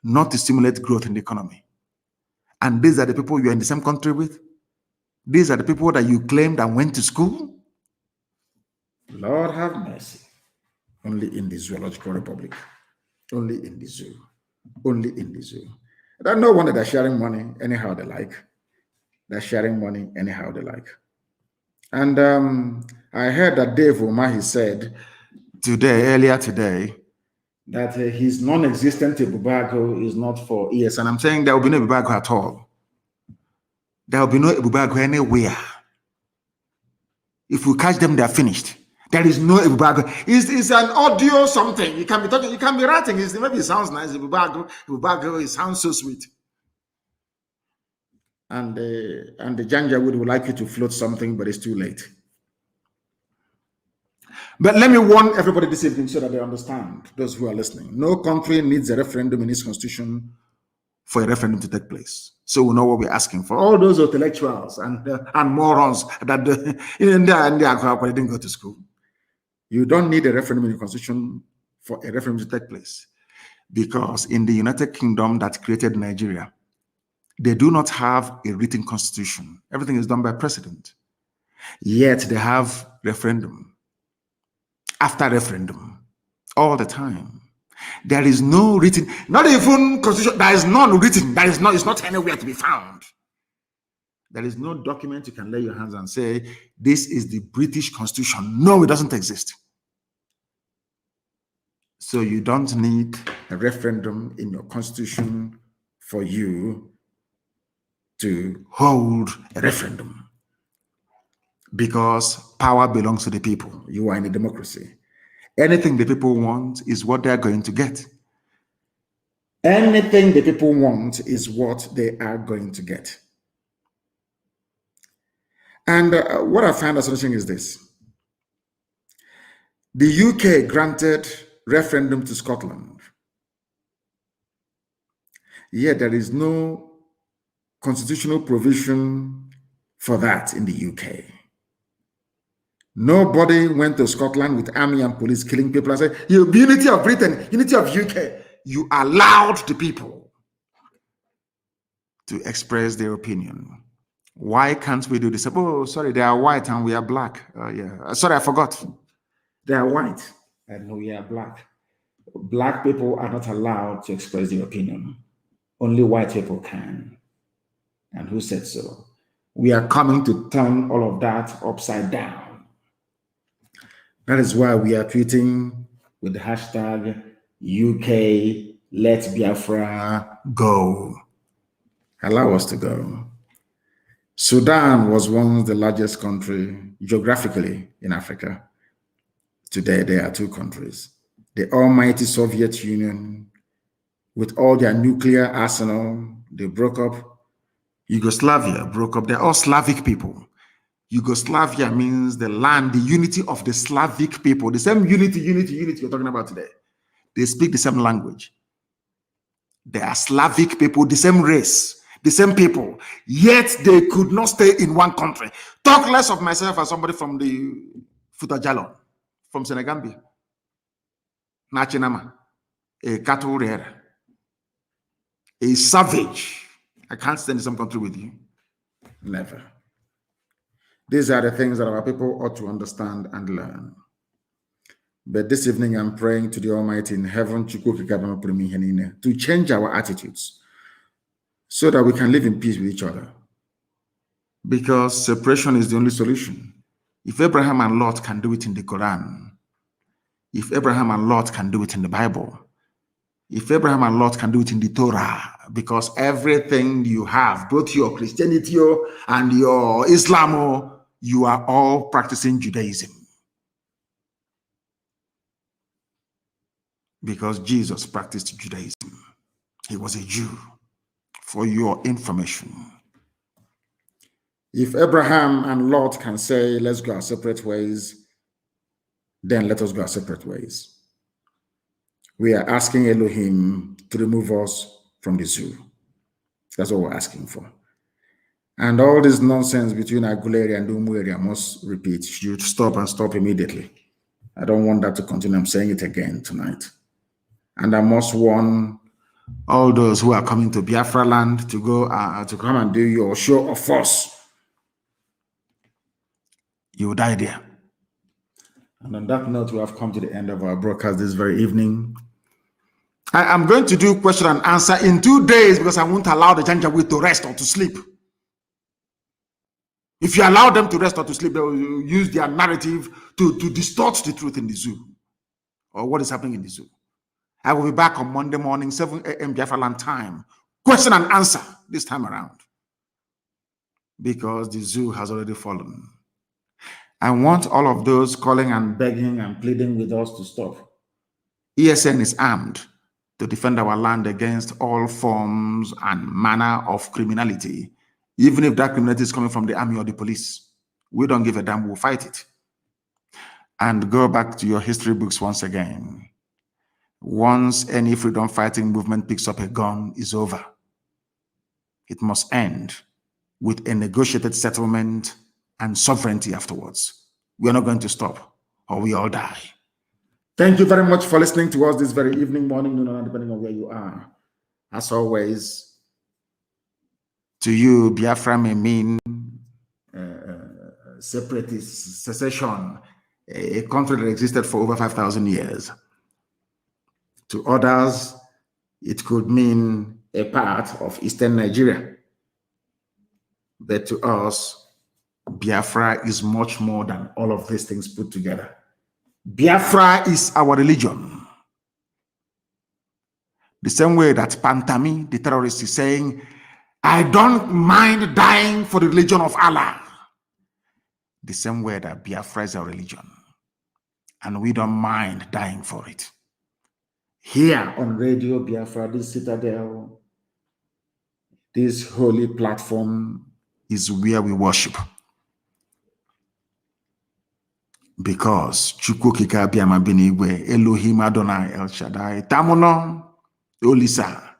not to stimulate growth in the economy. And these are the people you're in the same country with. These are the people that you claimed and went to school. Lord have mercy. Only in the Zoological Republic. Only in the zoo. Only in the zoo. I don't know wonder they're sharing money anyhow they like. They're sharing money anyhow they like. And I heard that Dave Umahi said earlier today, that his non-existent Ebubago is not for ES. And I'm saying there will be no Ebubago at all. There will be no Ebubago anywhere. If we catch them, they're finished. There is no Ebubago. It's an audio something. You can be talking, you can be writing. Maybe it sounds nice. Ebubago, it sounds so sweet. And the Janjaweed would like you to float something, but it's too late. But let me warn everybody this evening so that they understand, those who are listening. No country needs a referendum in its constitution for a referendum to take place. So we know what we're asking for. All those intellectuals and morons that in India didn't go to school. You don't need a referendum in the constitution for a referendum to take place. Because in the United Kingdom that created Nigeria, they do not have a written constitution. Everything is done by precedent. Yet they have referendum after referendum all the time. There is no written, not even constitution, there is none written. There is not, it's not anywhere to be found. There is no document you can lay your hands and say, this is the British Constitution. No, it doesn't exist. So you don't need a referendum in your constitution for you to hold a referendum. Because power belongs to the people. You are in a democracy. Anything the people want is what they're going to get. Anything the people want is what they are going to get. And what I find astonishing is this. The UK granted referendum to Scotland. Yet there is no constitutional provision for that in the UK. Nobody went to Scotland with army and police killing people and said, unity of Britain, unity of UK. You allowed the people to express their opinion. Why can't we do this? Oh, sorry, they are white and we are black. Sorry, I forgot. They are white and we are black. Black people are not allowed to express their opinion. Only white people can. And who said so? We are coming to turn all of that upside down. That is why we are tweeting with the hashtag UK Let Biafra Go. Allow us to go. Sudan was once the largest country geographically in Africa. Today, there are two countries. The almighty Soviet Union, with all their nuclear arsenal, they broke up. Yugoslavia broke up. They're all Slavic people. Yugoslavia means the land, the unity of the Slavic people. The same unity we're talking about today. They speak the same language. They are Slavic people, the same race, the same people. Yet they could not stay in one country. Talk less of myself as somebody from the Futajalon, from Senegambia. Nachinama, a cattle rearer, a savage. I can't stay in some country with you. Never. These are the things that our people ought to understand and learn. But this evening, I'm praying to the Almighty in heaven to change our attitudes so that we can live in peace with each other. Because separation is the only solution. If Abraham and Lot can do it in the Quran, if Abraham and Lot can do it in the Bible, if Abraham and Lot can do it in the Torah, because everything you have, both your Christianity and your Islam, you are all practicing Judaism. Because Jesus practiced Judaism. He was a Jew, for your information. If Abraham and Lot can say, let's go our separate ways, then let us go our separate ways. We are asking Elohim to remove us from the zoo. That's what we're asking for. And all this nonsense between Aguleri and Umueri, I must repeat, you stop and stop immediately. I don't want that to continue. I'm saying it again tonight. And I must warn all those who are coming to Biafra land to go to come and do your show of force. You will die there. And on that note, we have come to the end of our broadcast this very evening. I am going to do question and answer in 2 days because I won't allow the Janjaweed to rest or to sleep. If you allow them to rest or to sleep, they will use their narrative to distort the truth in the zoo or what is happening in the zoo. I will be back on Monday morning, 7 a.m. Biafra land time. Question and answer this time around. Because the zoo has already fallen. I want all of those calling and begging and pleading with us to stop. ESN is armed to defend our land against all forms and manner of criminality. Even if that criminality is coming from the army or the police. We don't give a damn, we'll fight it. And go back to your history books once again. Once any freedom fighting movement picks up a gun, it's over. It must end with a negotiated settlement and sovereignty afterwards. We are not going to stop or we all die. Thank you very much for listening to us this very evening, morning, noon, depending on where you are. As always, to you, Biafra may mean separatist, secession, a country that existed for over 5,000 years. To others, it could mean a part of Eastern Nigeria. But to us, Biafra is much more than all of these things put together. Biafra is our religion. The same way that Pantami, the terrorist, is saying, I don't mind dying for the religion of Allah. The same way that Biafra is our religion. And we don't mind dying for it. Here on Radio Biafra, this citadel, this holy platform is where we worship. Because Chukwu Kika Biama Binigwe, Elohim Adonai El Shaddai, Tamuno, Olisa,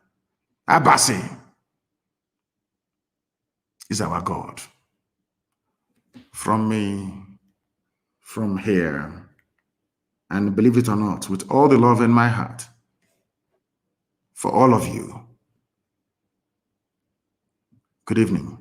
Abasi is our God. From me, from here, and believe it or not, with all the love in my heart, for all of you, good evening.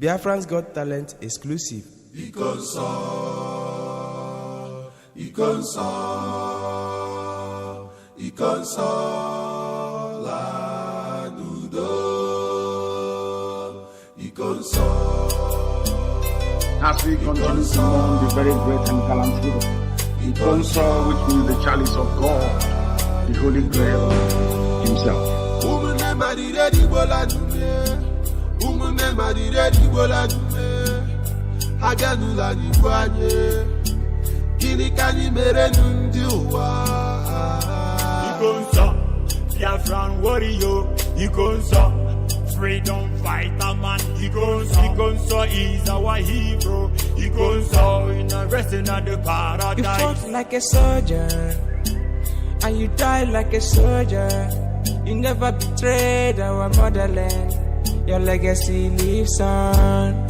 Biafrans Got Talent exclusive. As we continue to mourn the very great and gallant hero, Ikonso, which means the chalice of God, the Holy Grail himself. Ikonso, Biafran warrior, Ikonso, freedom fighter man, Ikonso is our hero, Ikonso in a resting at the paradise. You fought like a soldier, and you died like a soldier. You never betrayed our motherland. Your legacy lives on.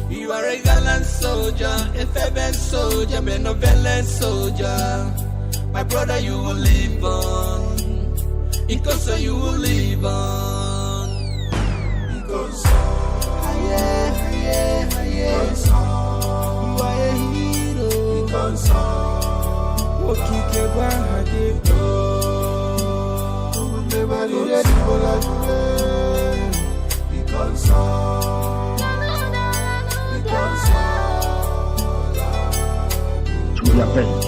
You are a gallant soldier, a fervent soldier, benevolent soldier. My brother, you will live on. Ikonso, you will live on. Ikonso, Ikonso, you are a hero. Ikonso, Okike Bahadito. Ikonso. To be avenged,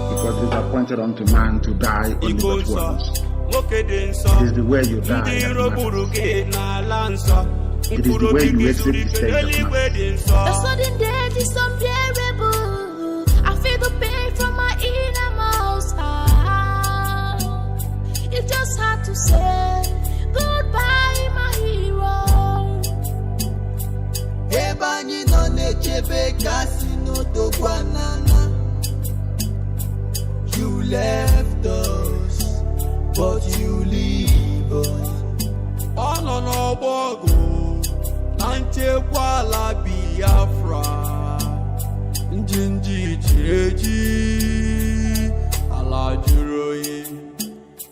because it is appointed unto man to die only but once. It is the way you die that matters. It is the way you exit the stage that matters. The sudden death is unbearable. I feel the pain from my innermost heart. It's just hard to say goodbye, my hero. Ebani no nechebe kasino to guanana. You left us, but you live on. Ono no bogo, nante kwala Biafra. Njinji cheji, ala juroye.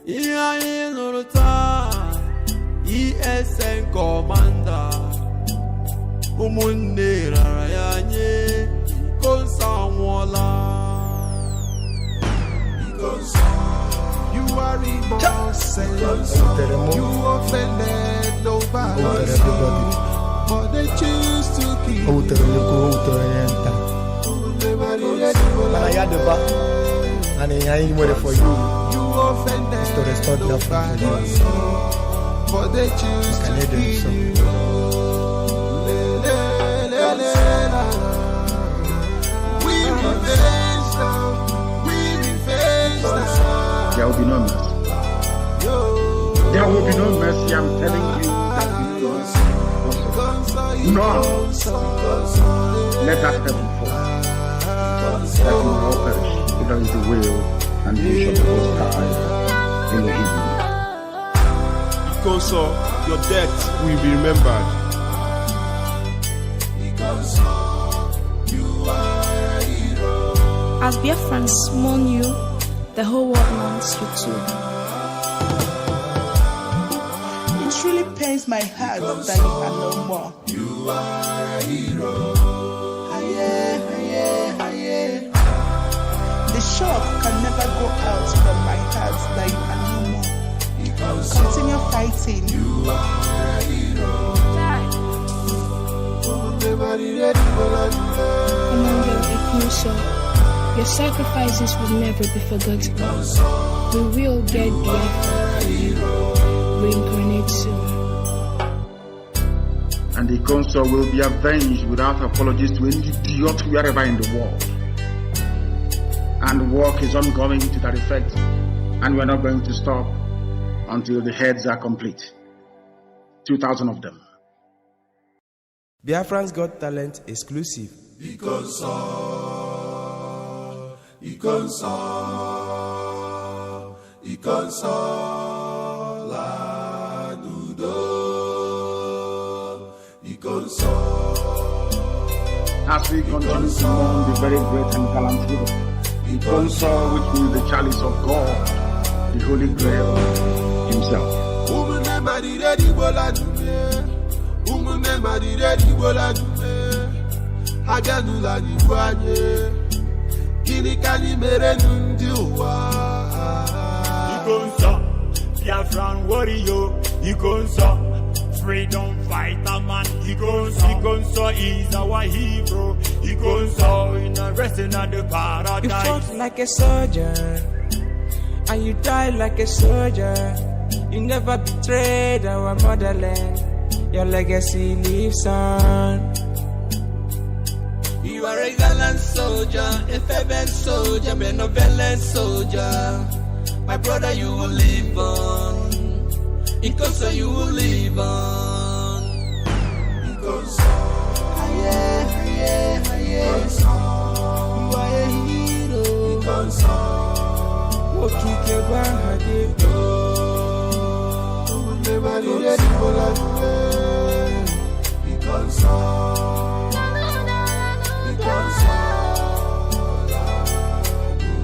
Iya inuruta, ESN commander. Umunne rarayanye, konsamwala. You are innocent. You offended nobody, but they choose to kill you. And I ain't waiting for you. You offended to restore nobody, but they choose to kill you. We revenge now. There will be no mercy. There will be no mercy. I'm telling you that it will not. Let that heaven fall. That we will all perish. If that is the will and the wish of the Most High in the evening. Ikonso, your death will be remembered. As Biafrans mourn you, the whole world mourns you too. It really pains my heart that you are no more. You are a hero. The shock can never go out from my heart that you are no more. Continue fighting. You are a hero. Emmanuel Ikonso, your sacrifices will never be forgotten. We will get Biafra. Reincarnate soon. And the Ikonso will be avenged without apologies to any idiot wherever in the world. And work is ongoing to that effect. And we're not going to stop until the heads are complete. 2,000 of them. Biafrans Got Talent exclusive. Ikonso, la dudo. Ikonso. As we continue to mourn the very great and gallant hero, Ikonso, which means the chalice of God, the Holy Grail himself. marire di bola dume agadula di kwanye kini kani mere nundi uwa Ikonsa Biafran warrior Ikonsa freedom fighter man Ikonsa is our hero Ikonsa in a resting at the paradise. You fought like a soldier and you died like a soldier. You never betrayed our motherland. Your legacy lives on. You are a gallant soldier, a fervent soldier, benevolent soldier. My brother, you will live on. Because you will live on. Because you are a hero. Because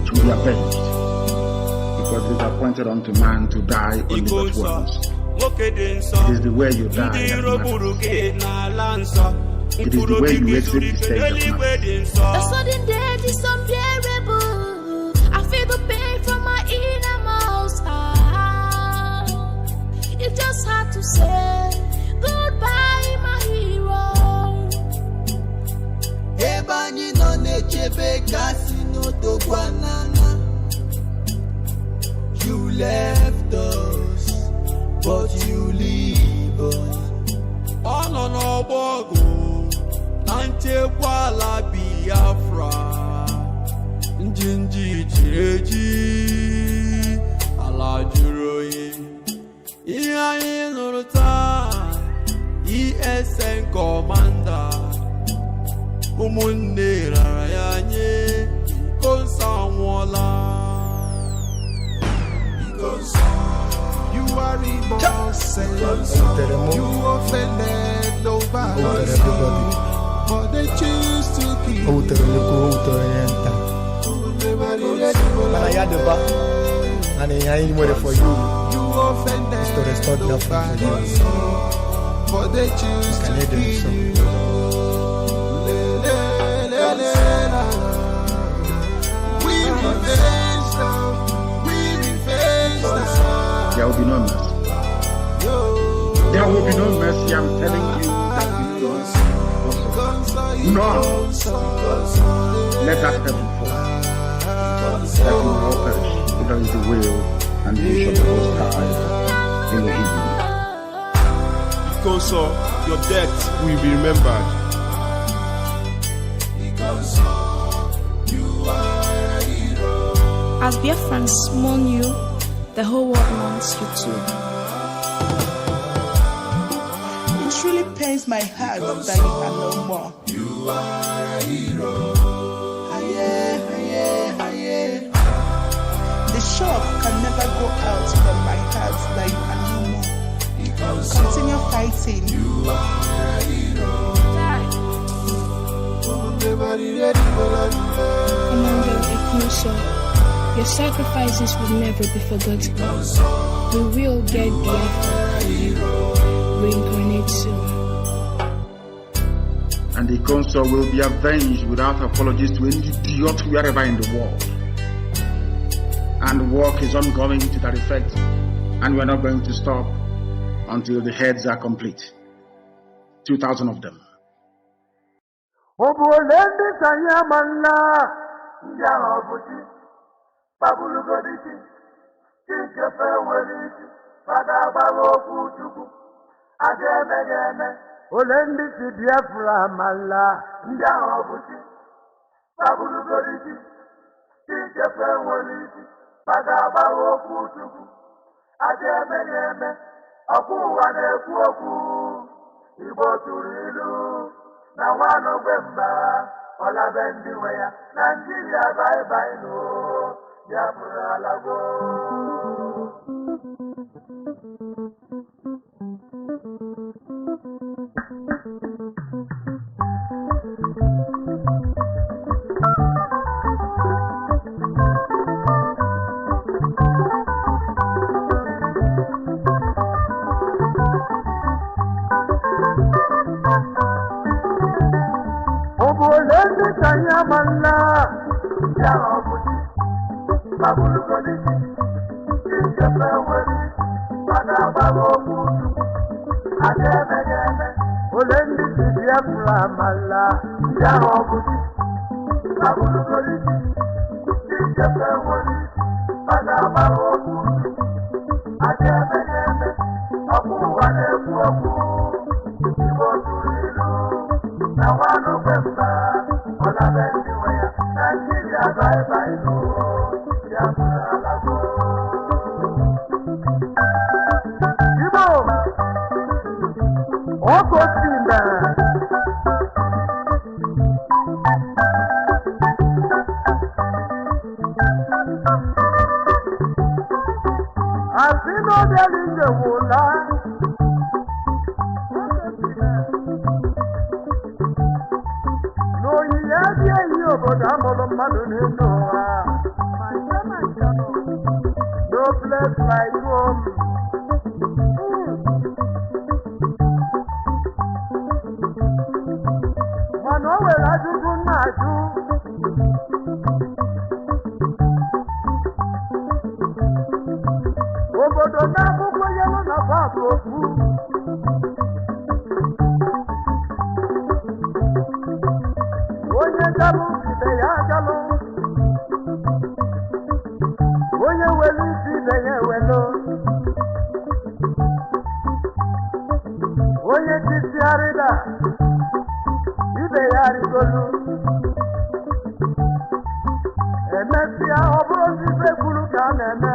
to be avenged, because it is appointed unto man to die only but once. It is the way you die that matters. It is the way you exit the stage that matters. The sudden death is unbearable. I feel the pain from my innermost heart. You just had to say goodbye, my hero. Ebani no nechebe kasino to guanana. You left us, but you live on. Ono no bogo, nante wala Biafra. Njinji chireji, ala juroye. Iya inuruta, ESN commander. Umunne rarayanye, konsa wala. You are innocent. You offended nobody, but they choose to kill you. And I ain't waiting for you. You offended to restore nobody, but they choose to kill you. We revenge now. There will be no mercy. There will be no mercy. I'm telling you that we will none. Let that heaven fall. That will all perish. That is the will and the wish of the Most High in the evening. Because your death will be remembered. As Biafrans mourn you, the whole world mourns you too. It really pains my heart that you are no more. You are a hero. The shock can never go out from my heart that you are no more. Continue fighting. You are a hero. Commander Ekuso, your sacrifices will never be forgotten. We will get Biafra. Reincarnate soon. And the council will be avenged without apologies to any idiot wherever in the world. And work is ongoing to that effect, and we're not going to stop until the heads are complete. 2,000 of them. Olendi si Biafra mala ndia obuti babulu goriti tijefe woliti bagaba okutuku ajemeyeme okuwa na-ekwu okwu Igbo tụrụ ilu na nwanụ gwemba ọlabe ndị nwe ya Nigeria bye bye no Biafra alago. Olezi kanyamala ya obuti babulu kodi ijepe weli pada babo kutu ademe deme Olezi Biafra mala ya obuti babulu kodi ijepe weli pada babo kutu ademe deme abu wane kuoku ibo tulilu na wano bemba Ola bendi waya Nigeria bye bye no Biafra lago Ibo Oko simba Asino delinge wola Obodo amụrụ mmadụ n'elu ụwa no place like home mana o nwere ajụjụ na-ajụ obodo na-abụkwa yelụ na bọọbụ okwu onye galụ ibe ya galụ onye welu isi ibe ya ewelu onye tisiarịda ibe ya rigolu emesịa ọ bụrụ ozi ibe kwuru ka a na-eme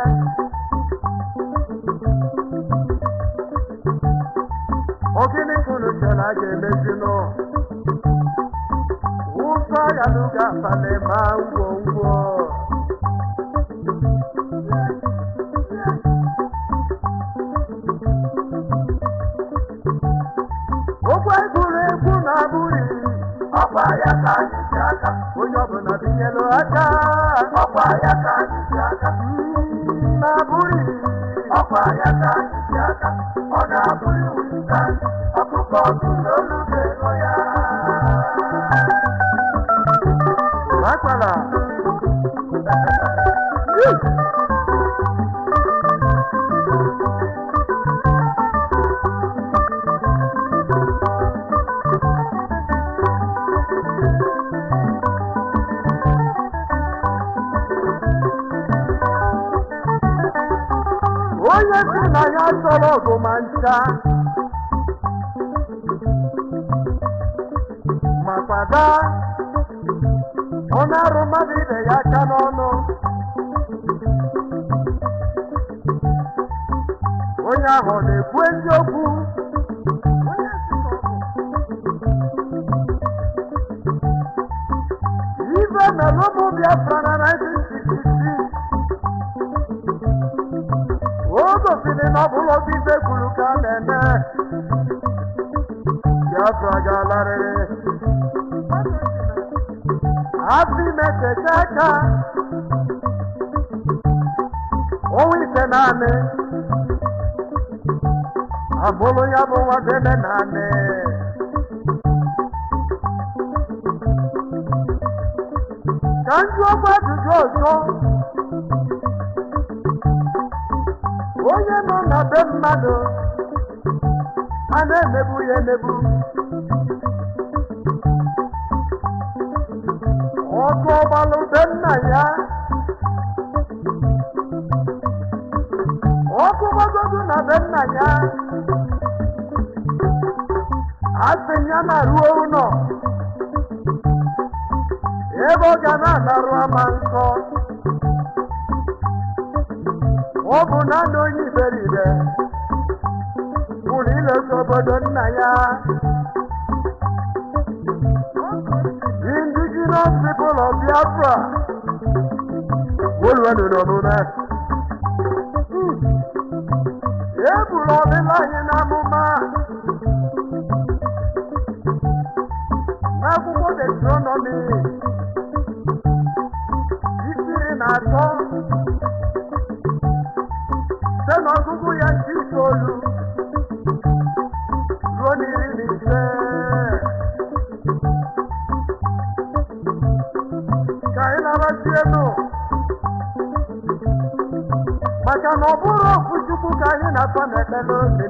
ogini kunu chere a ga-emezinụ ụzọ ya n'oge abalị ma ngwongwo okwu egwuru egwu na abụghị ọkwa ya ka anyị ji aka onye ọbụla binyelu aka ọkwa ya ka anyị ji aka na abụghị ọkwa ya ka anyị ji aka ọ na-abụghị wita ọkụkọ ọkụ n'olu ga-ego ya Makwala onye si na ya chọrọ ọgụ ma ncha ma kwada ọ na-arụ mmadụ ibe ya aka n'ọnụ onye ahụ na-ekwu eziokwu ife mere ụmụ Biafra na 1966 o gosiri na ọ bụrụ obi ibe kwuru ka a na-eme Biafra ga-alarịrị Happy message aka Owi tenane Abolo ya bo wa tenane Kanju oba jujojo Oye no na be mmado Ane nebu ye nebu Ọkụ ọgbalụ be nna ya ọkụ gbagodu na be nna ya asị ya na ruo ụlọ ebe ọ ga na-anarụ ama nkọ ọ bụ naanị onye iberibe pụrụ ileta obodo nna ya indigenous people of Biafra woluwenu n'omume eburu ọdịla anyị n'amụma n'akwụkwọ Deuteronomy isi na atọ site n'ọgụgụ ya nke itoolu ruo n'iri na ise gọzienụ maka na ọ bụrụ okwu Chukwu ka anyị na-atọ n'ekpere oge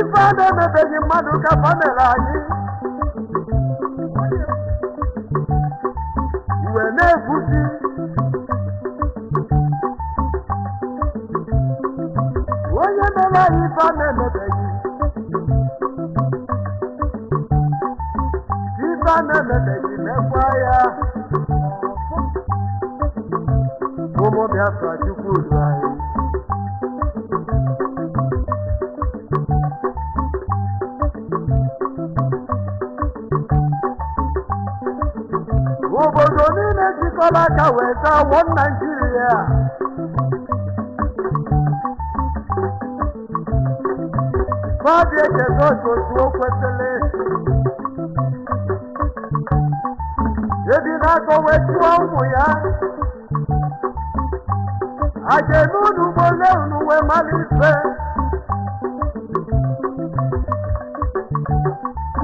ife a na-emebeghị mmadụ ka famịlị anyị wee na-ekwuzi onye mere anyị ife a na-emebeghị ife a na-emebeghị mekwa ya ụmụ Biafra Chukwu udo anyị obodo niile jikọrọ aka wee taa wọ Naijiria Mazi echeta otu o kwesịrị ebi na-akọ wee chụọ ụmụ ya aja eme unu gbole unu wee mara ife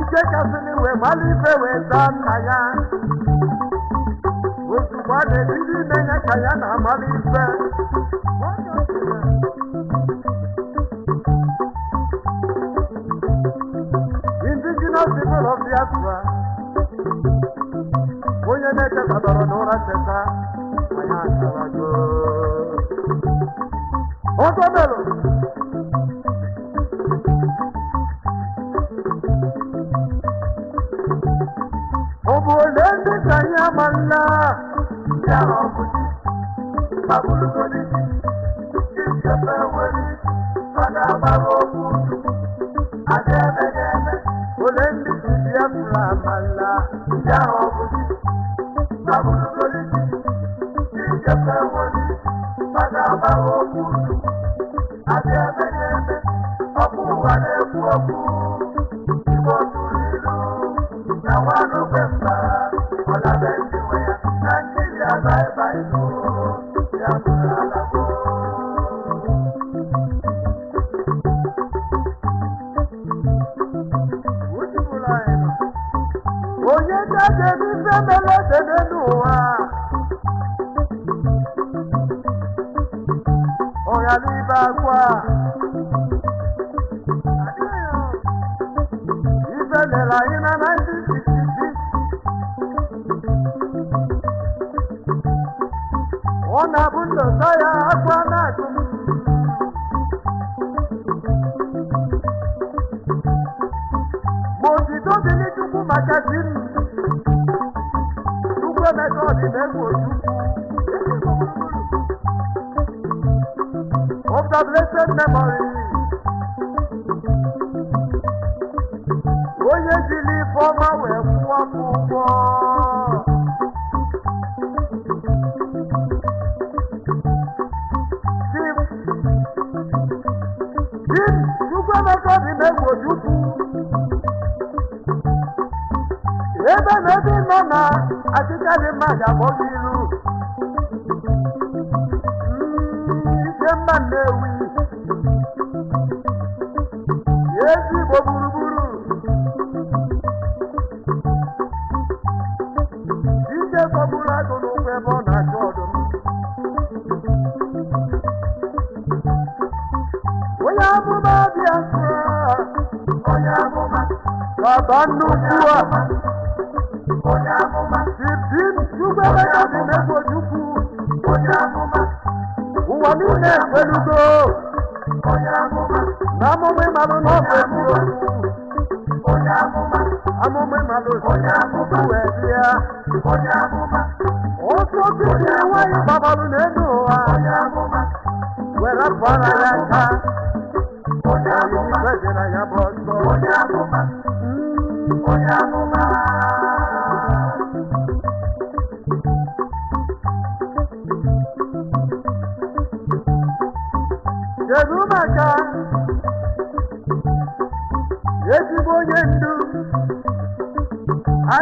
ike kasịrị wee mara ife wee taa nna ya ozugbo a na-ebiri ime ya ka ya na-amara ife indigenous people of Biafra onye na-echekwadoro n'ụra cheta anyị akarago ọgọmelo ọ bụ ole ndị ka anyị amala ya na ọbụdị babụlugodi ichefe nwere mana agbara okwu aga eme ga-eme ole ndị si Biafra amala ya na ọbụdị babụlugodi ichefe nwere mana agbara okwu aga eme ga-eme ọkụ ụwa na-ekwu okwu igbo tụrụ ilu na nwanụ bemba ọlabe ndị nwe ya Nigeria bye-bye no ya bụrụ alabo onye jaje n'ife mere dede n'ụwa ọghara ibe akwa ife mere anyị na 1966 ọ na-abụ ndọta ya akwa na-agụ ma ojido dị n'Chukwu maka di m Chukwu emeka ọdịnegwu of the blessed memory onye jiri ife ọma wee kwụọ ụgwọ Chukwu emeka ọdịnegwu Ojukwu ebe na ebe nọ na achịcha dị mma ga-akpọgị iru ike mma Nnewi ezi Igbo gburugburu ike kọgburu agụ n'ụkwụ ebe ọ na-achọ ọdụm onye amụma Biafra onye amụma baba nnukwu a onye amụma Ibim Chukwu emeka ọdịnegwu Ojukwu onye amụma ụwa niile ekwelugo onye amụma na amụma ịmalụ n'ọbụ eziokwu onye amụma amụma ịmalụ onye amụma wee bịa onye amụma otu okiri nwaanyị gbabalụ n'elu ụwa onye amụma were pụara ya nka onye amụma dị na ya bụ ọsọ onye amụma onye amụma kedu maka ezigbo onye ndu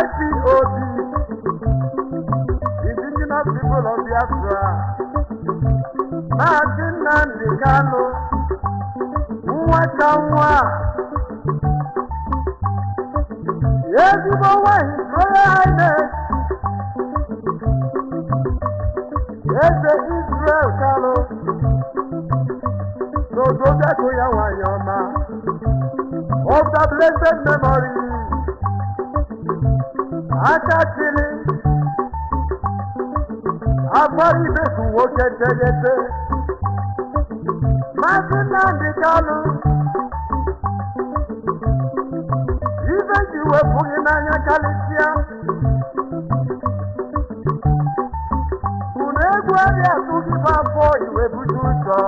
IPOB indigenous people of Biafra Mazi Nnamdi Kanu nwata nwa ezigbo nwanyị Royal Highness Eze Israel Kanu n'odogago ya nwanyị ọma of the blessed memory aka chiri afọ ibeku nwoke tegete Mazi Nnamdi Kanu ibe ji wepụghị n'anya karịsịa unu egwu adịghị atụ gị afọ iwebuju ụzọ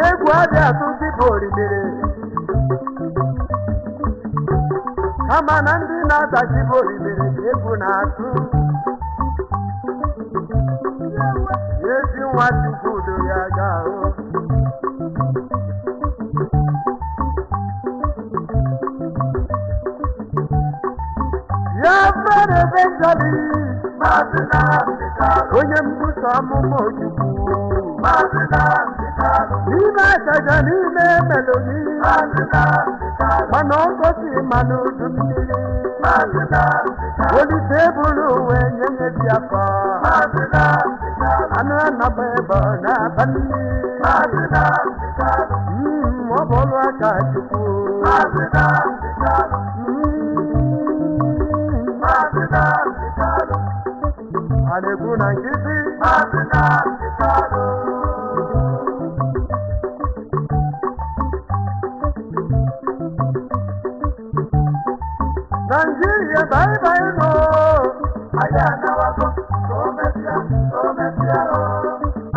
egwu adịghị atụ gị bụ orimiri kama na ndị na-ada gị bụ orimiri ka egwu na-atụ ezi nwa Chukwu udo ya ga-ahụ ya fere evangelist Mazi Nnamdi Kanu onye mbuso amụma Ojukwu Mazi Nnamdi Kanu n'ime akaja n'ime melodi Mazi Nnamdi Kanu mana ọgọzi mana udu mmiri Mazi Nnamdi Kanu olite bụrụ uwe nyenye Biafra Mazi Nnamdi Kanu anụ anaba ebe ọ na-aba mmiri Mazi Nnamdi Kanu ọ bụ ọrụ aka Chukwu Mazi Nnamdi Kanu Mazi Nnamdi Kanu Alekwu na nkịtị Mazi Nnamdi Kanu Nigeria bye bye no ayana wako sometia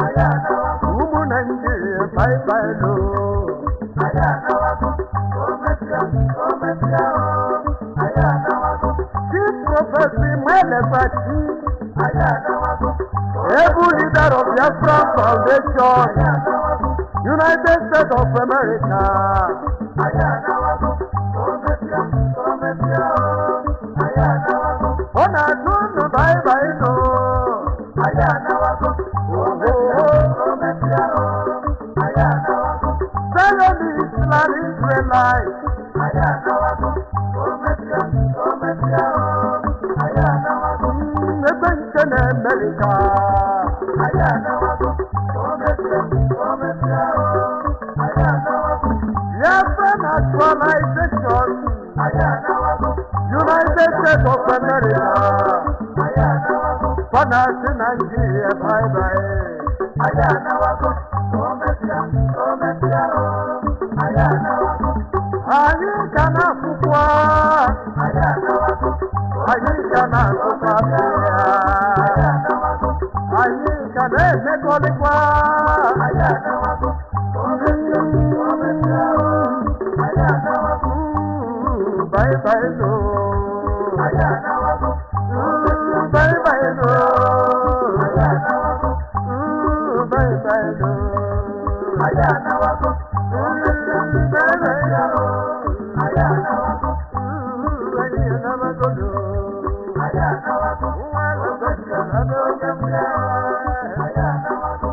ayana wako umu Nigeria bye bye no ayana wako sometia ayana wako chief prophecy mwele fati ayana wako every leader of Biafra foundation United States of America ayana wako sometia ayana wako ona tunu bye bye no ayana wako sometia ayana wako Zionist land Israelite ayana wako sometia ayana wako Ebenchen America ayana wako sometia ayana wako Biafra naturalization ayana wako United States of America ayana wako Panasi Nigeria bye bye ayana wako sometia ayana wako anyị kana akwụkwọ ayana wako anyị kana akụkọ ayana wako anyị kana emekọrịkwa ayana wako ayana wako bye bye no ayana wako bye bye no ayana wako bye bye no ayana wako bye bye no ayana wako ayana wako ayana wako ayana wako ayana wako